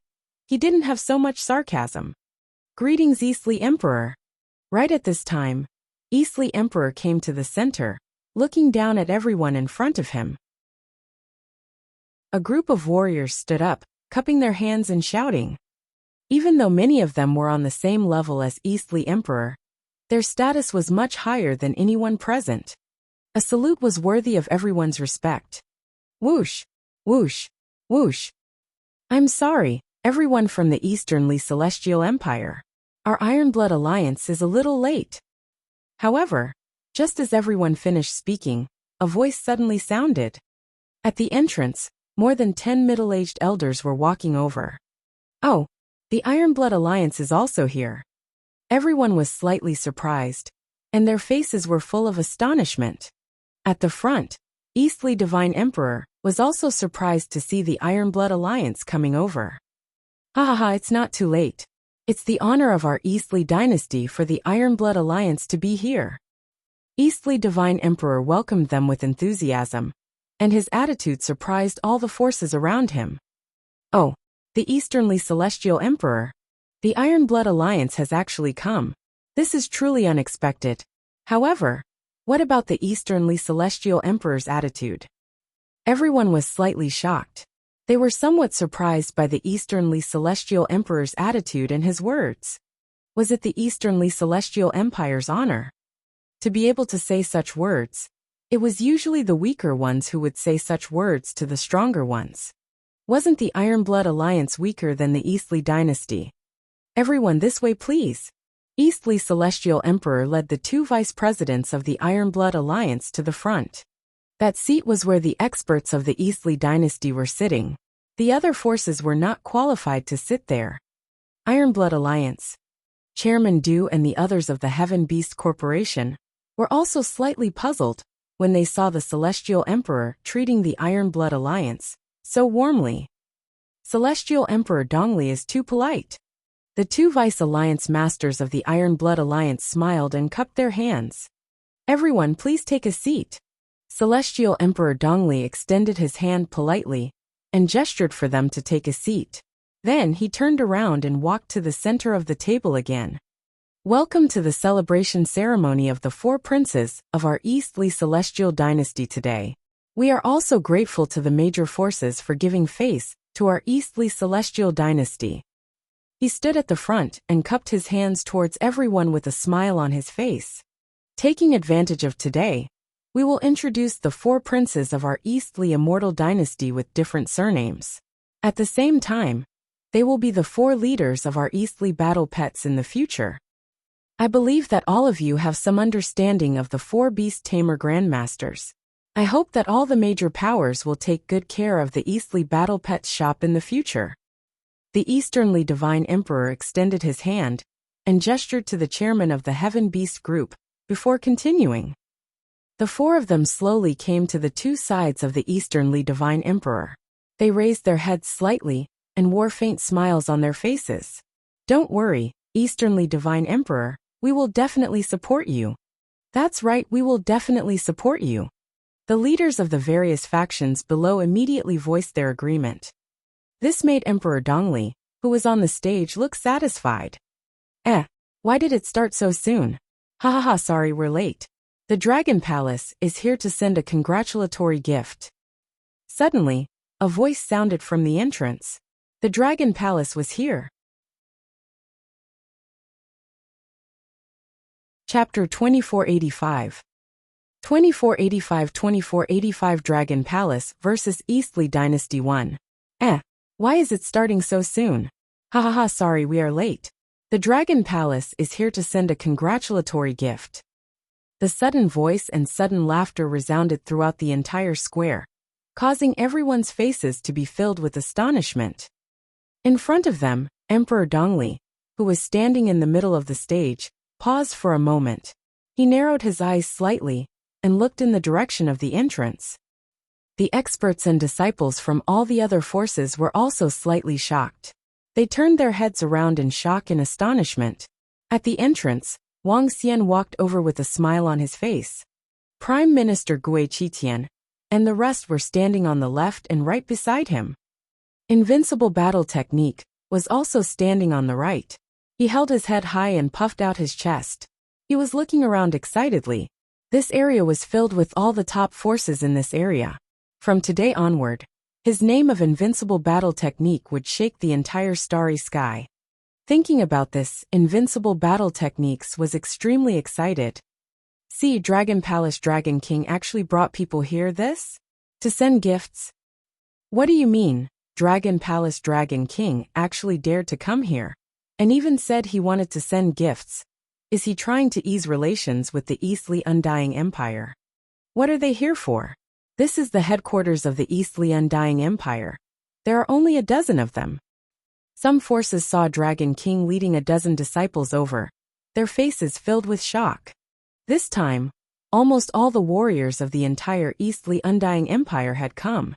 he didn't have so much sarcasm. Greetings, Eastly Emperor. Right at this time, Eastly Emperor came to the center, looking down at everyone in front of him. A group of warriors stood up, cupping their hands and shouting. Even though many of them were on the same level as Eastly Emperor, their status was much higher than anyone present. A salute was worthy of everyone's respect. Whoosh, whoosh, whoosh. I'm sorry, everyone from the Easternly Celestial Empire. Our Ironblood Alliance is a little late. However, just as everyone finished speaking, a voice suddenly sounded. At the entrance, more than 10 middle-aged elders were walking over. Oh, the Ironblood Alliance is also here. Everyone was slightly surprised, and their faces were full of astonishment. At the front, Eastly Divine Emperor was also surprised to see the Ironblood Alliance coming over. Ha ha ha, it's not too late. It's the honor of our Eastly dynasty for the Ironblood Alliance to be here. Eastly Divine Emperor welcomed them with enthusiasm, and his attitude surprised all the forces around him. Oh, the Easternly Celestial Emperor. The Ironblood Alliance has actually come. This is truly unexpected. However, what about the Easternly Celestial Emperor's attitude? Everyone was slightly shocked. They were somewhat surprised by the Easternly Celestial Emperor's attitude and his words. Was it the Easternly Celestial Empire's honor? To be able to say such words, it was usually the weaker ones who would say such words to the stronger ones. Wasn't the Ironblood Alliance weaker than the Eastly dynasty? Everyone this way, please. Eastly Celestial Emperor led the 2 vice presidents of the Ironblood Alliance to the front. That seat was where the experts of the Eastly dynasty were sitting. The other forces were not qualified to sit there. Ironblood Alliance, Chairman Du and the others of the Heaven Beast Corporation were also slightly puzzled when they saw the Celestial Emperor treating the Ironblood Alliance so warmly. Celestial Emperor Dongli is too polite. The 2 Vice Alliance Masters of the Ironblood Alliance smiled and cupped their hands. Everyone please take a seat. Celestial Emperor Dongli extended his hand politely and gestured for them to take a seat. Then he turned around and walked to the center of the table again. Welcome to the celebration ceremony of the 4 princes of our Eastly Celestial Dynasty today. We are also grateful to the major forces for giving face to our Eastly Celestial Dynasty. He stood at the front and cupped his hands towards everyone with a smile on his face. Taking advantage of today, we will introduce the 4 princes of our Eastly Immortal Dynasty with different surnames. At the same time, they will be the 4 leaders of our Eastly Battle Pets in the future. I believe that all of you have some understanding of the 4 Beast Tamer Grandmasters. I hope that all the major powers will take good care of the Eastly Battle Pets shop in the future. The Easternly Divine Emperor extended his hand and gestured to the chairman of the Heaven Beast Group before continuing. The 4 of them slowly came to the 2 sides of the Easternly Divine Emperor. They raised their heads slightly and wore faint smiles on their faces. Don't worry, Easternly Divine Emperor, we will definitely support you. That's right, we will definitely support you. The leaders of the various factions below immediately voiced their agreement. This made Emperor Dongli, who was on the stage, look satisfied. Why did it start so soon? Ha, sorry we're late. The Dragon Palace is here to send a congratulatory gift. Suddenly, a voice sounded from the entrance. The Dragon Palace was here. Chapter 2485. 2485 Dragon Palace vs. Eastli Dynasty 1. Why is it starting so soon? Ha, sorry we are late. The Dragon Palace is here to send a congratulatory gift. The sudden voice and sudden laughter resounded throughout the entire square, causing everyone's faces to be filled with astonishment. In front of them, Emperor Dongli, who was standing in the middle of the stage, paused for a moment. He narrowed his eyes slightly and looked in the direction of the entrance. The experts and disciples from all the other forces were also slightly shocked. They turned their heads around in shock and astonishment. At the entrance, Wang Xian walked over with a smile on his face. Prime Minister Gui Qitian and the rest were standing on the left and right beside him. Invincible Battle Technique was also standing on the right. He held his head high and puffed out his chest. He was looking around excitedly. This area was filled with all the top forces in this area. From today onward, his name of Invincible Battle Technique would shake the entire starry sky. Thinking about this, Invincible Battle Techniques was extremely excited. See, Dragon Palace Dragon King actually brought people here to send gifts. What do you mean? Dragon Palace Dragon King actually dared to come here, and even said he wanted to send gifts. Is he trying to ease relations with the Eastli Undying Empire? What are they here for? This is the headquarters of the Eastli Undying Empire. There are only a dozen of them. Some forces saw Dragon King leading a dozen disciples over, their faces filled with shock. This time, almost all the warriors of the entire Eastli Undying Empire had come.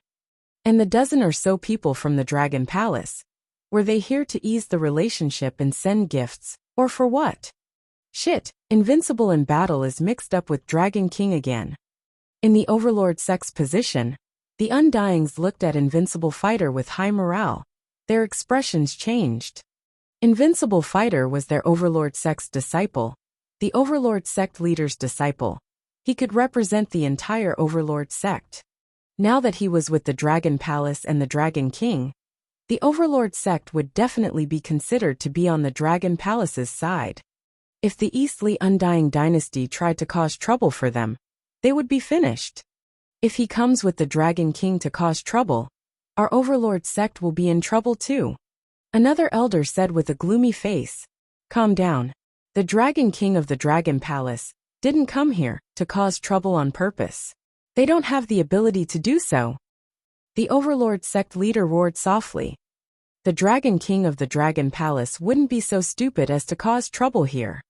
And the dozen or so people from the Dragon Palace, were they here to ease the relationship and send gifts, or for what? Shit, Invincible in battle is mixed up with Dragon King again. In the Overlord sect's position, the Undyings looked at Invincible Fighter with high morale. Their expressions changed. Invincible Fighter was their Overlord sect's disciple, the Overlord sect leader's disciple. He could represent the entire Overlord sect. Now that he was with the Dragon Palace and the Dragon King, the Overlord sect would definitely be considered to be on the Dragon Palace's side. If the Eastli Undying Dynasty tried to cause trouble for them, they would be finished. If he comes with the Dragon King to cause trouble, our Overlord sect will be in trouble too. Another elder said with a gloomy face. Calm down. The Dragon King of the Dragon Palace didn't come here to cause trouble on purpose. They don't have the ability to do so. The Overlord sect leader roared softly. The Dragon King of the Dragon Palace wouldn't be so stupid as to cause trouble here.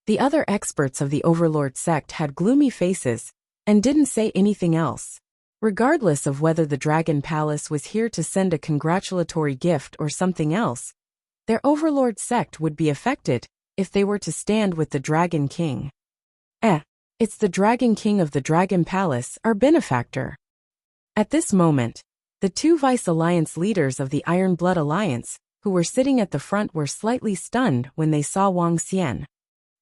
The other experts of the Overlord sect had gloomy faces and didn't say anything else. Regardless of whether the Dragon Palace was here to send a congratulatory gift or something else, their Overlord sect would be affected if they were to stand with the Dragon King. It's the Dragon King of the Dragon Palace, our benefactor. At this moment, the two Vice Alliance leaders of the Iron Blood Alliance, who were sitting at the front, were slightly stunned when they saw Wang Xian.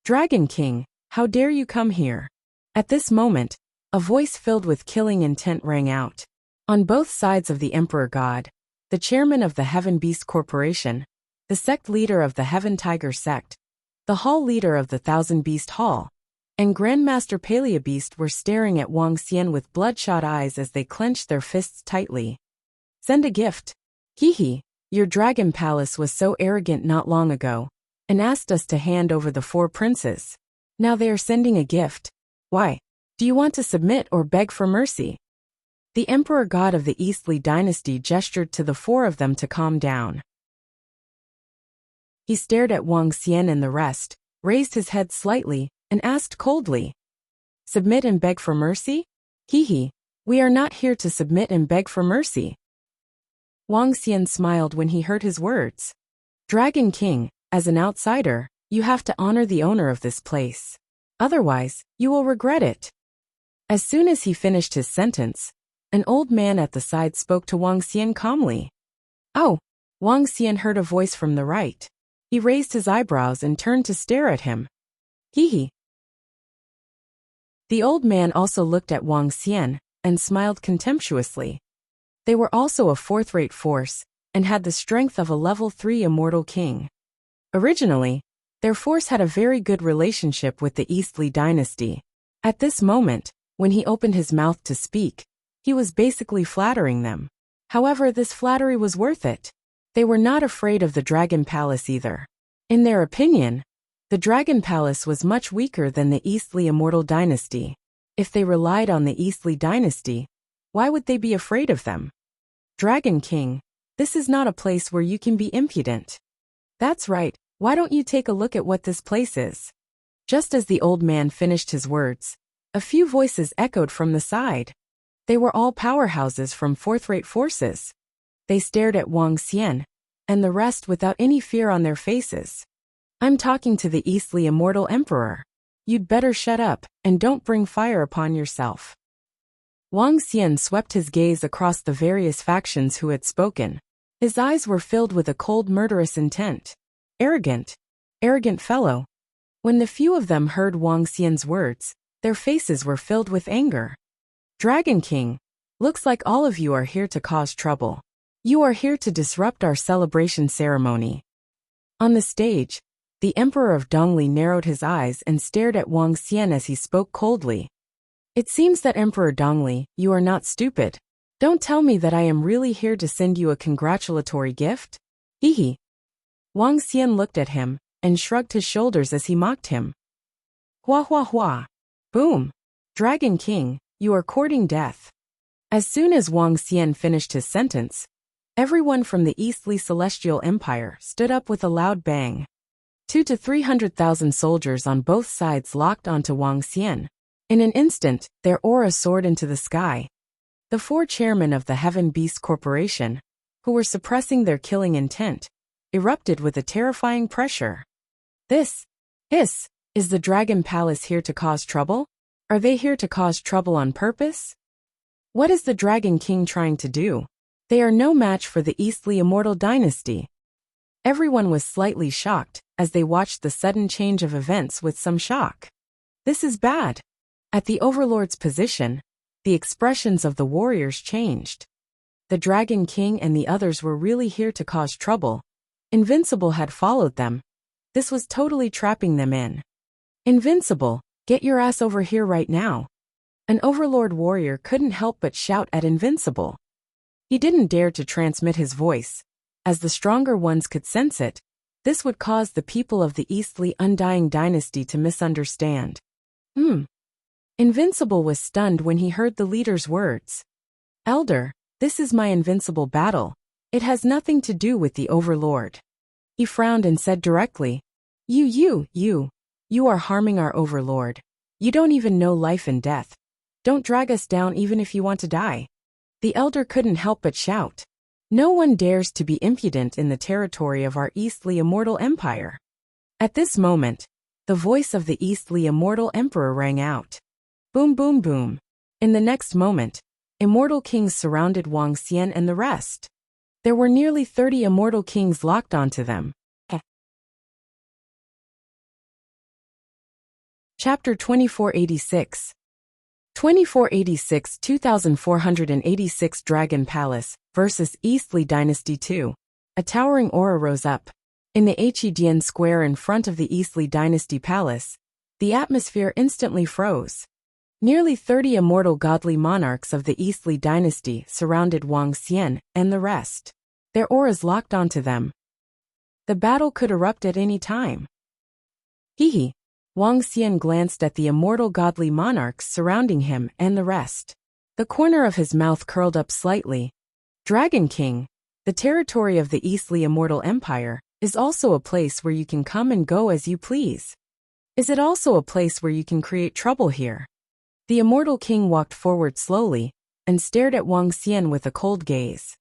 Dragon King, how dare you come here? At this moment, a voice filled with killing intent rang out. On both sides of the Emperor God, the chairman of the Heaven Beast Corporation, the sect leader of the Heaven Tiger sect, the hall leader of the Thousand Beast Hall, and Grandmaster Palea Beast were staring at Wang Xian with bloodshot eyes as they clenched their fists tightly. Send a gift. Hee, your Dragon Palace was so arrogant not long ago, and asked us to hand over the 4 princes. Now they are sending a gift. Why? Do you want to submit or beg for mercy? The Emperor God of the Eastli Dynasty gestured to the 4 of them to calm down. He stared at Wang Xian and the rest, raised his head slightly, and asked coldly. Submit and beg for mercy? Hee, we are not here to submit and beg for mercy. Wang Xian smiled when he heard his words. Dragon King, as an outsider, you have to honor the owner of this place. Otherwise, you will regret it. As soon as he finished his sentence, an old man at the side spoke to Wang Xian calmly. Oh! Wang Xian heard a voice from the right. He raised his eyebrows and turned to stare at him. Hee. The old man also looked at Wang Xian and smiled contemptuously. They were also a fourth-rate force and had the strength of a level 3 immortal king. Originally, their force had a very good relationship with the Eastli dynasty. At this moment, when he opened his mouth to speak, he was basically flattering them. However, this flattery was worth it. They were not afraid of the Dragon Palace either. In their opinion, the Dragon Palace was much weaker than the Eastli immortal dynasty. If they relied on the Eastli dynasty, why would they be afraid of them? Dragon King, this is not a place where you can be impudent. That's right, why don't you take a look at what this place is? Just as the old man finished his words, a few voices echoed from the side. They were all powerhouses from fourth-rate forces. They stared at Wang Xian, and the rest without any fear on their faces. I'm talking to the Eastli Immortal Emperor. You'd better shut up, and don't bring fire upon yourself. Wang Xian swept his gaze across the various factions who had spoken. His eyes were filled with a cold murderous intent. Arrogant fellow. When the few of them heard Wang Xian's words, their faces were filled with anger. Dragon King, looks like all of you are here to cause trouble. You are here to disrupt our celebration ceremony. On the stage, the Emperor of Dongli narrowed his eyes and stared at Wang Xian as he spoke coldly. It seems that Emperor Dongli, you are not stupid. Don't tell me that I am really here to send you a congratulatory gift? Hee. Wang Xian looked at him and shrugged his shoulders as he mocked him. Hua hua hua. Boom. Dragon King, you are courting death. As soon as Wang Xian finished his sentence, everyone from the Eastli Celestial Empire stood up with a loud bang. 200,000 to 300,000 soldiers on both sides locked onto Wang Xian. In an instant, their aura soared into the sky. The 4 chairmen of the Heaven Beast Corporation, who were suppressing their killing intent, erupted with a terrifying pressure. Is the Dragon Palace here to cause trouble? Are they here to cause trouble on purpose? What is the Dragon King trying to do? They are no match for the Eastli Immortal Dynasty. Everyone was slightly shocked as they watched the sudden change of events with some shock. This is bad. At the Overlord's position, the expressions of the warriors changed. The Dragon King and the others were really here to cause trouble. Invincible had followed them. This was totally trapping them in. Invincible, get your ass over here right now. An Overlord warrior couldn't help but shout at Invincible. He didn't dare to transmit his voice, as the stronger ones could sense it. This would cause the people of the Eastli Undying Dynasty to misunderstand. Invincible was stunned when he heard the leader's words. Elder, this is my invincible battle. It has nothing to do with the Overlord. He frowned and said directly, You are harming our Overlord. You don't even know life and death. Don't drag us down even if you want to die. The elder couldn't help but shout. No one dares to be impudent in the territory of our Eastli Immortal Empire. At this moment, the voice of the Eastli Immortal Emperor rang out. Boom boom boom. In the next moment, Immortal Kings surrounded Wang Xian and the rest. There were nearly 30 Immortal Kings locked onto them. Chapter 2486. 2486 Dragon Palace versus Eastli Dynasty 2. A towering aura rose up. In the Heidian Square in front of the Eastli Dynasty Palace, the atmosphere instantly froze. Nearly 30 immortal godly monarchs of the Eastli Dynasty surrounded Wang Xian and the rest. Their auras locked onto them. The battle could erupt at any time. Hee. Wang Xian glanced at the immortal godly monarchs surrounding him and the rest. The corner of his mouth curled up slightly. Dragon King, the territory of the Eastli Immortal Empire, is also a place where you can come and go as you please. Is it also a place where you can create trouble here? The Immortal King walked forward slowly and stared at Wang Xian with a cold gaze.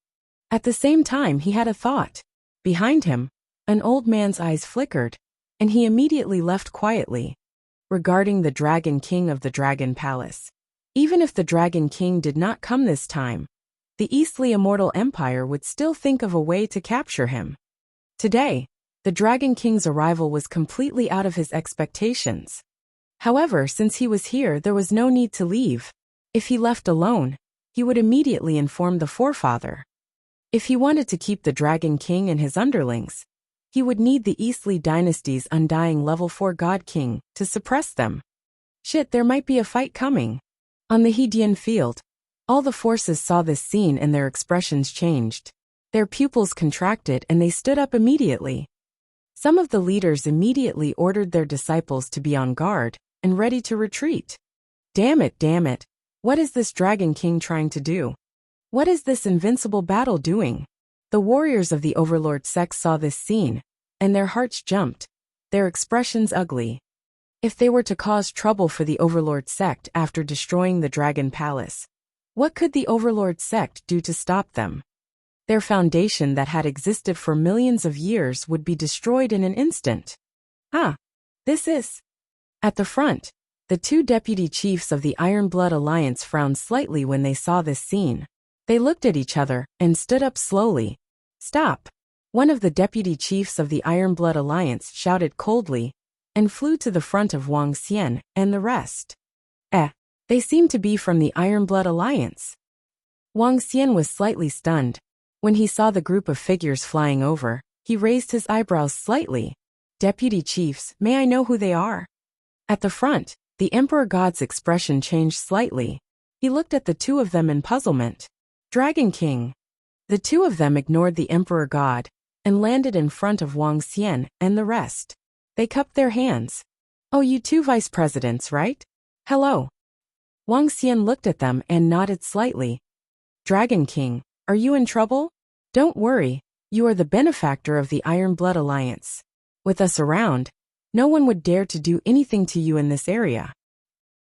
At the same time he had a thought. Behind him, an old man's eyes flickered, and he immediately left quietly. Regarding the Dragon King of the Dragon Palace, Even if the Dragon King did not come this time, the Eastly Immortal Empire would still think of a way to capture him. Today, the Dragon King's arrival was completely out of his expectations. However, since he was here, there was no need to leave. If he left alone, he would immediately inform the forefather. If he wanted to keep the Dragon King and his underlings, he would need the Eastly Dynasty's undying level 4 God King to suppress them. Shit, there might be a fight coming. On the Hedian field, all the forces saw this scene and their expressions changed. Their pupils contracted and they stood up immediately. Some of the leaders immediately ordered their disciples to be on guard and ready to retreat. Damn it, what is this Dragon King trying to do? What is this invincible battle doing? The warriors of the Overlord sect saw this scene, and their hearts jumped, their expressions ugly. If they were to cause trouble for the Overlord sect after destroying the Dragon Palace, what could the Overlord sect do to stop them? Their foundation that had existed for millions of years would be destroyed in an instant. This is... At the front, the two deputy chiefs of the Ironblood Alliance frowned slightly when they saw this scene. They looked at each other and stood up slowly. Stop! One of the deputy chiefs of the Ironblood Alliance shouted coldly and flew to the front of Wang Xian and the rest. They seem to be from the Ironblood Alliance. Wang Xian was slightly stunned. When he saw the group of figures flying over, he raised his eyebrows slightly. Deputy chiefs, may I know who they are? At the front, the Emperor God's expression changed slightly. He looked at the two of them in puzzlement. Dragon King. The two of them ignored the Emperor God and landed in front of Wang Xian and the rest. They cupped their hands. Oh, you two vice presidents, right? Hello. Wang Xian looked at them and nodded slightly. Dragon King, are you in trouble? Don't worry, you are the benefactor of the Ironblood Alliance. With us around, no one would dare to do anything to you in this area.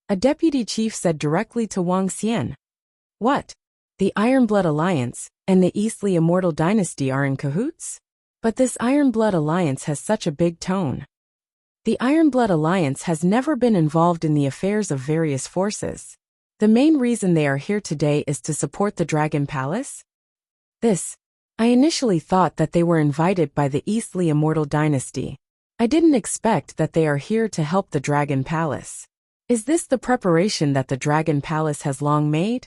A deputy chief said directly to Wang Xian. What? The Ironblood Alliance and the Eastly Immortal Dynasty are in cahoots? But this Ironblood Alliance has such a big tone. The Ironblood Alliance has never been involved in the affairs of various forces. The main reason they are here today is to support the Dragon Palace? I initially thought that they were invited by the Eastly Immortal Dynasty. I didn't expect that they are here to help the Dragon Palace. Is this the preparation that the Dragon Palace has long made?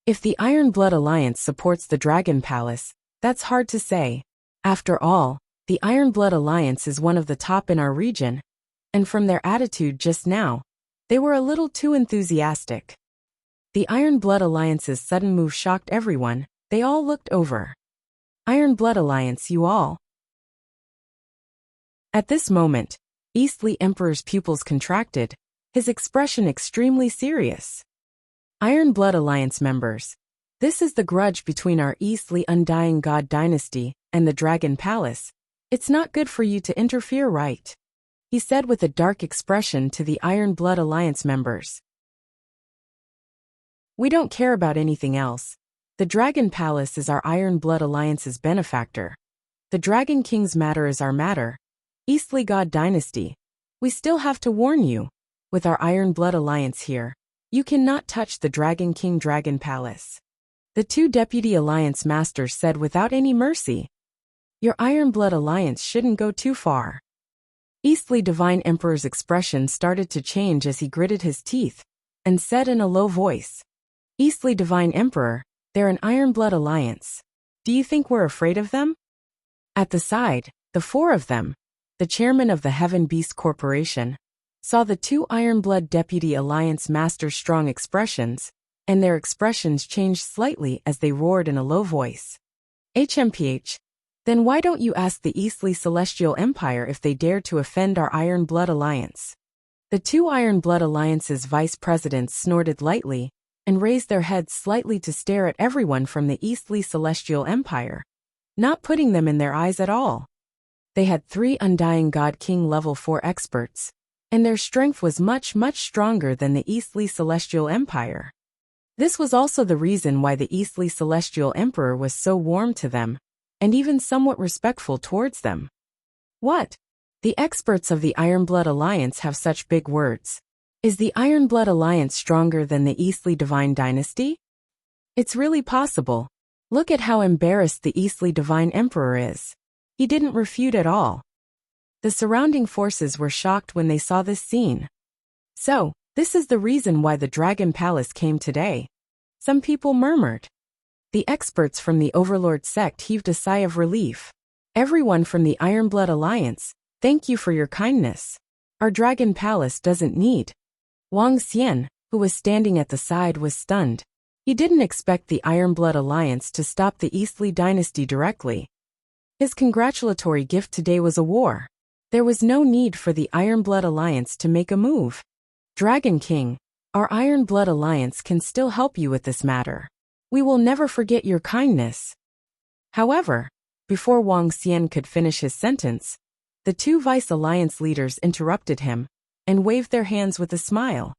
If the Ironblood Alliance supports the Dragon Palace, that's hard to say. After all, the Ironblood Alliance is one of the top in our region, and from their attitude just now, they were a little too enthusiastic. The Ironblood Alliance's sudden move shocked everyone. They all looked over. Ironblood Alliance, you all. At this moment, Eastly Emperor's pupils contracted, his expression extremely serious. Ironblood Alliance members, this is the grudge between our Eastly Undying God Dynasty and the Dragon Palace. It's not good for you to interfere, right? He said with a dark expression to the Ironblood Alliance members. We don't care about anything else. The Dragon Palace is our Ironblood Alliance's benefactor. The Dragon King's matter is our matter. Eastly God Dynasty, we still have to warn you. With our Ironblood Alliance here, you cannot touch the Dragon King Dragon Palace. The two deputy alliance masters said without any mercy. Your Ironblood Alliance shouldn't go too far. Eastly Divine Emperor's expression started to change as he gritted his teeth and said in a low voice, Eastly Divine Emperor, they're an Ironblood Alliance. Do you think we're afraid of them? At the side, the four of them, the chairman of the Heaven Beast Corporation, saw the two Ironblood Deputy Alliance Masters' strong expressions, and their expressions changed slightly as they roared in a low voice. HMPH, then why don't you ask the Eastly Celestial Empire if they dare to offend our Ironblood Alliance? The two Ironblood Alliance's vice presidents snorted lightly and raised their heads slightly to stare at everyone from the Eastly Celestial Empire, not putting them in their eyes at all. They had 3 Undying God King level 4 experts, and their strength was much stronger than the Eastly Celestial Empire. This was also the reason why the Eastly Celestial Emperor was so warm to them, and even somewhat respectful towards them. What? The experts of the Ironblood Alliance have such big words. Is the Iron Blood Alliance stronger than the Eastleigh Divine Dynasty? It's really possible. Look at how embarrassed the Eastleigh Divine Emperor is. He didn't refute at all. The surrounding forces were shocked when they saw this scene. So, this is the reason why the Dragon Palace came today. Some people murmured. The experts from the Overlord sect heaved a sigh of relief. Everyone from the Iron Blood Alliance, thank you for your kindness. Our Dragon Palace doesn't need. Wang Xian, who was standing at the side, was stunned. He didn't expect the Iron Blood Alliance to stop the Eastleigh dynasty directly. His congratulatory gift today was a war. There was no need for the Iron Blood Alliance to make a move. Dragon King, our Iron Blood Alliance can still help you with this matter. We will never forget your kindness. However, before Wang Xian could finish his sentence, the two Vice Alliance leaders interrupted him and waved their hands with a smile.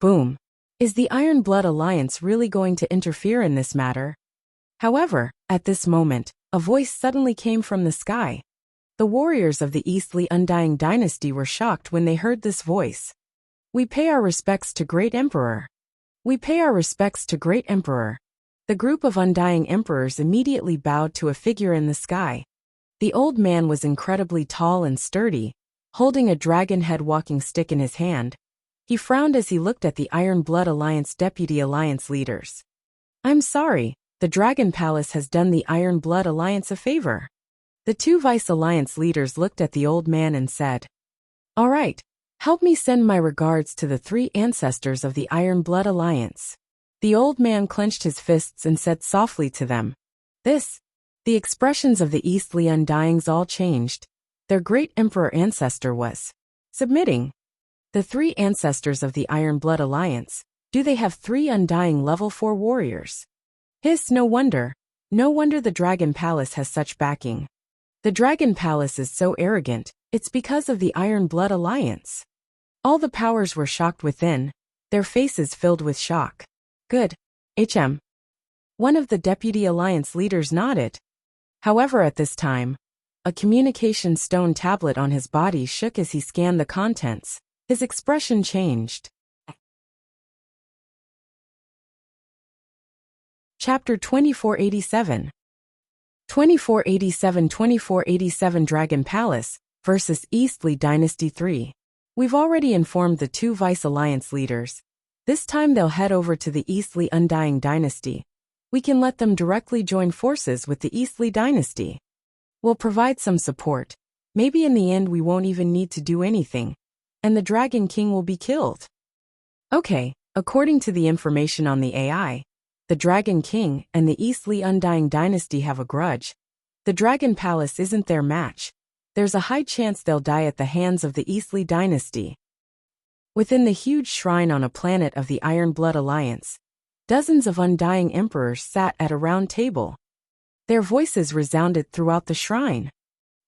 Boom. Is the Iron Blood Alliance really going to interfere in this matter? However, at this moment, a voice suddenly came from the sky. The warriors of the Eastleigh Undying Dynasty were shocked when they heard this voice. We pay our respects to Great Emperor. We pay our respects to Great Emperor. The group of Undying Emperors immediately bowed to a figure in the sky. The old man was incredibly tall and sturdy, holding a dragon head walking stick in his hand. He frowned as he looked at the Iron Blood Alliance Deputy Alliance leaders. I'm sorry, the Dragon Palace has done the Iron Blood Alliance a favor. The two Vice Alliance leaders looked at the old man and said, All right, help me send my regards to the three ancestors of the Iron Blood Alliance. The old man clenched his fists and said softly to them, The expressions of the Eastleigh Undyings all changed. Their great emperor ancestor was submitting. The three ancestors of the Iron Blood Alliance, do they have 3 undying level 4 warriors? Hiss, no wonder the Dragon Palace has such backing. The Dragon Palace is so arrogant, it's because of the Iron Blood Alliance. All the powers were shocked within, their faces filled with shock. Good. One of the Deputy Alliance leaders nodded. However, at this time, a communication stone tablet on his body shook as he scanned the contents. His expression changed. Chapter 2487. 2487 Dragon Palace versus Eastleigh Dynasty 3. We've already informed the two Vice Alliance leaders. This time they'll head over to the Eastleigh Undying Dynasty. We can let them directly join forces with the Eastleigh Dynasty. We'll provide some support. Maybe in the end we won't even need to do anything, and the Dragon King will be killed. Okay, according to the information on the AI, the Dragon King and the Eastleigh Undying Dynasty have a grudge. The Dragon Palace isn't their match. There's a high chance they'll die at the hands of the Eastleigh Dynasty. Within the huge shrine on a planet of the Iron Blood Alliance, dozens of Undying Emperors sat at a round table. Their voices resounded throughout the shrine.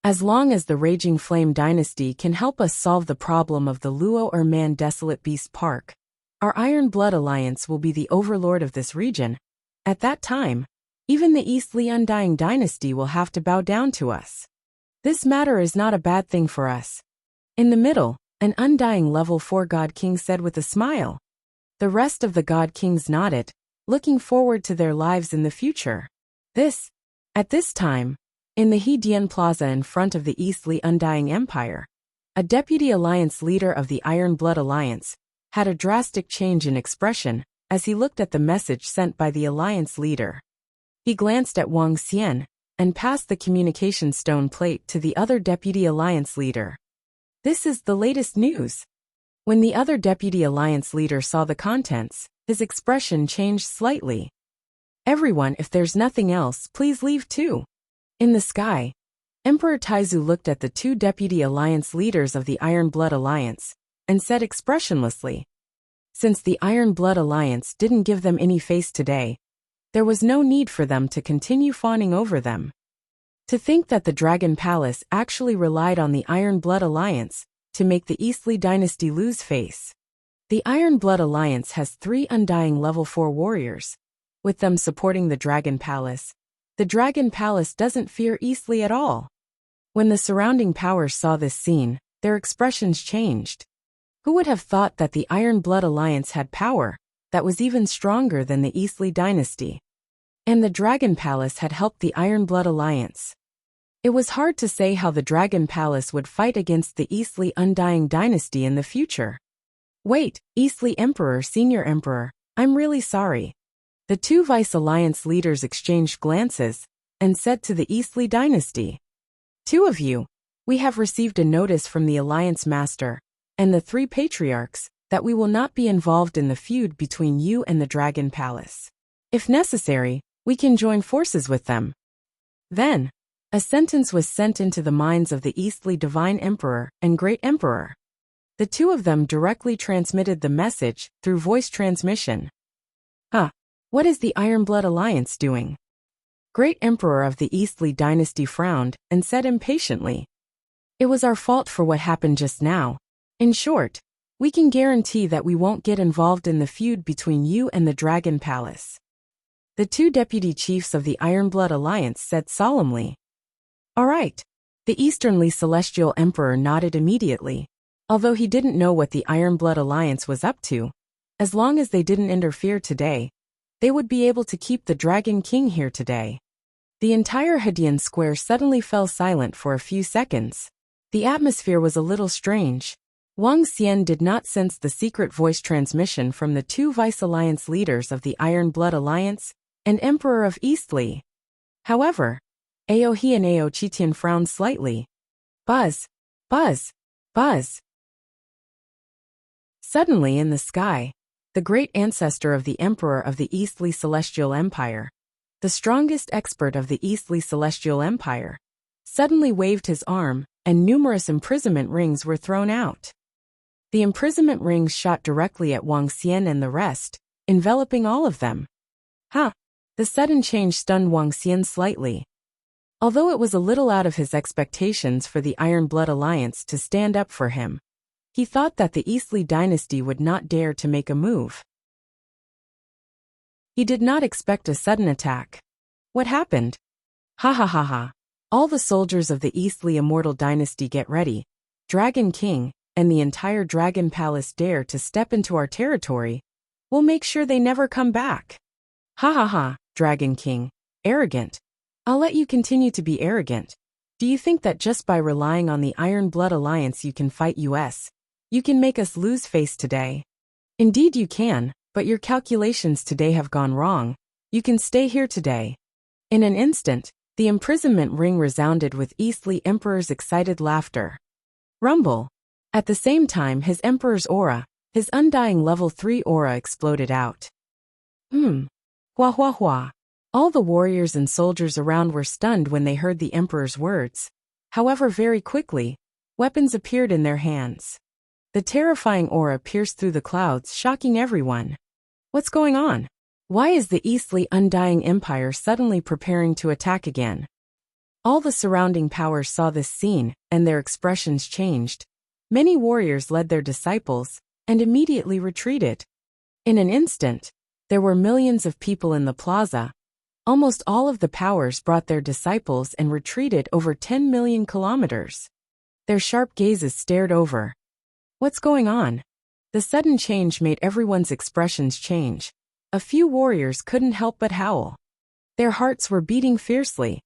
As long as the Raging Flame Dynasty can help us solve the problem of the Luo Man Desolate Beast Park, our Iron Blood Alliance will be the overlord of this region. At that time, even the Eastleigh Undying Dynasty will have to bow down to us. This matter is not a bad thing for us. In the middle, an Undying Level 4 God King said with a smile. The rest of the God Kings nodded, looking forward to their lives in the future. At this time, in the He-Dian Plaza in front of the Eastleigh Undying Empire, a Deputy Alliance leader of the Iron Blood Alliance had a drastic change in expression as he looked at the message sent by the Alliance leader. He glanced at Wang Xian and passed the communication stone plate to the other Deputy Alliance leader. This is the latest news. When the other Deputy Alliance leader saw the contents, his expression changed slightly. Everyone, if there's nothing else, please leave too. In the sky, Emperor Taizu looked at the two Deputy Alliance leaders of the Iron Blood Alliance and said expressionlessly, since the Iron Blood Alliance didn't give them any face today, there was no need for them to continue fawning over them. To think that the Dragon Palace actually relied on the Iron Blood Alliance to make the Eastleigh Dynasty lose face. The Iron Blood Alliance has 3 Undying Level 4 warriors. With them supporting the Dragon Palace, the Dragon Palace doesn't fear Eastleigh at all. When the surrounding powers saw this scene, their expressions changed. Who would have thought that the Iron Blood Alliance had power that was even stronger than the Eastly dynasty? And the Dragon Palace had helped the Iron Blood Alliance. It was hard to say how the Dragon Palace would fight against the Eastly Undying dynasty in the future. Wait, Eastly Emperor, Senior Emperor, I'm really sorry. The two Vice Alliance leaders exchanged glances and said to the Eastly dynasty, "Two of you, we have received a notice from the Alliance Master and the three patriarchs that we will not be involved in the feud between you and the Dragon Palace. If necessary, we can join forces with them." Then, a sentence was sent into the minds of the Eastly Divine Emperor and Great Emperor. The two of them directly transmitted the message through voice transmission. What is the Iron Blood Alliance doing? Great Emperor of the Eastly dynasty frowned and said impatiently, "It was our fault for what happened just now. In short, we can guarantee that we won't get involved in the feud between you and the Dragon Palace." The two deputy chiefs of the Iron Blood Alliance said solemnly. "All right." The Easternly Celestial Emperor nodded immediately. Although he didn't know what the Iron Blood Alliance was up to, as long as they didn't interfere today, they would be able to keep the Dragon King here today. The entire Hedian Square suddenly fell silent for a few seconds. The atmosphere was a little strange. Wang Xian did not sense the secret voice transmission from the two Vice Alliance leaders of the Iron Blood Alliance and Emperor of Eastly. However, Aohe and Ao Qitian frowned slightly. Buzz, buzz, buzz. Suddenly in the sky, the great ancestor of the Emperor of the Eastly Celestial Empire, the strongest expert of the Eastly Celestial Empire, suddenly waved his arm, and numerous imprisonment rings were thrown out. The imprisonment rings shot directly at Wang Xian and the rest, enveloping all of them. The sudden change stunned Wang Xian slightly. Although it was a little out of his expectations for the Iron Blood Alliance to stand up for him, he thought that the Eastly dynasty would not dare to make a move. He did not expect a sudden attack. What happened? Ha. All the soldiers of the Eastly Immortal dynasty get ready. Dragon King and the entire Dragon Palace dare to step into our territory. We'll make sure they never come back. Ha, Dragon King. Arrogant. I'll let you continue to be arrogant. Do you think that just by relying on the Iron Blood Alliance you can fight us? You can make us lose face today. Indeed you can, but your calculations today have gone wrong. You can stay here today. In an instant, the imprisonment ring resounded with Eastly Emperor's excited laughter. Rumble. At the same time his Emperor's aura, his undying level 3 aura exploded out. Hua. All the warriors and soldiers around were stunned when they heard the Emperor's words. However, very quickly, weapons appeared in their hands. The terrifying aura pierced through the clouds, shocking everyone. What's going on? Why is the Eastly Undying Empire suddenly preparing to attack again? All the surrounding powers saw this scene, and their expressions changed. Many warriors led their disciples, and immediately retreated. In an instant, there were millions of people in the plaza. Almost all of the powers brought their disciples and retreated over 10 million kilometers. Their sharp gazes stared over. What's going on? The sudden change made everyone's expressions change. A few warriors couldn't help but howl. Their hearts were beating fiercely.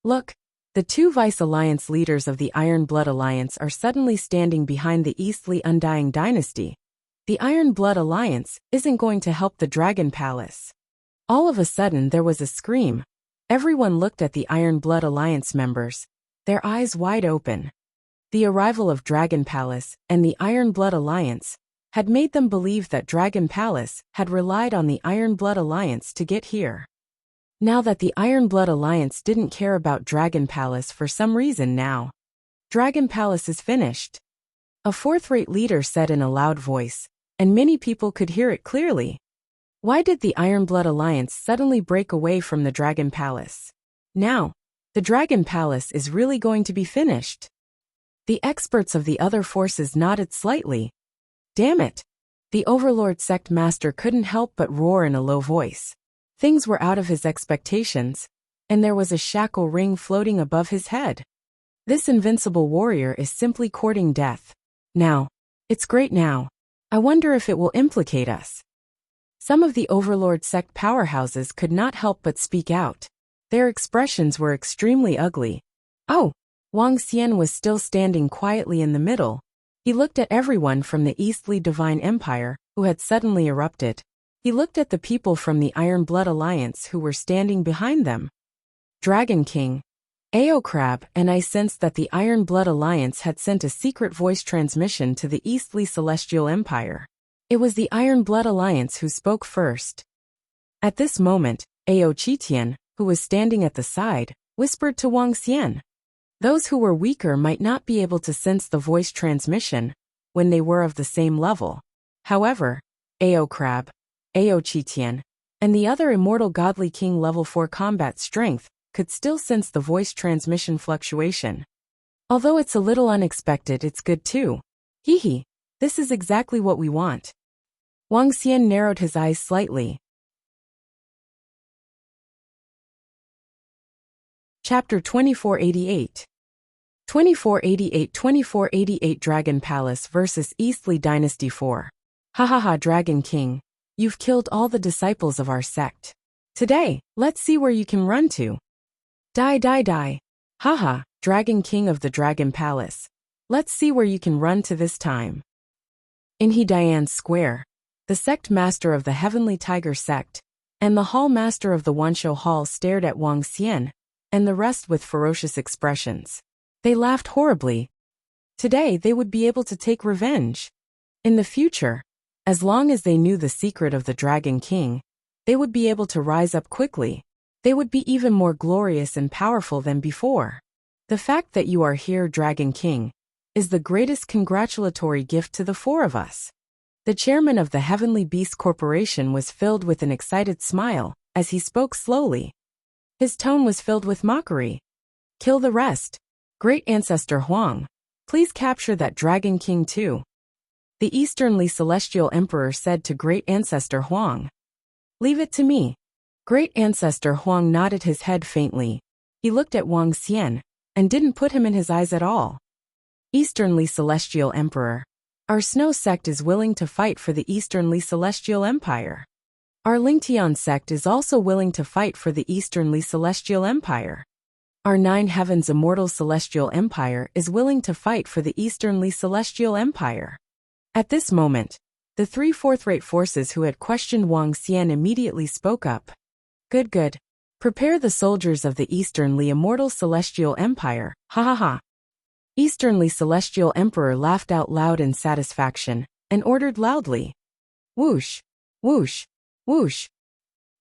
Look, the two Vice Alliance leaders of the Iron Blood Alliance are suddenly standing behind the Eastly Undying dynasty. The Iron Blood Alliance isn't going to help the Dragon Palace. All of a sudden there was a scream. Everyone looked at the Iron Blood Alliance members, their eyes wide open. The arrival of Dragon Palace and the Iron Blood Alliance had made them believe that Dragon Palace had relied on the Iron Blood Alliance to get here. Now that the Iron Blood Alliance didn't care about Dragon Palace for some reason now, Dragon Palace is finished. A fourth-rate leader said in a loud voice, and many people could hear it clearly. Why did the Iron Blood Alliance suddenly break away from the Dragon Palace? Now, the Dragon Palace is really going to be finished. The experts of the other forces nodded slightly. Damn it! The Overlord Sect Master couldn't help but roar in a low voice. Things were out of his expectations, and there was a shackle ring floating above his head. This invincible warrior is simply courting death. Now, It's great now. I wonder if it will implicate us. Some of the Overlord sect powerhouses could not help but speak out. Their expressions were extremely ugly. Oh! Wang Xian was still standing quietly in the middle. He looked at everyone from the Eastly Divine Empire, who had suddenly erupted. He looked at the people from the Iron Blood Alliance who were standing behind them. Dragon King, Ao Crab, and I sensed that the Iron Blood Alliance had sent a secret voice transmission to the Eastly Celestial Empire. It was the Iron Blood Alliance who spoke first. At this moment, Ao Qitian, who was standing at the side, whispered to Wang Xian. Those who were weaker might not be able to sense the voice transmission when they were of the same level. However, Ao Crab, Ao Qitian, and the other Immortal Godly King level 4 combat strength could still sense the voice transmission fluctuation. Although it's a little unexpected, it's good too. Hee, this is exactly what we want. Wang Xian narrowed his eyes slightly. Chapter 2488. 2488 Dragon Palace vs Eastly Dynasty 4. Hahaha Dragon King, you've killed all the disciples of our sect. Today, let's see where you can run to. Die. Haha, Dragon King of the Dragon Palace. Let's see where you can run to this time. In Hedian's Square, the sect master of the Heavenly Tiger sect, and the hall master of the Wanshou Hall stared at Wang Xian, and the rest with ferocious expressions. They laughed horribly. Today they would be able to take revenge. In the future, as long as they knew the secret of the Dragon King, they would be able to rise up quickly. They would be even more glorious and powerful than before. The fact that you are here, Dragon King, is the greatest congratulatory gift to the four of us. The chairman of the Heavenly Beast Corporation was filled with an excited smile as he spoke slowly. His tone was filled with mockery. Kill the rest. Great Ancestor Huang, please capture that Dragon King too. The Easternly Celestial Emperor said to Great Ancestor Huang. Leave it to me. Great Ancestor Huang nodded his head faintly. He looked at Wang Xian, and didn't put him in his eyes at all. Easternly Celestial Emperor. Our Snow sect is willing to fight for the Easternly Celestial Empire. Our Lingtian sect is also willing to fight for the Easternly Celestial Empire. Our Nine Heavens Immortal Celestial Empire is willing to fight for the Easternly Celestial Empire. At this moment, the three fourth-rate forces who had questioned Wang Xian immediately spoke up. Good. Prepare the soldiers of the Easternly Immortal Celestial Empire, ha. Easternly Celestial Emperor laughed out loud in satisfaction, and ordered loudly. Whoosh.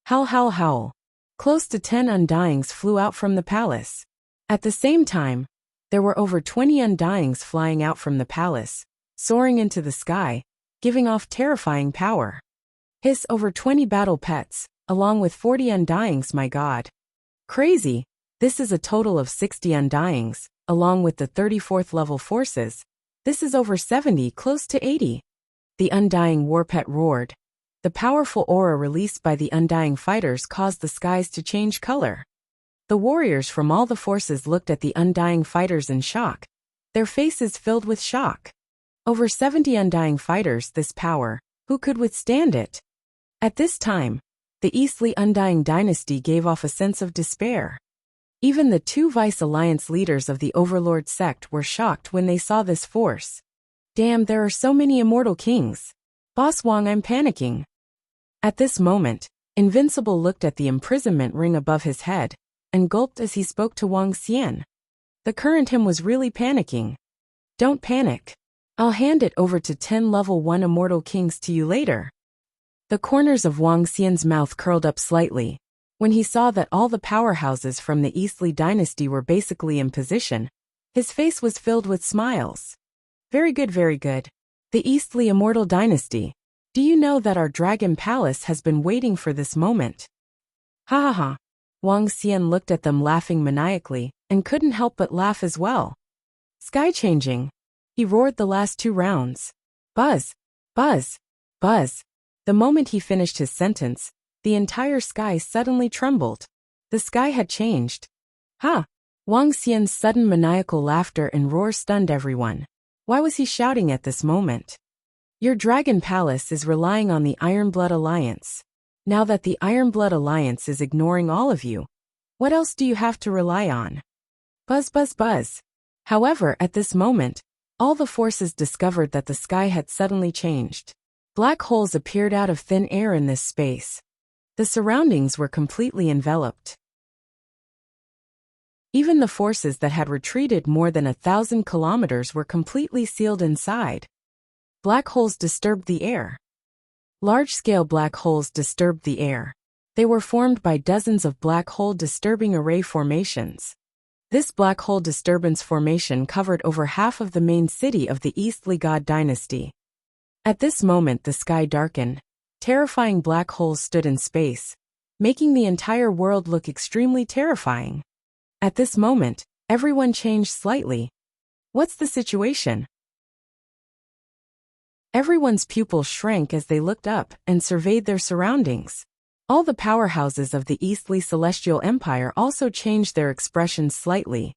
Howl. Close to 10 undyings flew out from the palace. At the same time, there were over 20 undyings flying out from the palace, soaring into the sky, giving off terrifying power. Hiss, over 20 battle pets, along with 40 undyings, my god. Crazy, this is a total of 60 undyings, along with the 34th level forces. This is over 70, close to 80. The undying warpet roared. The powerful aura released by the undying fighters caused the skies to change color. The warriors from all the forces looked at the undying fighters in shock, their faces filled with shock. Over 70 undying fighters, this power, who could withstand it? At this time, the Eastly Undying Dynasty gave off a sense of despair. Even the two Vice Alliance leaders of the Overlord sect were shocked when they saw this force. Damn, there are so many immortal kings. Boss Wang, I'm panicking. At this moment, Invincible looked at the imprisonment ring above his head, and gulped as he spoke to Wang Xian. The current him was really panicking. Don't panic. I'll hand it over to 10 level 1 immortal kings to you later. The corners of Wang Xian's mouth curled up slightly, when he saw that all the powerhouses from the Eastly Dynasty were basically in position. His face was filled with smiles. Very good. The Eastly Immortal Dynasty. Do you know that our Dragon Palace has been waiting for this moment? Ha. Wang Xian looked at them laughing maniacally, and couldn't help but laugh as well. Sky changing. He roared the last 2 rounds. Buzz. The moment he finished his sentence, the entire sky suddenly trembled. The sky had changed. Ha! Wang Xian's sudden maniacal laughter and roar stunned everyone. Why was he shouting at this moment? Your Dragon Palace is relying on the Ironblood Alliance. Now that the Ironblood Alliance is ignoring all of you, what else do you have to rely on? Buzz, buzz, buzz. However, at this moment, all the forces discovered that the sky had suddenly changed. Black holes appeared out of thin air in this space. The surroundings were completely enveloped. Even the forces that had retreated more than 1,000 kilometers were completely sealed inside. Black holes disturbed the air. Large-scale black holes disturbed the air. They were formed by dozens of black hole disturbing array formations. This black hole disturbance formation covered over half of the main city of the Eastly God dynasty. At this moment the sky darkened. Terrifying black holes stood in space, making the entire world look extremely terrifying. At this moment, everyone changed slightly. What's the situation? Everyone's pupils shrank as they looked up and surveyed their surroundings. All the powerhouses of the Eastly Celestial Empire also changed their expressions slightly.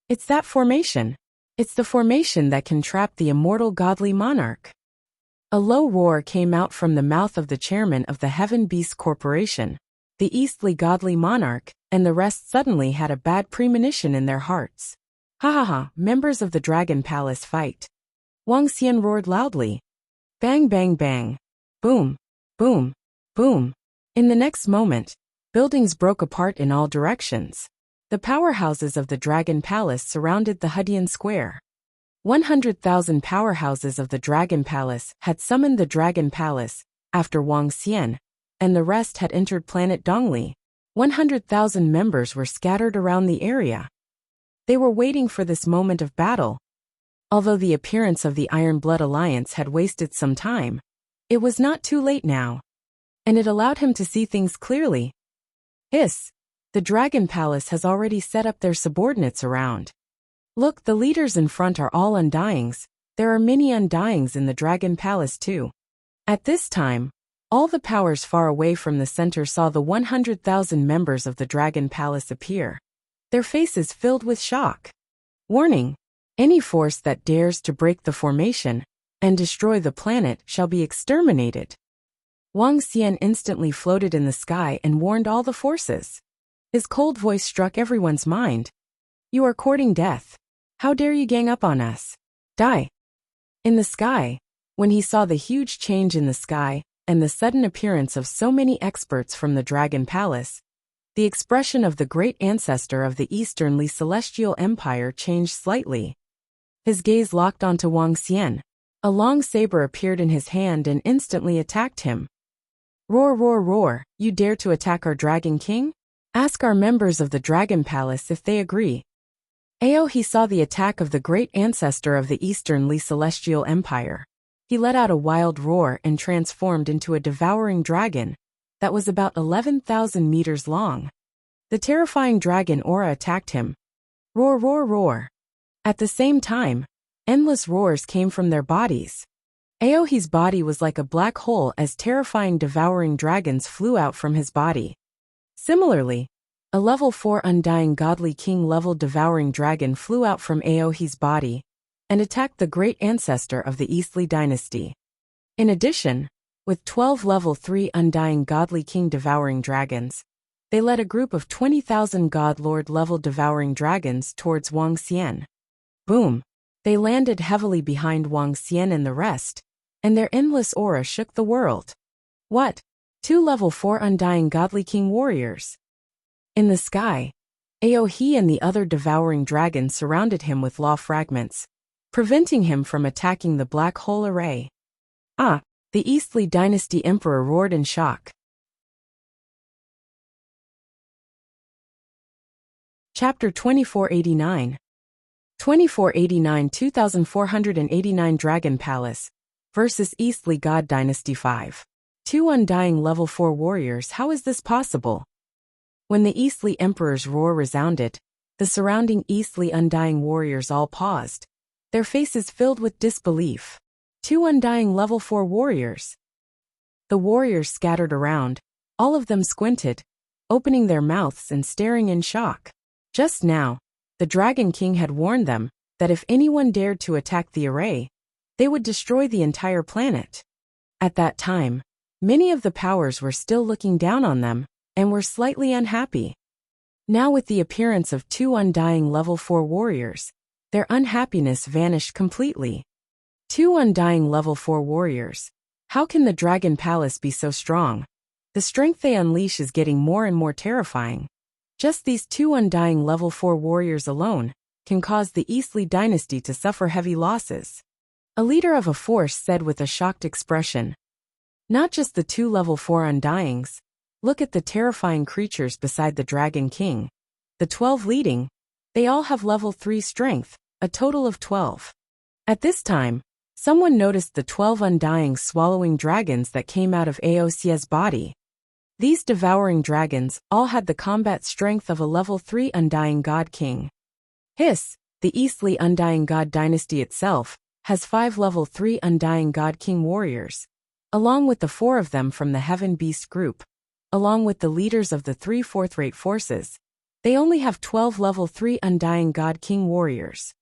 It's that formation. It's the formation that can trap the immortal godly monarch. A low roar came out from the mouth of the chairman of the Heaven Beast Corporation. The Eastly godly monarch and the rest suddenly had a bad premonition in their hearts. Ha ha ha, members of the Dragon Palace fight. Wang Xian roared loudly. Bang bang bang. Boom. Boom. Boom. In the next moment, buildings broke apart in all directions. The powerhouses of the Dragon Palace surrounded the Hudian Square. 100,000 powerhouses of the Dragon Palace had summoned the Dragon Palace after Wang Xian, and the rest had entered planet Dongli. 100,000 members were scattered around the area. They were waiting for this moment of battle. Although the appearance of the Ironblood Alliance had wasted some time, it was not too late now, and it allowed him to see things clearly. Hiss! The Dragon Palace has already set up their subordinates around. Look, the leaders in front are all Undyings. There are many Undyings in the Dragon Palace too. At this time, all the powers far away from the center saw the 100,000 members of the Dragon Palace appear. Their faces filled with shock. Warning! Any force that dares to break the formation and destroy the planet shall be exterminated. Wang Xian instantly floated in the sky and warned all the forces. His cold voice struck everyone's mind. You are courting death. How dare you gang up on us? Die! In the sky, when he saw the huge change in the sky and the sudden appearance of so many experts from the Dragon Palace, the expression of the great ancestor of the Easternly Celestial Empire changed slightly. His gaze locked onto Wang Xian. A long saber appeared in his hand and instantly attacked him. Roar, roar, roar, you dare to attack our Dragon King? Ask our members of the Dragon Palace if they agree. He saw the attack of the great ancestor of the Easternly Celestial Empire. He let out a wild roar and transformed into a devouring dragon that was about 11,000 meters long. The terrifying dragon aura attacked him. Roar, roar, roar. At the same time, endless roars came from their bodies. Aohi's body was like a black hole as terrifying devouring dragons flew out from his body. Similarly, a level 4 Undying Godly King level devouring dragon flew out from Aohi's body and attacked the great ancestor of the Eastly dynasty. In addition, with 12 level 3 Undying Godly King devouring dragons, they led a group of 20,000 God Lord level devouring dragons towards Wang Xian. Boom! They landed heavily behind Wang Xian and the rest, and their endless aura shook the world. What? 2 level 4 Undying Godly King warriors. In the sky, Aohi and the other devouring dragons surrounded him with law fragments, preventing him from attacking the black hole array. Ah! The Eastly Dynasty Emperor roared in shock. Chapter 2489. 2489 2489 Dragon Palace versus Eastly God Dynasty 5. 2 Undying Level 4 warriors. How is this possible? When the Eastly Emperor's roar resounded, the surrounding Eastly Undying warriors all paused, their faces filled with disbelief. 2 Undying Level 4 warriors. The warriors scattered around, all of them squinted, opening their mouths and staring in shock. Just now, the Dragon King had warned them that if anyone dared to attack the array, they would destroy the entire planet. At that time, many of the powers were still looking down on them and were slightly unhappy. Now with the appearance of 2 undying level 4 warriors, their unhappiness vanished completely. 2 undying level 4 warriors. How can the Dragon Palace be so strong? The strength they unleash is getting more and more terrifying. Just these 2 undying level 4 warriors alone can cause the Eastly dynasty to suffer heavy losses. A leader of a force said with a shocked expression. Not just the 2 level 4 undyings. Look at the terrifying creatures beside the Dragon King. The 12 leading. They all have level 3 strength, a total of 12. At this time, someone noticed the 12 undying swallowing dragons that came out of Aosia's body. These devouring dragons all had the combat strength of a level 3 undying god king. Hiss, the Eastly undying god dynasty itself has 5 level 3 undying god king warriors, along with the 4 of them from the Heaven Beast group, along with the leaders of the 3 fourth-rate forces. They only have 12 level 3 undying god king warriors.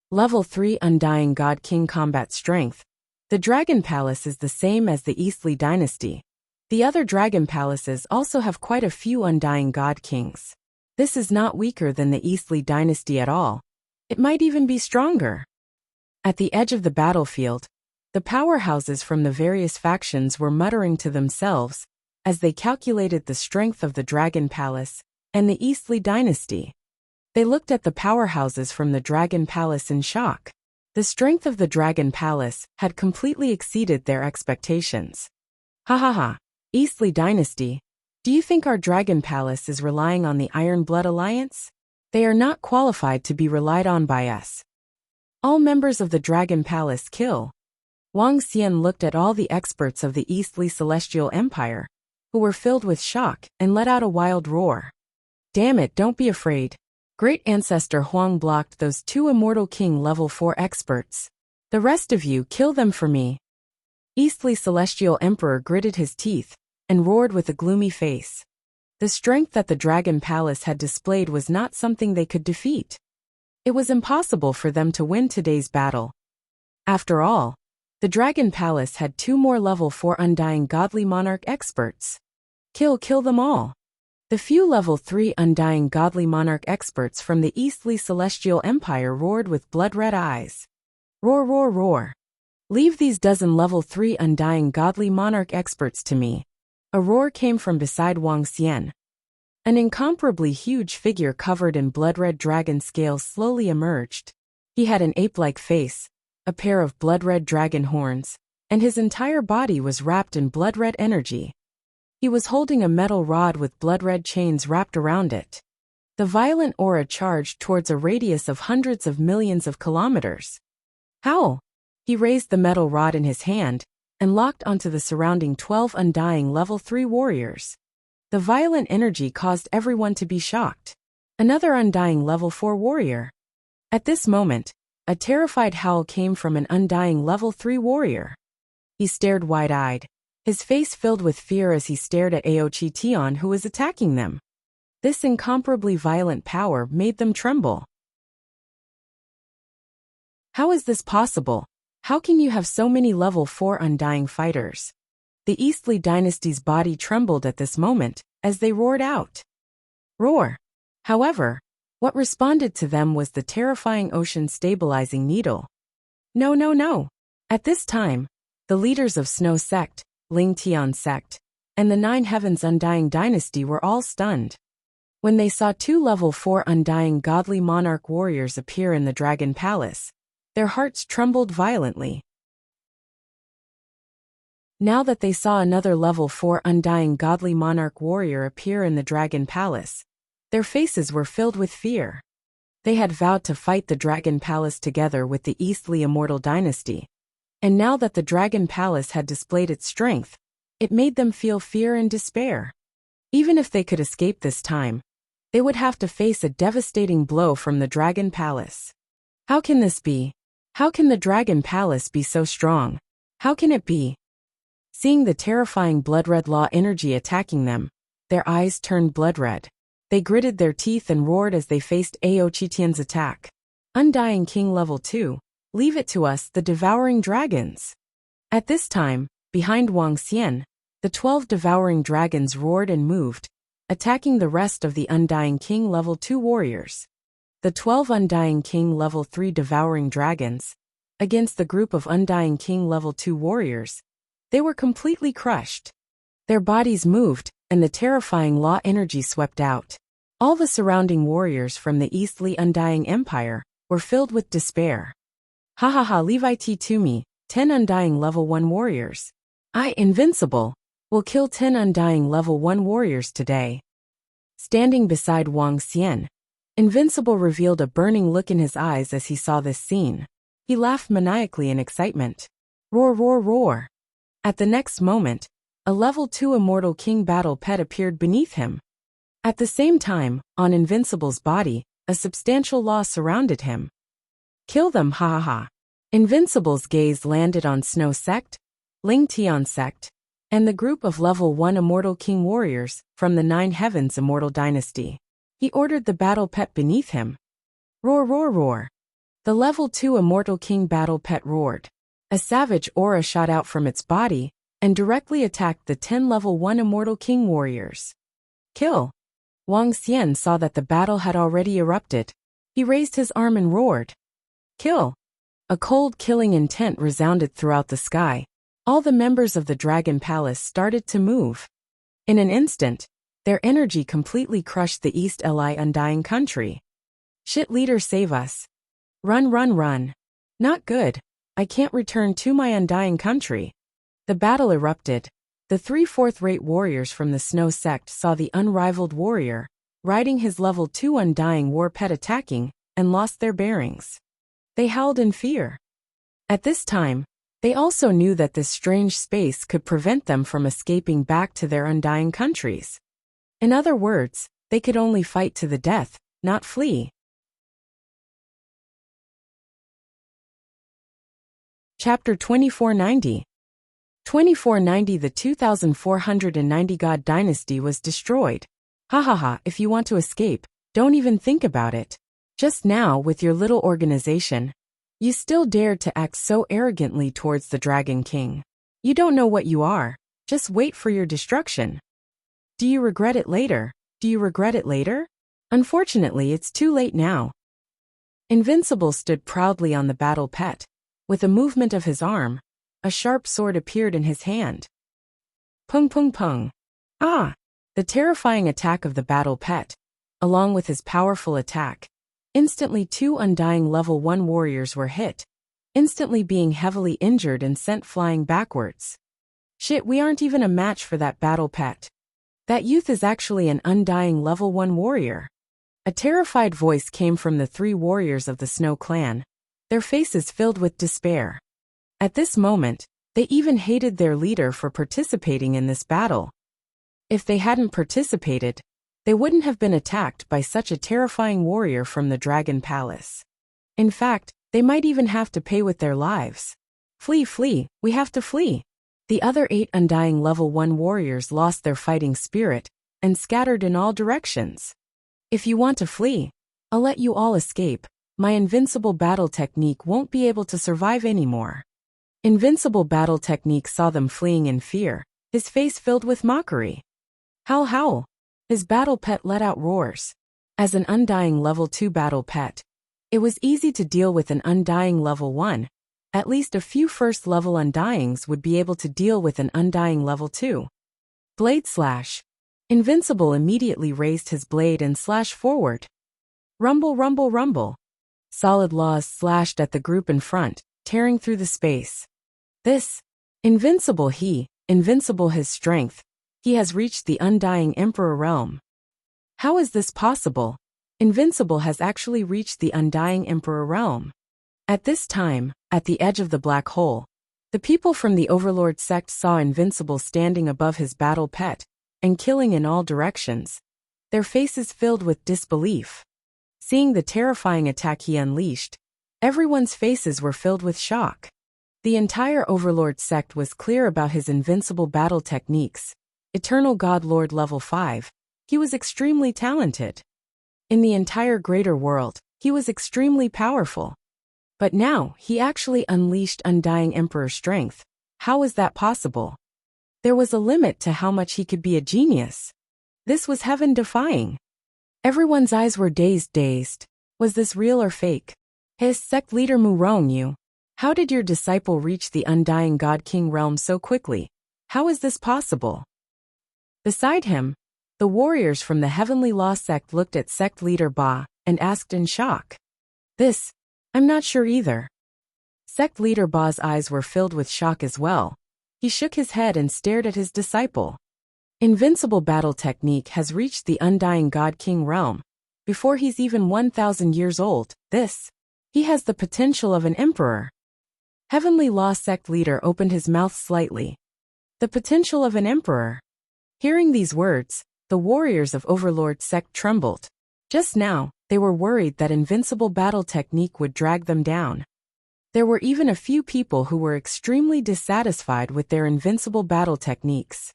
Level 3 undying god king combat strength. The Dragon Palace is the same as the Eastly dynasty. The other Dragon Palaces also have quite a few undying god kings. This is not weaker than the Eastly dynasty at all. It might even be stronger. At the edge of the battlefield, the powerhouses from the various factions were muttering to themselves as they calculated the strength of the Dragon Palace and the Eastly dynasty. They looked at the powerhouses from the Dragon Palace in shock. The strength of the Dragon Palace had completely exceeded their expectations. Ha ha ha, Eastly dynasty, do you think our Dragon Palace is relying on the Iron Blood Alliance? They are not qualified to be relied on by us. All members of the Dragon Palace kill. Wang Xian looked at all the experts of the Eastly Celestial Empire, who were filled with shock and let out a wild roar. Damn it, don't be afraid. Great Ancestor Huang blocked those 2 Immortal King level 4 experts. The rest of you kill them for me. Eastly Celestial Emperor gritted his teeth and roared with a gloomy face. The strength that the Dragon Palace had displayed was not something they could defeat. It was impossible for them to win today's battle. After all, the Dragon Palace had 2 more level 4 undying godly monarch experts. Kill them all. The few level 3 undying godly monarch experts from the Eastly Celestial Empire roared with blood-red eyes. Roar, roar, roar. Leave these dozen level 3 undying godly monarch experts to me. A roar came from beside Wang Xian. An incomparably huge figure covered in blood-red dragon scales slowly emerged. He had an ape-like face, a pair of blood-red dragon horns, and his entire body was wrapped in blood-red energy. He was holding a metal rod with blood-red chains wrapped around it. The violent aura charged towards a radius of hundreds of millions of kilometers. Howl! He raised the metal rod in his hand and locked onto the surrounding 12 undying level 3 warriors. The violent energy caused everyone to be shocked. Another undying level 4 warrior. At this moment, a terrified howl came from an undying level 3 warrior. He stared wide-eyed, his face filled with fear as he stared at Aochi Tian who was attacking them. This incomparably violent power made them tremble. How is this possible? How can you have so many level 4 undying fighters? The Eastly dynasty's body trembled at this moment as they roared out. Roar! However, what responded to them was the terrifying ocean stabilizing needle. No, no, no! At this time, the leaders of Snow Sect, Ling Tian Sect, and the 9 Heavens Undying Dynasty were all stunned. When they saw 2 level 4 undying godly monarch warriors appear in the Dragon Palace, their hearts trembled violently. Now that they saw another level 4 undying godly monarch warrior appear in the Dragon Palace, their faces were filled with fear. They had vowed to fight the Dragon Palace together with the Eastly Immortal Dynasty. And now that the Dragon Palace had displayed its strength, it made them feel fear and despair. Even if they could escape this time, they would have to face a devastating blow from the Dragon Palace. How can this be? How can the Dragon Palace be so strong? How can it be? Seeing the terrifying blood-red law energy attacking them, their eyes turned blood-red. They gritted their teeth and roared as they faced Aochi Tian's attack. Undying King Level 2, leave it to us, the Devouring Dragons. At this time, behind Wuxia, the 12 Devouring Dragons roared and moved, attacking the rest of the Undying King Level 2 warriors. The 12 Undying King Level 3 Devouring Dragons, against the group of Undying King Level 2 warriors, they were completely crushed. Their bodies moved, and the terrifying law energy swept out. All the surrounding warriors from the Eastly Undying Empire were filled with despair. Ha ha ha, leave it to me, 10 Undying Level 1 warriors. I, Invincible, will kill 10 Undying Level 1 warriors today. Standing beside Wuxia, Invincible revealed a burning look in his eyes as he saw this scene. He laughed maniacally in excitement. Roar, roar, roar. At the next moment, a Level 2 Immortal King Battle Pet appeared beneath him. At the same time, on Invincible's body, a substantial law surrounded him. Kill them, ha ha ha. Invincible's gaze landed on Snow Sect, Ling Tian Sect, and the group of Level 1 Immortal King warriors from the Nine Heavens Immortal Dynasty. He ordered the battle pet beneath him. Roar, roar, roar. The Level 2 Immortal King battle pet roared. A savage aura shot out from its body and directly attacked the 10 Level 1 Immortal King warriors. Kill. Wuxia saw that the battle had already erupted. He raised his arm and roared. Kill. A cold killing intent resounded throughout the sky. All the members of the Dragon Palace started to move. In an instant, their energy completely crushed the East Li Undying country. Shit, leader, save us. Run, run, run. Not good. I can't return to my Undying country. The battle erupted. The 3 fourth-rate warriors from the Snow Sect saw the unrivaled warrior, riding his Level 2 Undying war pet attacking, and lost their bearings. They howled in fear. At this time, they also knew that this strange space could prevent them from escaping back to their Undying countries. In other words, they could only fight to the death, not flee. Chapter 2490. 2490. The 2490 God Dynasty was destroyed. Ha ha ha, if you want to escape, don't even think about it. Just now, with your little organization, you still dared to act so arrogantly towards the Dragon King. You don't know what you are. Just wait for your destruction. Do you regret it later? Do you regret it later? Unfortunately, it's too late now. Invincible stood proudly on the battle pet. With a movement of his arm, a sharp sword appeared in his hand. Pung pung pung. Ah! The terrifying attack of the battle pet, along with his powerful attack. Instantly 2 Undying Level 1 warriors were hit, instantly being heavily injured and sent flying backwards. Shit, we aren't even a match for that battle pet. That youth is actually an Undying Level 1 warrior. A terrified voice came from the 3 warriors of the Snow Clan, their faces filled with despair. At this moment, they even hated their leader for participating in this battle. If they hadn't participated, they wouldn't have been attacked by such a terrifying warrior from the Dragon Palace. In fact, they might even have to pay with their lives. Flee, flee, we have to flee. The other 8 Undying Level 1 warriors lost their fighting spirit and scattered in all directions. If you want to flee, I'll let you all escape. My invincible battle technique won't be able to survive anymore. Invincible battle technique saw them fleeing in fear, his face filled with mockery. Howl, howl. His battle pet let out roars. As an Undying Level 2 battle pet, it was easy to deal with an Undying Level 1. At least a few first-level Undyings would be able to deal with an Undying Level 2. Blade slash. Invincible immediately raised his blade and slashed forward. Rumble, rumble, rumble. Solid laws slashed at the group in front, tearing through the space. Invincible his strength. He has reached the Undying Emperor realm. How is this possible? Invincible has actually reached the Undying Emperor realm. At this time, at the edge of the black hole, the people from the Overlord sect saw Invincible standing above his battle pet and killing in all directions, their faces filled with disbelief. Seeing the terrifying attack he unleashed, everyone's faces were filled with shock. The entire Overlord sect was clear about his invincible battle techniques. Eternal God Lord Level 5, he was extremely talented. In the entire greater world, He was extremely powerful. But now, he actually unleashed Undying Emperor strength. How was that possible? There was a limit to how much he could be a genius. This was heaven-defying. Everyone's eyes were dazed. Was this real or fake? His sect leader Mu Rongyu. How did your disciple reach the Undying God King realm so quickly? How is this possible? Beside him, the warriors from the Heavenly Law sect looked at sect leader Ba and asked in shock. I'm not sure either. Sect leader Ba's eyes were filled with shock as well. He shook his head and stared at his disciple. Invincible battle technique has reached the Undying God King realm. Before he's even 1,000 years old, he has the potential of an emperor. Heavenly Law sect leader opened his mouth slightly. The potential of an emperor. Hearing these words, the warriors of Overlord sect trembled. Just now, they were worried that invincible battle technique would drag them down. There were even a few people who were extremely dissatisfied with their invincible battle techniques.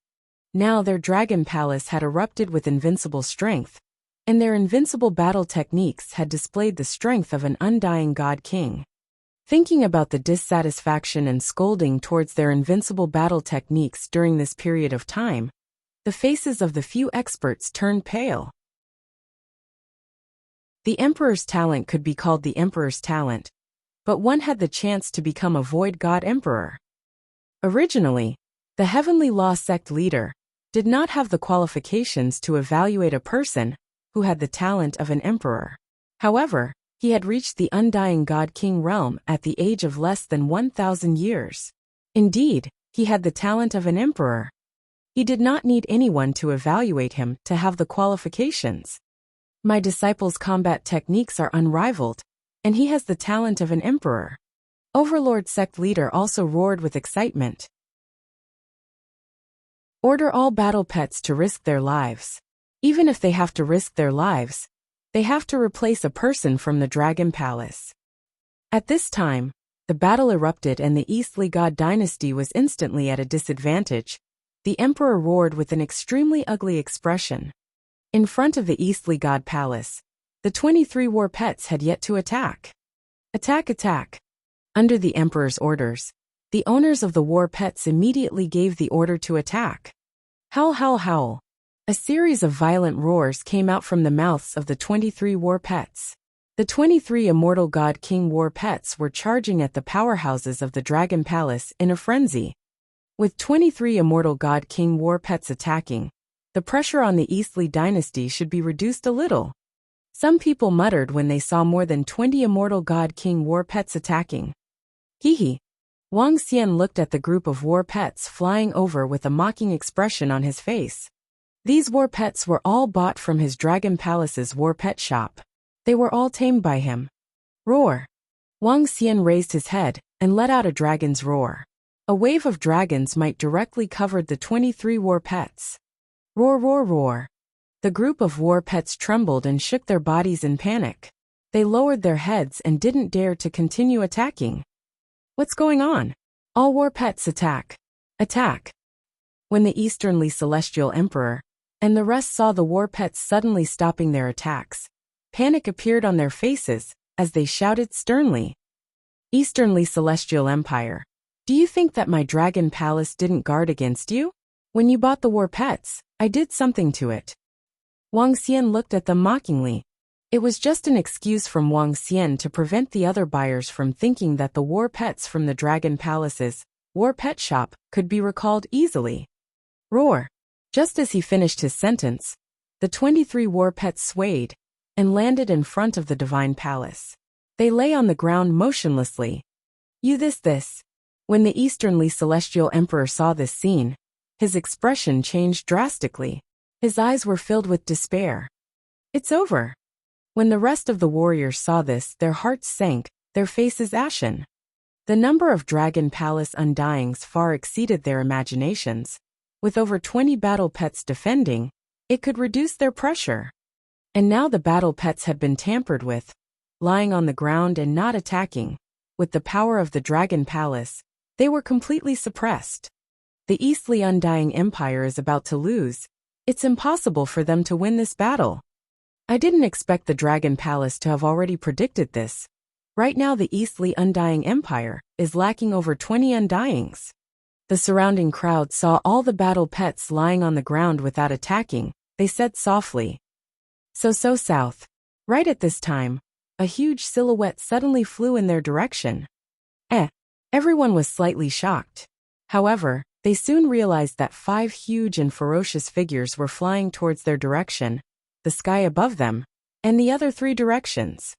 Now their dragon palace had erupted with invincible strength, and their invincible battle techniques had displayed the strength of an undying god king. Thinking about the dissatisfaction and scolding towards their invincible battle techniques during this period of time, the faces of the few experts turned pale. The Emperor's talent could be called the Emperor's talent, but one had the chance to become a void god emperor. Originally, the Heavenly Law sect leader did not have the qualifications to evaluate a person who had the talent of an emperor. However, he had reached the Undying God King realm at the age of less than 1,000 years. Indeed, he had the talent of an emperor. He did not need anyone to evaluate him to have the qualifications. My disciple's combat techniques are unrivaled, and he has the talent of an emperor. Overlord sect leader also roared with excitement. Order all battle pets to risk their lives. Even if they have to risk their lives, they have to replace a person from the Dragon Palace. At this time, the battle erupted and the Eastly God dynasty was instantly at a disadvantage. The emperor roared with an extremely ugly expression. In front of the Eastly God Palace, the 23 war pets had yet to attack. Attack! Under the emperor's orders, the owners of the war pets immediately gave the order to attack. Howl! A series of violent roars came out from the mouths of the 23 war pets. The 23 Immortal God King war pets were charging at the powerhouses of the Dragon Palace in a frenzy. With 23 Immortal God King war pets attacking, the pressure on the Eastly dynasty should be reduced a little. Some people muttered when they saw more than 20 Immortal God King war pets attacking. Hee. Wang Xian looked at the group of war pets flying over with a mocking expression on his face. These war pets were all bought from his Dragon Palace's war pet shop. They were all tamed by him. Roar! Wang Xian raised his head and let out a dragon's roar. A wave of dragons might directly covered the 23 war pets. Roar! The group of war pets trembled and shook their bodies in panic. They lowered their heads and didn't dare to continue attacking. What's going on? All war pets attack! When the Easternly Celestial Emperor and the rest saw the war pets suddenly stopping their attacks, panic appeared on their faces as they shouted sternly. Easternly Celestial Empire, do you think that my Dragon Palace didn't guard against you? When you bought the war pets, I did something to it. Wang Xian looked at them mockingly. It was just an excuse from Wang Xian to prevent the other buyers from thinking that the war pets from the Dragon Palace's war pet shop could be recalled easily. Roar! Just as he finished his sentence, the 23 war pets swayed and landed in front of the Divine Palace. They lay on the ground motionlessly. This. When the Easternly Celestial Emperor saw this scene, his expression changed drastically. His eyes were filled with despair. It's over. When the rest of the warriors saw this, their hearts sank, their faces ashen. The number of Dragon Palace Undyings far exceeded their imaginations. With over 20 battle pets defending, it could reduce their pressure. And now the battle pets had been tampered with, lying on the ground and not attacking. With the power of the Dragon Palace, they were completely suppressed. The Eastly Undying Empire is about to lose. It's impossible for them to win this battle. I didn't expect the Dragon Palace to have already predicted this. Right now the Eastly Undying Empire is lacking over 20 Undyings. The surrounding crowd saw all the battle pets lying on the ground without attacking. They said softly. So south. Right at this time, a huge silhouette suddenly flew in their direction. Everyone was slightly shocked. However, they soon realized that 5 huge and ferocious figures were flying towards their direction, the sky above them, and the other 3 directions.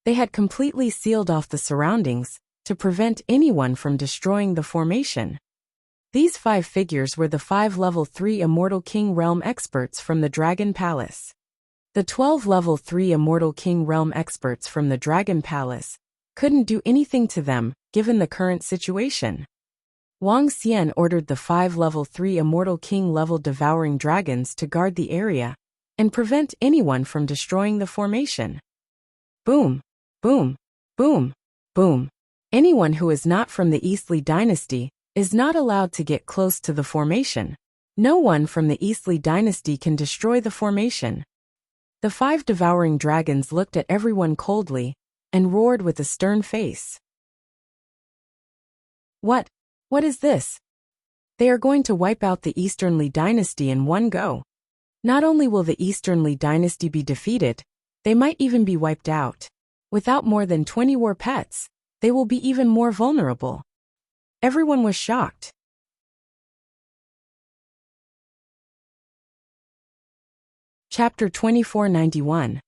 They had completely sealed off the surroundings to prevent anyone from destroying the formation. These 5 figures were the 5 level 3 Immortal King Realm experts from the Dragon Palace. The 12 level 3 Immortal King Realm experts from the Dragon Palace couldn't do anything to them, given the current situation. Wang Xian ordered the 5 level 3 Immortal King level Devouring Dragons to guard the area and prevent anyone from destroying the formation. Boom, boom, boom, boom. Anyone who is not from the Eastly Dynasty is not allowed to get close to the formation. No one from the Eastly Dynasty can destroy the formation. The 5 devouring dragons looked at everyone coldly and roared with a stern face. What is this? They are going to wipe out the Easternly Dynasty in one go. Not only will the Easternly Dynasty be defeated, they might even be wiped out. Without more than 20 war pets, they will be even more vulnerable. Everyone was shocked. Chapter 2491.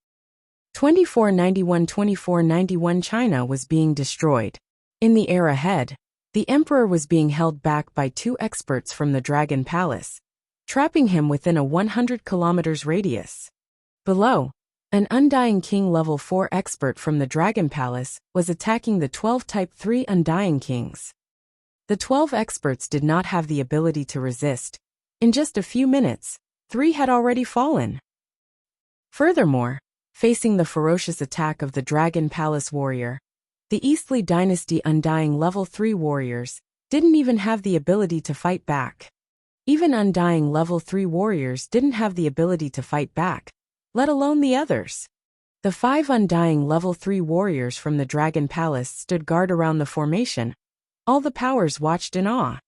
2491 China was being destroyed. In the air ahead, the emperor was being held back by 2 experts from the Dragon Palace, trapping him within a 100 kilometers radius. Below, an Undying King level 4 expert from the Dragon Palace was attacking the 12 type 3 Undying Kings. The 12 experts did not have the ability to resist. In just a few minutes, 3 had already fallen. Furthermore, facing the ferocious attack of the Dragon Palace warrior, the Eastly Dynasty Undying level 3 warriors didn't even have the ability to fight back. Even Undying level 3 warriors didn't have the ability to fight back, let alone the others. The 5 Undying level 3 warriors from the Dragon Palace stood guard around the formation. All the powers watched in awe.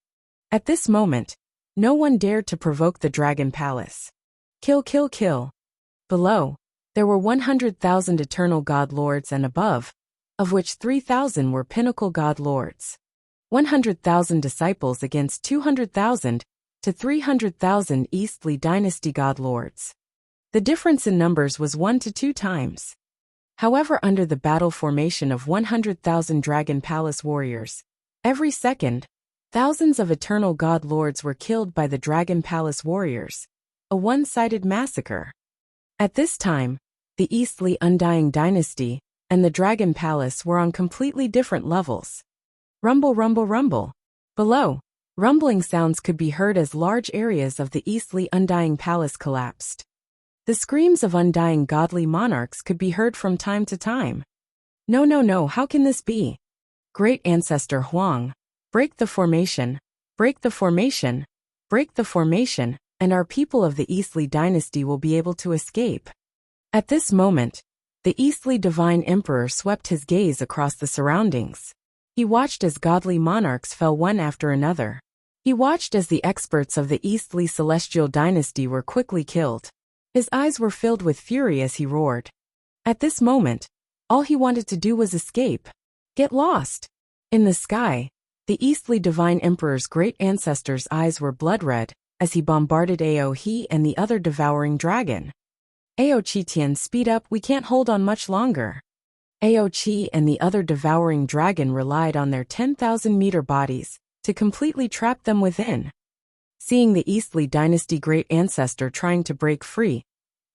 At this moment, no one dared to provoke the Dragon Palace. Kill. Below, there were 100,000 Eternal God Lords and above, of which 3,000 were Pinnacle God Lords. 100,000 disciples against 200,000 to 300,000 Eastly Dynasty God Lords. The difference in numbers was 1 to 2 times. However, under the battle formation of 100,000 Dragon Palace warriors, every second, thousands of Eternal God Lords were killed by the Dragon Palace warriors. A one-sided massacre. At this time, the Eastly Undying Dynasty and the Dragon Palace were on completely different levels. Rumble. Below, rumbling sounds could be heard as large areas of the Eastly Undying Palace collapsed. The screams of undying godly monarchs could be heard from time to time. No, how can this be? Great Ancestor Huang, break the formation, and our people of the Eastly Dynasty will be able to escape. At this moment, the Eastly Divine Emperor swept his gaze across the surroundings. He watched as godly monarchs fell one after another. He watched as the experts of the Eastly Celestial Dynasty were quickly killed. His eyes were filled with fury as he roared. At this moment, all he wanted to do was escape. Get lost. In the sky, the Eastly Divine Emperor's great ancestor's eyes were blood-red as he bombarded He and the other devouring dragon. Qitian, speed up, we can't hold on much longer. Qi and the other devouring dragon relied on their 10,000-meter bodies to completely trap them within. Seeing the Eastly Dynasty great ancestor trying to break free,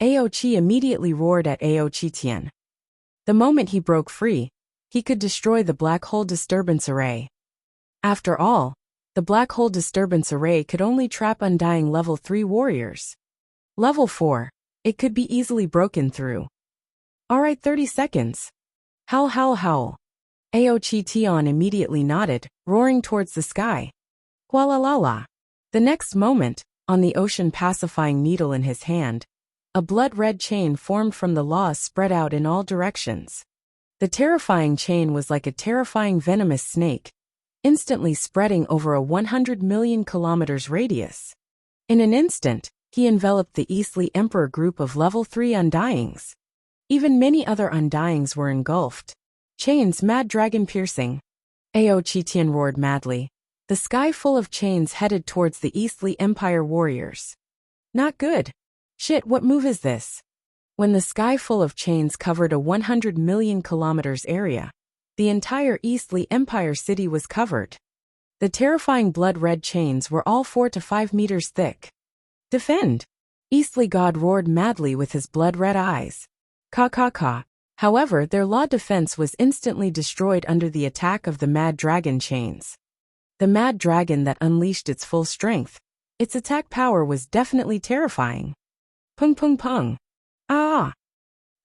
Qi immediately roared at Qitian. The moment he broke free, he could destroy the Black Hole Disturbance Array. After all, the Black Hole Disturbance Array could only trap Undying Level 3 warriors. Level 4, it could be easily broken through. Alright, 30 seconds. Howl. Qitian immediately nodded, roaring towards the sky. Gualalala. The next moment, on the ocean pacifying needle in his hand, A blood-red chain formed from the laws spread out in all directions. The terrifying chain was like a terrifying venomous snake, instantly spreading over a 100 million kilometers radius. In an instant, he enveloped the Eastly Emperor group of level 3 Undyings. Even many other Undyings were engulfed. Chains mad dragon piercing. Ao Chitian roared madly. The sky full of chains headed towards the Eastly Empire warriors. Not good. Shit, what move is this? When the sky full of chains covered a 100 million kilometers area, the entire Eastly Empire city was covered. The terrifying blood-red chains were all 4 to 5 meters thick. Defend! Eastly God roared madly with his blood-red eyes. Ka. However, their law defense was instantly destroyed under the attack of the mad dragon chains. The mad dragon that unleashed its full strength. Its attack power was definitely terrifying. Pung. Ah!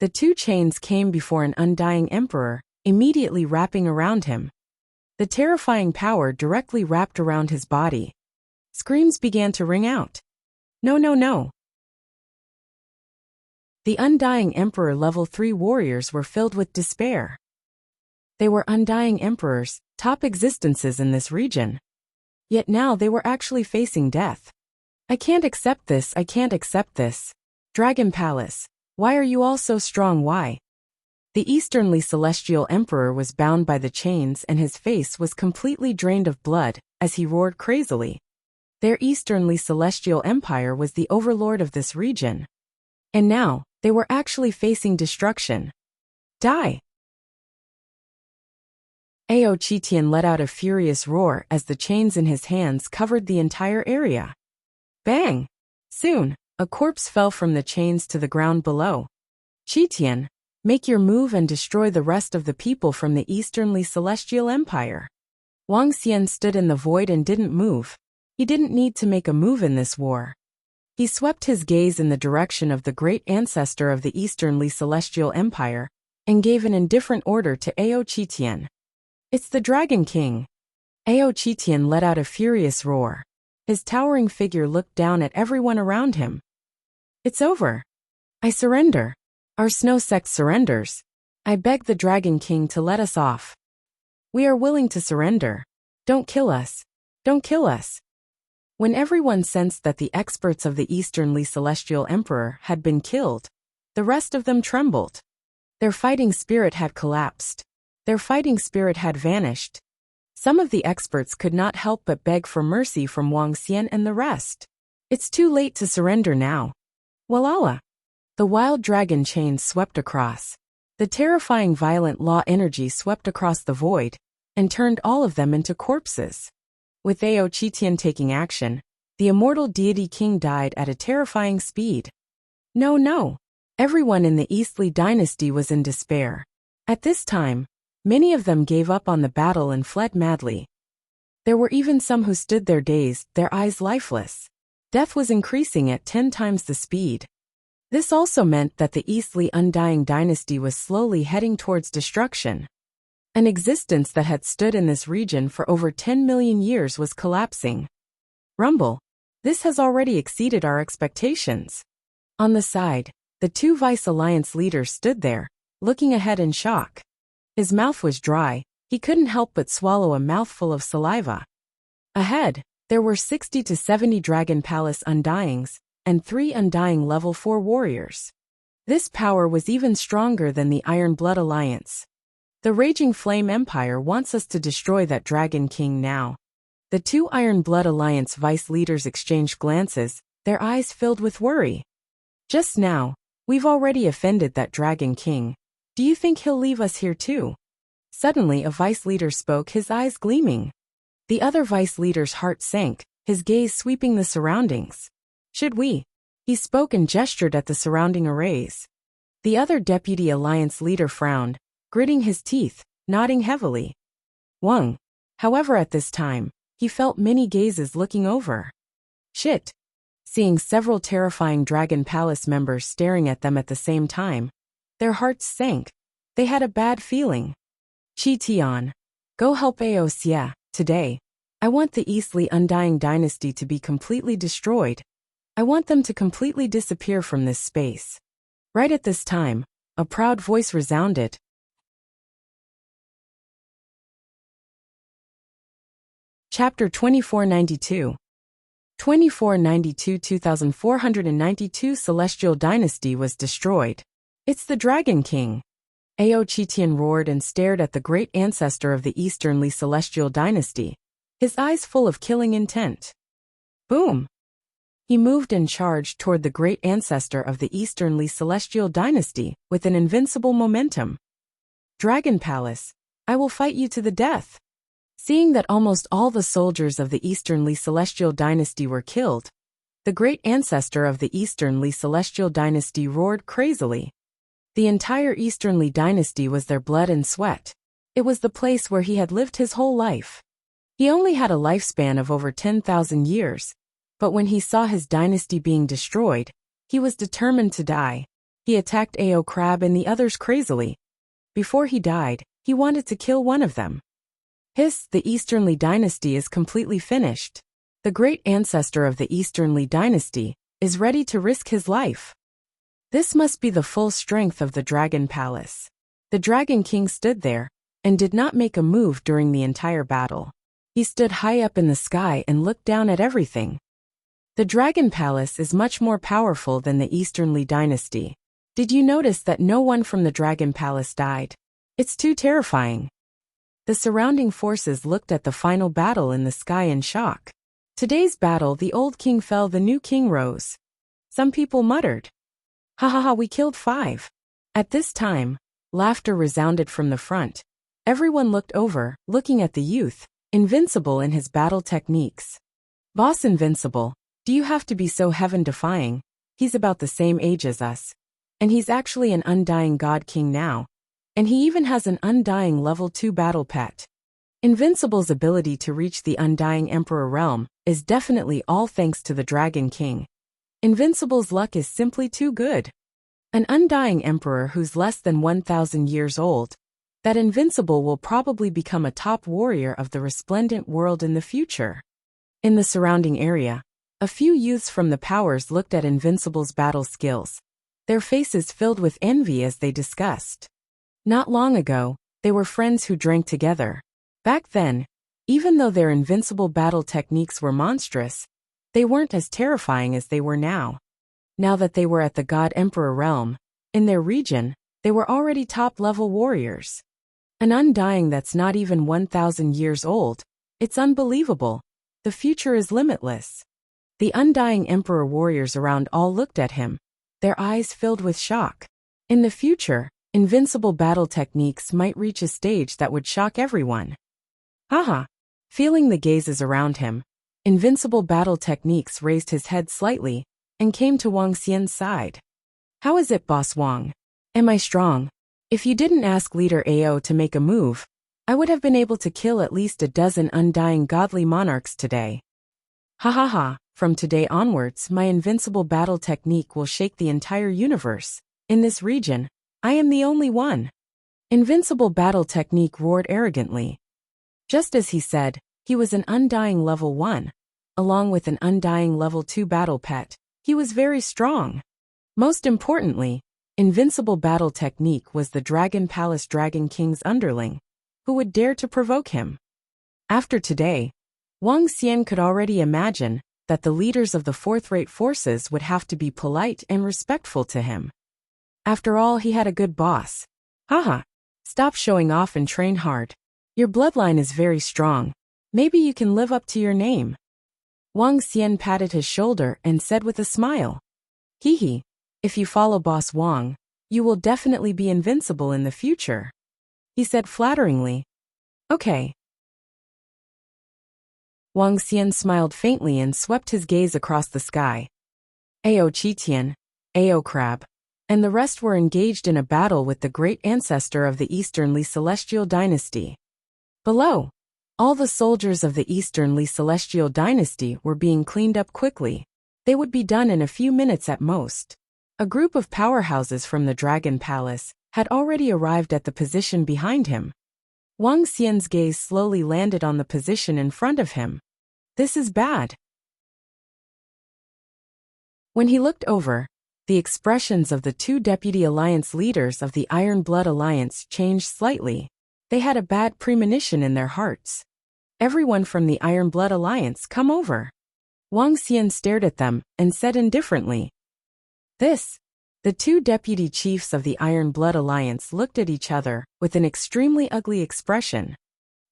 The two chains came before an undying emperor, immediately wrapping around him. The terrifying power directly wrapped around his body. Screams began to ring out. No. The undying emperor level 3 warriors were filled with despair. They were undying emperors, top existences in this region. Yet now they were actually facing death. I can't accept this. Dragon Palace, why are you all so strong? Why? The Easternly Celestial Emperor was bound by the chains and his face was completely drained of blood as he roared crazily. Their Easternly Celestial Empire was the overlord of this region. And now, they were actually facing destruction. Die! Ao Chitian let out a furious roar as the chains in his hands covered the entire area. Bang! Soon, a corpse fell from the chains to the ground below. Chitian, make your move and destroy the rest of the people from the Easternly Celestial Empire. Wang Xian stood in the void and didn't move. He didn't need to make a move in this war. He swept his gaze in the direction of the great ancestor of the Easternly Celestial Empire and gave an indifferent order to Ao Chitian. It's the Dragon King. Ao Chitian let out a furious roar. His towering figure looked down at everyone around him. It's over. I surrender. Our snow sect surrenders. I beg the Dragon King to let us off. We are willing to surrender. Don't kill us. Don't kill us. When everyone sensed that the experts of the Easternly Celestial Emperor had been killed, the rest of them trembled. Their fighting spirit had collapsed. Their fighting spirit had vanished. Some of the experts could not help but beg for mercy from Wang Xian and the rest. It's too late to surrender now. Walala. The wild dragon chains swept across. The terrifying violent law energy swept across the void and turned all of them into corpses. With Ao Chitian taking action, the immortal deity king died at a terrifying speed. No. Everyone in the Eastly dynasty was in despair. At this time, many of them gave up on the battle and fled madly. There were even some who stood there dazed, their eyes lifeless. Death was increasing at 10 times the speed. This also meant that the Eastly Undying dynasty was slowly heading towards destruction. An existence that had stood in this region for over 10 million years was collapsing. Rumble. This has already exceeded our expectations. On the side, the two Vice Alliance leaders stood there, looking ahead in shock. His mouth was dry, he couldn't help but swallow a mouthful of saliva. Ahead, there were 60 to 70 Dragon Palace Undyings, and 3 Undying level 4 warriors. This power was even stronger than the Iron Blood Alliance. The Raging Flame Empire wants us to destroy that Dragon King now. The 2 Iron Blood Alliance vice leaders exchanged glances, their eyes filled with worry. Just now, we've already offended that Dragon King. Do you think he'll leave us here too? Suddenly a vice leader spoke, his eyes gleaming. The other vice leader's heart sank, his gaze sweeping the surroundings. Should we? He spoke and gestured at the surrounding arrays. The other deputy alliance leader frowned, gritting his teeth, nodding heavily. Wang. However, at this time, he felt many gazes looking over. Shit. Seeing several terrifying Dragon Palace members staring at them at the same time, their hearts sank. They had a bad feeling. Chi Tian. Go help Ao Xia, today. I want the Eastly Undying dynasty to be completely destroyed. I want them to completely disappear from this space. Right at this time, a proud voice resounded. Chapter 2492. 2492 Celestial Dynasty was destroyed. It's the Dragon King. Ao Chitian roared and stared at the great ancestor of the Easternly Celestial Dynasty, his eyes full of killing intent. Boom! He moved and charged toward the great ancestor of the Easternly Celestial Dynasty with an invincible momentum. Dragon Palace, I will fight you to the death. Seeing that almost all the soldiers of the Easternly Celestial Dynasty were killed, the great ancestor of the Easternly Celestial Dynasty roared crazily. The entire Easternly Dynasty was their blood and sweat. It was the place where he had lived his whole life. He only had a lifespan of over 10,000 years. But when he saw his dynasty being destroyed, he was determined to die. He attacked Ao Crab and the others crazily. Before he died, he wanted to kill one of them. Hiss, the Easternly Dynasty is completely finished. The great ancestor of the Easternly Dynasty is ready to risk his life. This must be the full strength of the Dragon Palace. The Dragon King stood there and did not make a move during the entire battle. He stood high up in the sky and looked down at everything. The Dragon Palace is much more powerful than the Easternly Dynasty. Did you notice that no one from the Dragon Palace died? It's too terrifying. The surrounding forces looked at the final battle in the sky in shock. Today's battle, the old king fell, the new king rose. Some people muttered, "Ha ha ha, we killed 5. At this time, laughter resounded from the front. Everyone looked over, looking at the youth, Invincible in his battle techniques. Boss Invincible, do you have to be so heaven-defying? He's about the same age as us. And he's actually an undying god king now. And he even has an undying level 2 battle pet. Invincible's ability to reach the undying emperor realm is definitely all thanks to the Dragon King. Invincible's luck is simply too good. An undying emperor who's less than 1,000 years old. That Invincible will probably become a top warrior of the resplendent world in the future. In the surrounding area, a few youths from the powers looked at Invincible's battle skills, their faces filled with envy as they discussed. Not long ago, they were friends who drank together. Back then, even though their invincible battle techniques were monstrous, they weren't as terrifying as they were now. Now that they were at the God Emperor realm, in their region, they were already top-level warriors. An undying that's not even 1,000 years old. It's unbelievable. The future is limitless. The undying emperor warriors around all looked at him, their eyes filled with shock. In the future, invincible battle techniques might reach a stage that would shock everyone. Haha. Feeling the gazes around him, invincible battle techniques raised his head slightly and came to Wang Xian's side. How is it, Boss Wang? Am I strong? If you didn't ask Leader Ao to make a move, I would have been able to kill at least a dozen undying godly monarchs today. Ha ha ha. From today onwards, my invincible battle technique will shake the entire universe. In this region, I am the only one. Invincible battle technique roared arrogantly. Just as he said, he was an undying level 1, along with an undying level 2 battle pet. He was very strong. Most importantly, invincible battle technique was the Dragon Palace Dragon King's underling. Who would dare to provoke him? After today, Wang Xian could already imagine that the leaders of the fourth-rate forces would have to be polite and respectful to him. After all, he had a good boss. Haha. Stop showing off and train hard. Your bloodline is very strong. Maybe you can live up to your name. Wang Xian patted his shoulder and said with a smile. Hee. If you follow Boss Wang, you will definitely be invincible in the future. He said flatteringly. Okay. Wang Xian smiled faintly and swept his gaze across the sky. Ao Chitian, Ao Crab, and the rest were engaged in a battle with the great ancestor of the Easternly Celestial Dynasty. Below, all the soldiers of the Easternly Celestial Dynasty were being cleaned up quickly. They would be done in a few minutes at most. A group of powerhouses from the Dragon Palace had already arrived at the position behind him. Wang Xian's gaze slowly landed on the position in front of him. This is bad. When he looked over, the expressions of the two deputy alliance leaders of the Iron Blood Alliance changed slightly. They had a bad premonition in their hearts. Everyone from the Iron Blood Alliance, come over. Wang Xian stared at them and said indifferently. This. The two deputy chiefs of the Iron Blood Alliance looked at each other with an extremely ugly expression.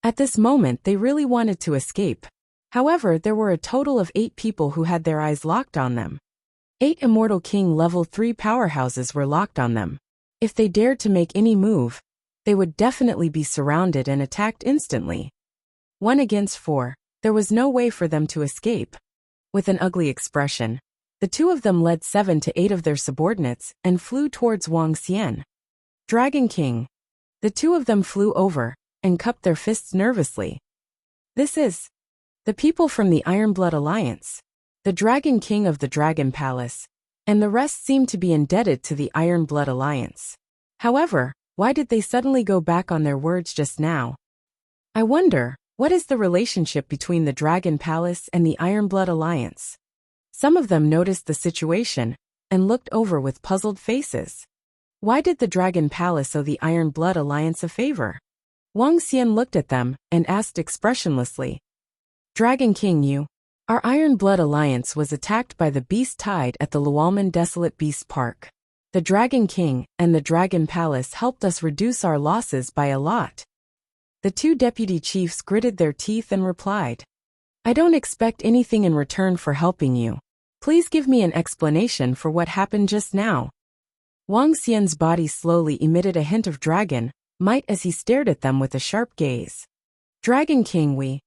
At this moment they really wanted to escape. However, there were a total of 8 people who had their eyes locked on them. 8 Immortal King level 3 powerhouses were locked on them. If they dared to make any move, they would definitely be surrounded and attacked instantly. 1 against 4, there was no way for them to escape. With an ugly expression, the two of them led 7 to 8 of their subordinates and flew towards Wang Xian. Dragon King. The two of them flew over and cupped their fists nervously. This is the people from the Iron Blood Alliance, the Dragon King of the Dragon Palace, and the rest seemed to be indebted to the Iron Blood Alliance. However, why did they suddenly go back on their words just now? I wonder, what is the relationship between the Dragon Palace and the Iron Blood Alliance? Some of them noticed the situation and looked over with puzzled faces. Why did the Dragon Palace owe the Iron Blood Alliance a favor? Wang Xian looked at them and asked expressionlessly. Dragon King, our Iron Blood Alliance was attacked by the Beast Tide at the Lualman Desolate Beast Park. The Dragon King and the Dragon Palace helped us reduce our losses by a lot. The two deputy chiefs gritted their teeth and replied. I don't expect anything in return for helping you. Please give me an explanation for what happened just now. Wang Xian's body slowly emitted a hint of dragon might as he stared at them with a sharp gaze. Dragon King, we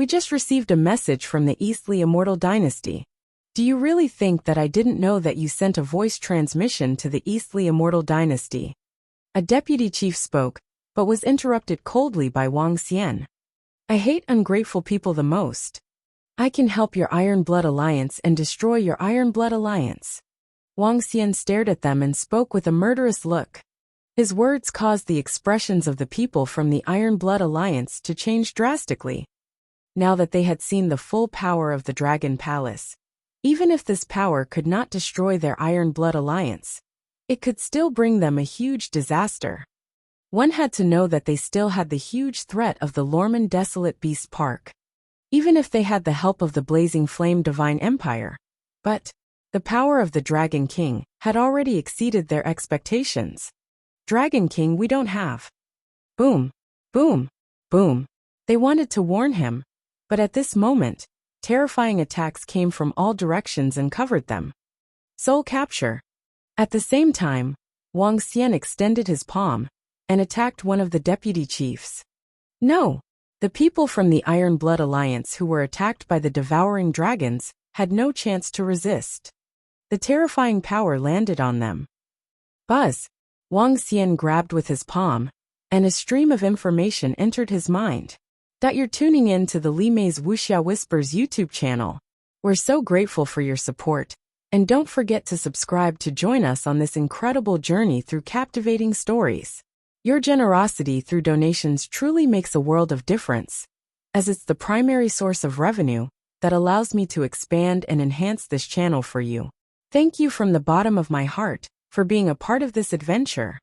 just received a message from the Eastly Immortal Dynasty. Do you really think that I didn't know that you sent a voice transmission to the Eastly Immortal Dynasty? A deputy chief spoke, but was interrupted coldly by Wang Xian. I hate ungrateful people the most. I can help your Iron Blood Alliance and destroy your Iron Blood Alliance. Wang Xian stared at them and spoke with a murderous look. His words caused the expressions of the people from the Iron Blood Alliance to change drastically. Now that they had seen the full power of the Dragon Palace, even if this power could not destroy their Iron Blood Alliance, it could still bring them a huge disaster. One had to know that they still had the huge threat of the Lualman Desolate Beast Park. Even if they had the help of the Blazing Flame Divine Empire. But the power of the Dragon King had already exceeded their expectations. Dragon King, we don't have. Boom, boom, boom. They wanted to warn him, but at this moment, terrifying attacks came from all directions and covered them. Soul capture. At the same time, Wang Xian extended his palm and attacked one of the deputy chiefs. No! The people from the Iron Blood Alliance who were attacked by the devouring dragons had no chance to resist. The terrifying power landed on them. Buzz! Wang Xian grabbed with his palm, and a stream of information entered his mind. That you're tuning in to the Li Mei's Wuxia Whispers YouTube channel. We're so grateful for your support, and don't forget to subscribe to join us on this incredible journey through captivating stories. Your generosity through donations truly makes a world of difference, as it's the primary source of revenue that allows me to expand and enhance this channel for you. Thank you from the bottom of my heart for being a part of this adventure.